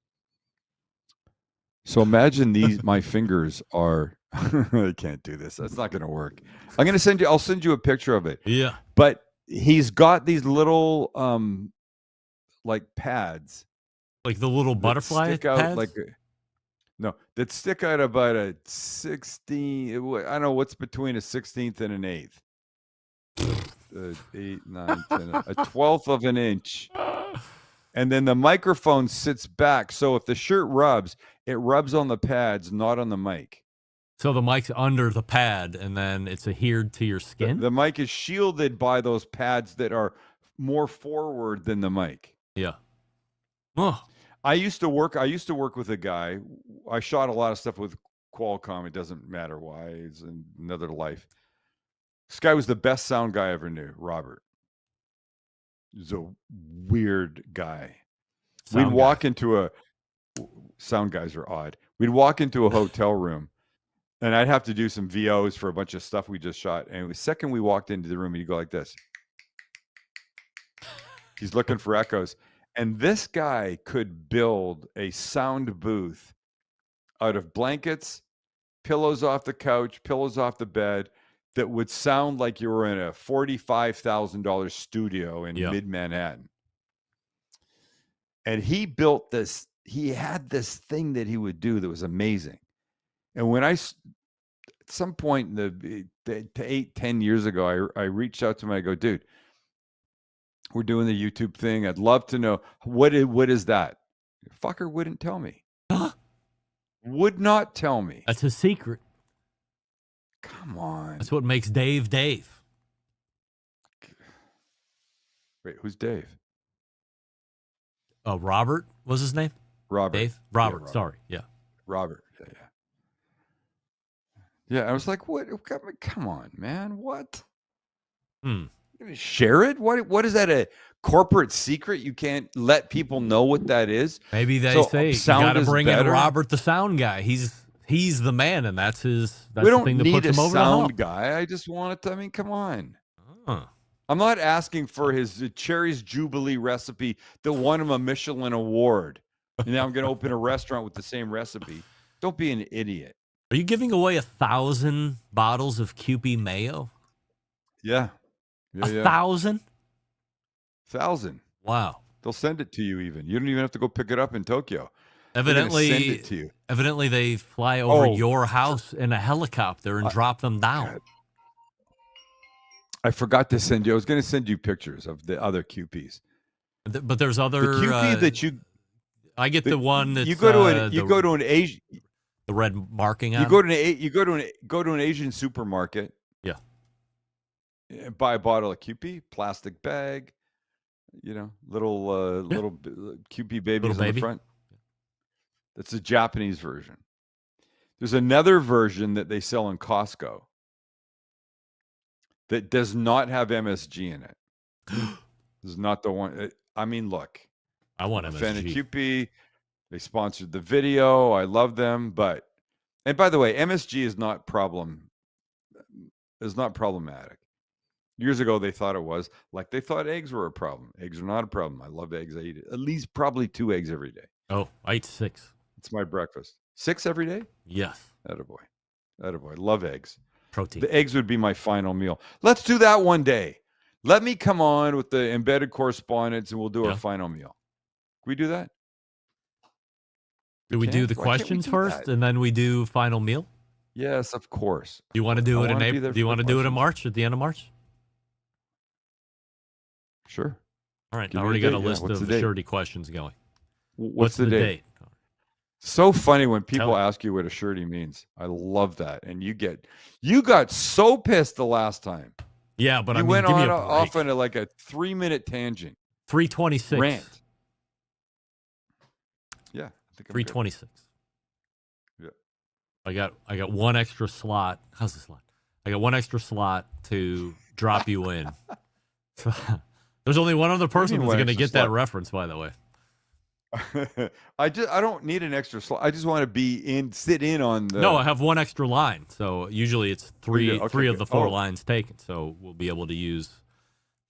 So imagine my fingers are, I can't do this. That's not going to work. I'll send you a picture of it. Yeah. But he's got these little, like pads. Like the little butterfly stick out pads? That stick out about a 16, I don't know what's between a 16th and an 8th. 8, 9, 10, a 12th of an inch. And then the microphone sits back. So if the shirt rubs, it rubs on the pads, not on the mic. So the mic's under the pad and then it's adhered to your skin? The mic is shielded by those pads that are more forward than the mic. Yeah. Oh. I used to work with a guy. I shot a lot of stuff with Qualcomm. It doesn't matter why. It's another life. This guy was the best sound guy I ever knew, Robert. He's a weird guy. We'd walk into a sound guys are odd. We'd walk into a hotel room and I'd have to do some VOs for a bunch of stuff we just shot. And the second we walked into the room, he'd go like this. He's looking for echoes. And this guy could build a sound booth out of blankets, pillows off the couch, pillows off the bed, that would sound like you were in a $45,000 studio in mid-Manhattan. And he built this, he had this thing that he would do that was amazing. And when at some point in the 8-10 years ago, I reached out to him, I go, dude, we're doing the YouTube thing. I'd love to know, what is that? Fucker wouldn't tell me. Would not tell me. That's his secret. Come on. That's what makes Dave Dave. Wait, who's Dave? Robert was his name? Robert. Dave? Yeah, Robert. Sorry. Yeah. Robert. Yeah, I was like, what? Come on, man. What? Hmm. You're gonna share it? What is that, a corporate secret? You can't let people know what that is? Maybe they say you got to bring in better? Robert the sound guy. He's the man, and that's We the don't thing that need puts a him over the hump. sound guy. I just want it to, I mean, come on. Huh. I'm not asking for his Cherry's Jubilee recipe that won him a Michelin award. And now I'm going to open a restaurant with the same recipe. Don't be an idiot. Are you giving away 1,000 bottles of Kewpie mayo? Yeah. 1,000? 1,000. Wow. They'll send it to you even. You don't even have to go pick it up in Tokyo. They're gonna send it to you. Evidently, they fly over your house in a helicopter and drop them down. God. I forgot to send you. I was going to send you pictures of the other QPs. But there's other the QP that you. I get the one that you go to an Asian. The red marking on. You go to an Asian supermarket. Yeah. Buy a bottle of QP, plastic bag. Little QP babies on the front. That's a Japanese version. There's another version that they sell in Costco that does not have MSG in it. This is not the one. I mean, look. I want MSG. Fan of QP. They sponsored the video. I love them, and by the way, MSG is not problematic. Years ago, they thought it was, like they thought eggs were a problem. Eggs are not a problem. I love eggs. I eat at least probably 2 eggs every day. Oh, I eat 6. It's my breakfast. 6 every day? Yes. Attaboy. Love eggs. Protein. The eggs would be my final meal. Let's do that one day. Let me come on with the embedded correspondence and we'll do our final meal. Can we do that? Do we do the questions first and then we do final meal? Yes, of course. Do you want to do it in April? Do you want to do it in March, at the end of March? Sure. All right. I already got a list of surety questions going. What's the date? So funny when people ask you what a surety means. I love that. And you got so pissed the last time. Yeah, but you went off on like a 3-minute tangent. 326. Rant. Yeah. I think 326. Yeah. I got one extra slot. How's the slot? I got one extra slot to drop you in. There's only one other person who's going to get that reference, by the way. I don't need an extra slot. I just want to sit in on the. No, I have one extra line. So usually it's three of the 4 Oh. lines taken. So we'll be able to use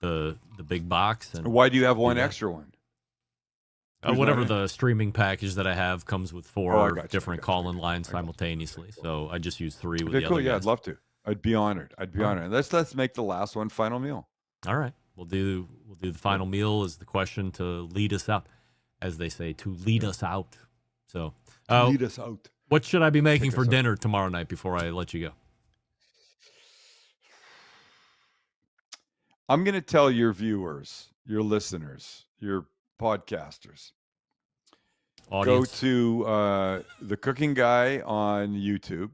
the big box. And why do you have one extra one? Whatever the streaming package that I have comes with 4 I different call-in lines simultaneously. So I just use 3 with Okay, the cool. other Yeah, guys. I'd love to. I'd be honored. Let's make the last one final meal. All right. We'll do the final meal as the question to lead us out, as they say, to lead us out. So lead us out. What should I be making for dinner tomorrow night before I let you go? I'm going to tell your viewers, your listeners, your podcasters. Audience. Go to the Cooking Guy on YouTube.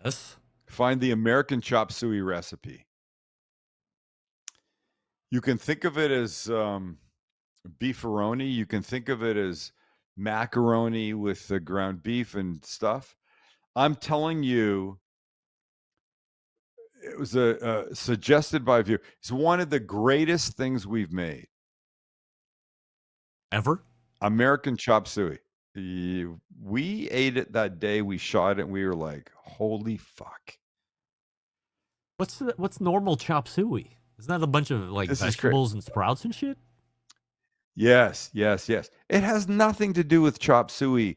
Yes. Find the American chop suey recipe. You can think of it as beefaroni. You can think of it as macaroni with the ground beef and stuff. I'm telling you, it was suggested by a viewer. It's one of the greatest things we've made. Ever? American chop suey. We ate it that day. We shot it and we were like, holy fuck. What's normal chop suey? Isn't that a bunch of vegetables and sprouts and shit? Yes. It has nothing to do with chop suey.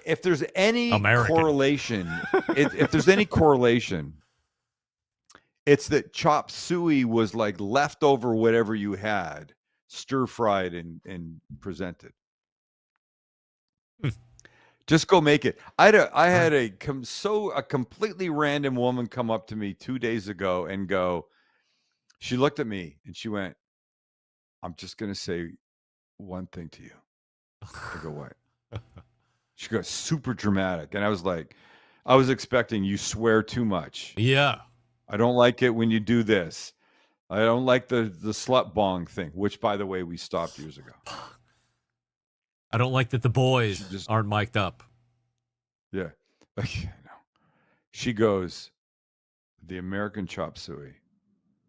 If there's any correlation, if there's any correlation, it's that chop suey was like leftover whatever you had, stir fried and presented. Just go make it. I had a completely random woman come up to me 2 days ago and go. She looked at me and she went, "I'm just going to say one thing to you." I go, "What?" She goes, super dramatic. And I was like, I was expecting you swear too much. Yeah. I don't like it when you do this. I don't like the slut bong thing, which, by the way, we stopped years ago. I don't like that the boys aren't mic'd up. Yeah. She goes, the American chop suey.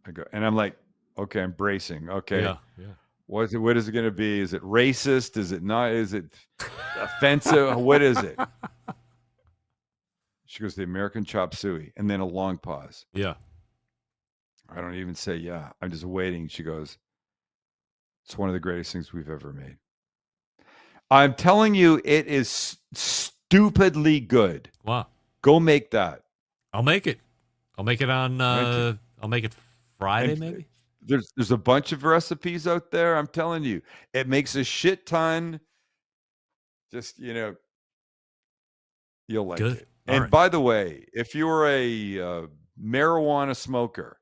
I go, and I'm like, okay, I'm bracing. Okay. Yeah. What is it going to be? Is it racist? Is it not? Is it offensive? What is it? She goes, the American chop suey. And then a long pause. Yeah. I don't even say yeah. I'm just waiting. She goes, it's one of the greatest things we've ever made. I'm telling you, it is stupidly good. Wow. Go make that. I'll make it. I'll make it on, I'll make it Friday, maybe. There's a bunch of recipes out there. I'm telling you, it makes a shit ton. Just, you'll like Good. it. And by the way, if you're a marijuana smoker,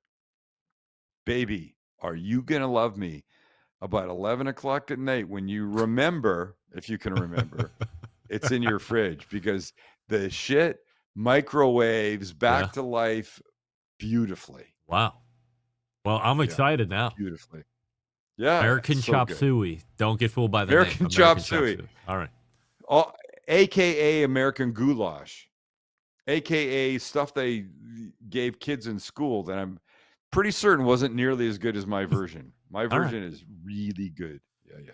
baby, are you going to love me about 11 o'clock at night when you remember, if you can remember, it's in your fridge, because the shit microwaves back to life beautifully. Wow. Well, I'm excited now. Beautifully. Yeah. American so chop good. suey. Don't get fooled by the American name. chop suey. All right. AKA American goulash. AKA stuff they gave kids in school that I'm pretty certain wasn't nearly as good as my version. My version is really good. Yeah.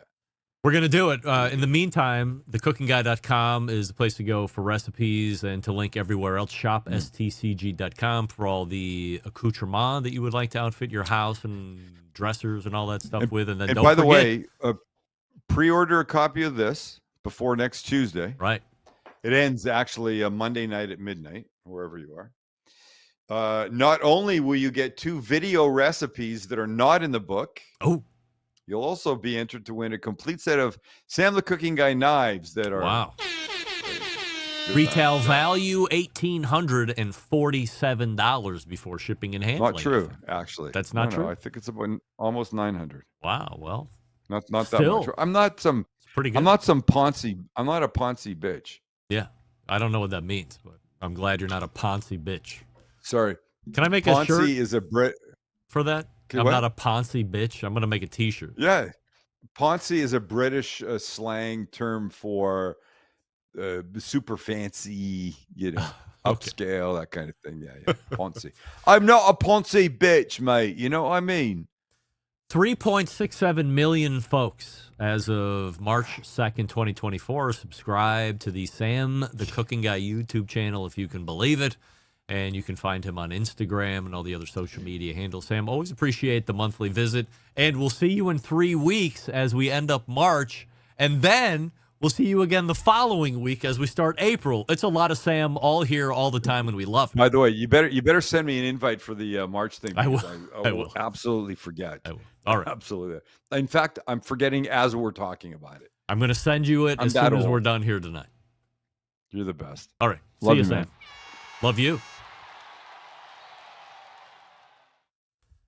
We're going to do it. In the meantime, thecookingguy.com is the place to go for recipes and to link everywhere else. Shop stcg.com for all the accoutrement that you would like to outfit your house and dressers and all that stuff with. And then don't by the forget, way, pre-order a copy of this before next Tuesday. Right. It ends actually a Monday night at midnight, wherever you are. Not only will you get 2 video recipes that are not in the book. Oh. You'll also be entered to win a complete set of Sam the Cooking Guy knives that are... Wow. Retail value $1,847 before shipping and handling. Not true, actually. That's not true? I think it's about almost 900. Wow, well. Not that still, much. I'm not some... pretty good. I'm not some Ponzi... I'm not a Ponzi bitch. Yeah. I don't know what that means, but I'm glad you're not a Ponzi bitch. Sorry. Can I make Ponzi a shirt is a Brit for that? I'm not a Ponzi bitch. I'm going to make a T-shirt. Yeah. Ponzi is a British slang term for super fancy, upscale, that kind of thing. Yeah. Ponzi. I'm not a Ponzi bitch, mate. You know what I mean? 3.67 million folks as of March 2nd, 2024 subscribe to the Sam the Cooking Guy YouTube channel, if you can believe it. And you can find him on Instagram and all the other social media handles. Sam, always appreciate the monthly visit. And we'll see you in 3 weeks as we end up March. And then we'll see you again the following week as we start April. It's a lot of Sam all here all the time, and we love it. By the way, you better send me an invite for the March thing. I will. I will absolutely forget. I will. All right. Absolutely. In fact, I'm forgetting as we're talking about it. I'm going to send you it as soon as we're done here tonight. You're the best. All right. Love see you, you, man. Sam. Love you.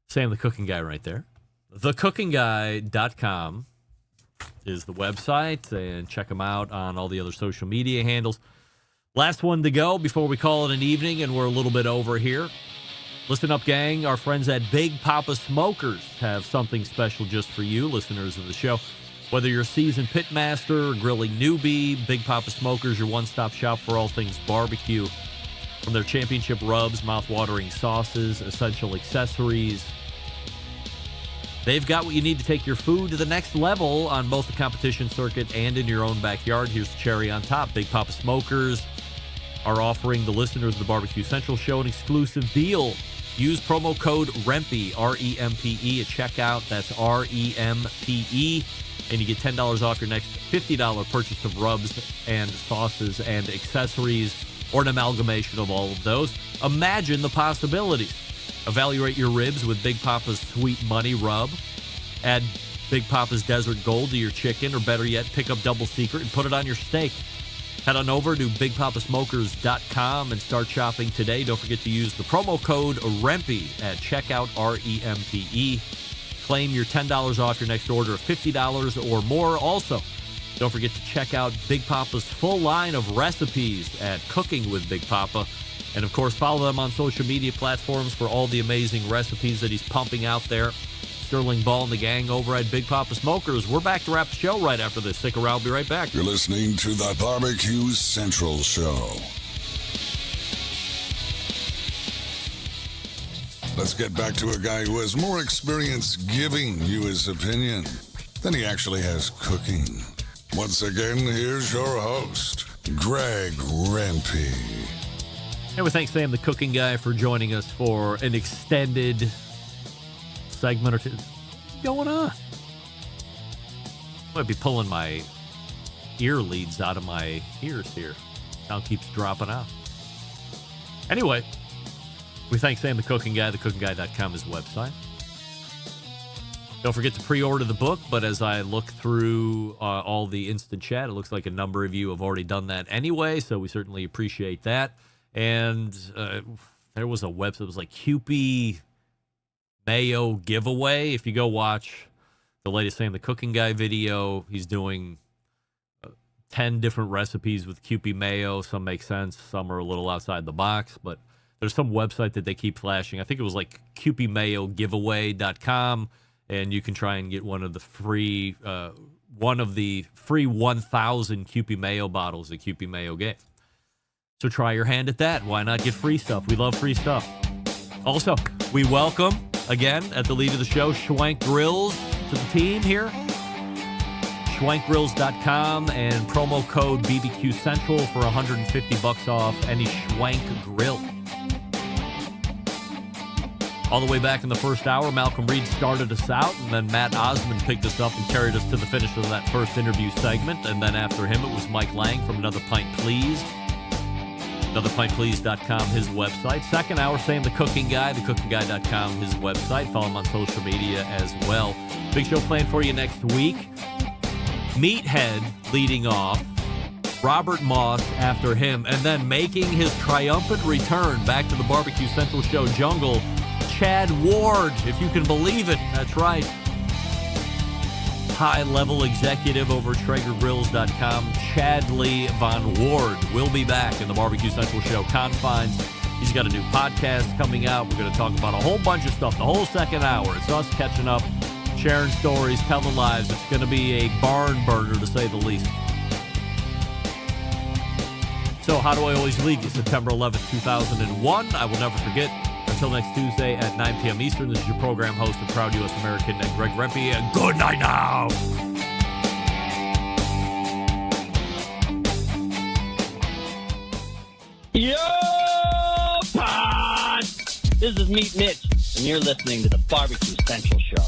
Sam the Cooking Guy right there. Thecookingguy.com is the website, and check him out on all the other social media handles. Last one to go before we call it an evening, and we're a little bit over here. Listen up, gang. Our friends at Big Papa Smokers have something special just for you, listeners of the show. Whether you're a seasoned pitmaster or grilling newbie, Big Papa Smokers, your one-stop shop for all things barbecue. From their championship rubs, mouth-watering sauces, essential accessories, they've got what you need to take your food to the next level on both the competition circuit and in your own backyard. Here's the cherry on top. Big Papa Smokers are offering the listeners of the Barbecue Central Show an exclusive deal. Use promo code REMPE, R-E-M-P-E, at checkout. That's R-E-M-P-E. And you get $10 off your next $50 purchase of rubs and sauces and accessories, or an amalgamation of all of those. Imagine the possibilities. Evaluate your ribs with Big Papa's Sweet Money Rub. Add Big Papa's Desert Gold to your chicken, or better yet, pick up Double Secret and put it on your steak. Head on over to BigPapaSmokers.com and start shopping today. Don't forget to use the promo code REMPE at checkout, R-E-M-P-E. Claim your $10 off your next order of $50 or more. Also, Don't forget to check out Big Papa's full line of recipes at Cooking with Big Papa. And, of course, follow them on social media platforms for all the amazing recipes that he's pumping out there. Sterling Ball and the gang over at Big Papa Smokers. We're back to wrap the show right after this. Stick around. We'll be right back. You're listening to the Barbecue Central Show. Let's get back to a guy who has more experience giving you his opinion than he actually has cooking. Once again, here's your host, Greg Rempe. And we thank Sam, the cooking guy, for joining us for an extended segment or two. What's going on? Might be pulling my ear leads out of my ears here. Sound keeps dropping out. Anyway, we thank Sam, the cooking guy. TheCookingGuy.com is the website. Don't forget to pre-order the book, but as I look through all the instant chat, it looks like a number of you have already done that anyway, so we certainly appreciate that. And there was a website that was like Kewpie Mayo giveaway. If you go watch the latest Sam, the cooking guy video, he's doing 10 different recipes with Kewpie Mayo. Some make sense, some are a little outside the box, but there's some website that they keep flashing. I think it was like KewpieMayoGiveaway.com. And you can try and get one of the free 1,000 Kewpie Mayo bottles that Kewpie Mayo gave. So try your hand at that. Why not get free stuff? We love free stuff. Also, we welcome, again, at the lead of the show, Schwank Grills to the team here. SchwankGrills.com and promo code BBQ Central for $150 off any Schwank grill. All the way back in the first hour, Malcom Reed started us out, and then Matt Osman picked us up and carried us to the finish of that first interview segment. And then after him, it was Mike Lang from Another Pint Please. AnotherPintPlease.com, his website. Second hour, Sam, the cooking guy, TheCookingGuy.com, his website. Follow him on social media as well. Big show planned for you next week. Meathead leading off. Robert Moss after him. And then making his triumphant return back to the Barbecue Central Show jungle, Chad Ward, if you can believe it. That's right. High-level executive over TraegerGrills.com, Chadley Von Ward, will be back in the Barbecue Central Show confines. He's got a new podcast coming out. We're going to talk about a whole bunch of stuff the whole second hour. It's us catching up, sharing stories, telling lives. It's going to be a barn burner, to say the least. So how do I always leave you? September 11th, 2001. I will never forget. Until next Tuesday at 9 p.m. Eastern, this is your program host and proud U.S. American, Greg Rempe, and good night now. Yo, pod! This is Meat Mitch, and you're listening to the Barbecue Central Show.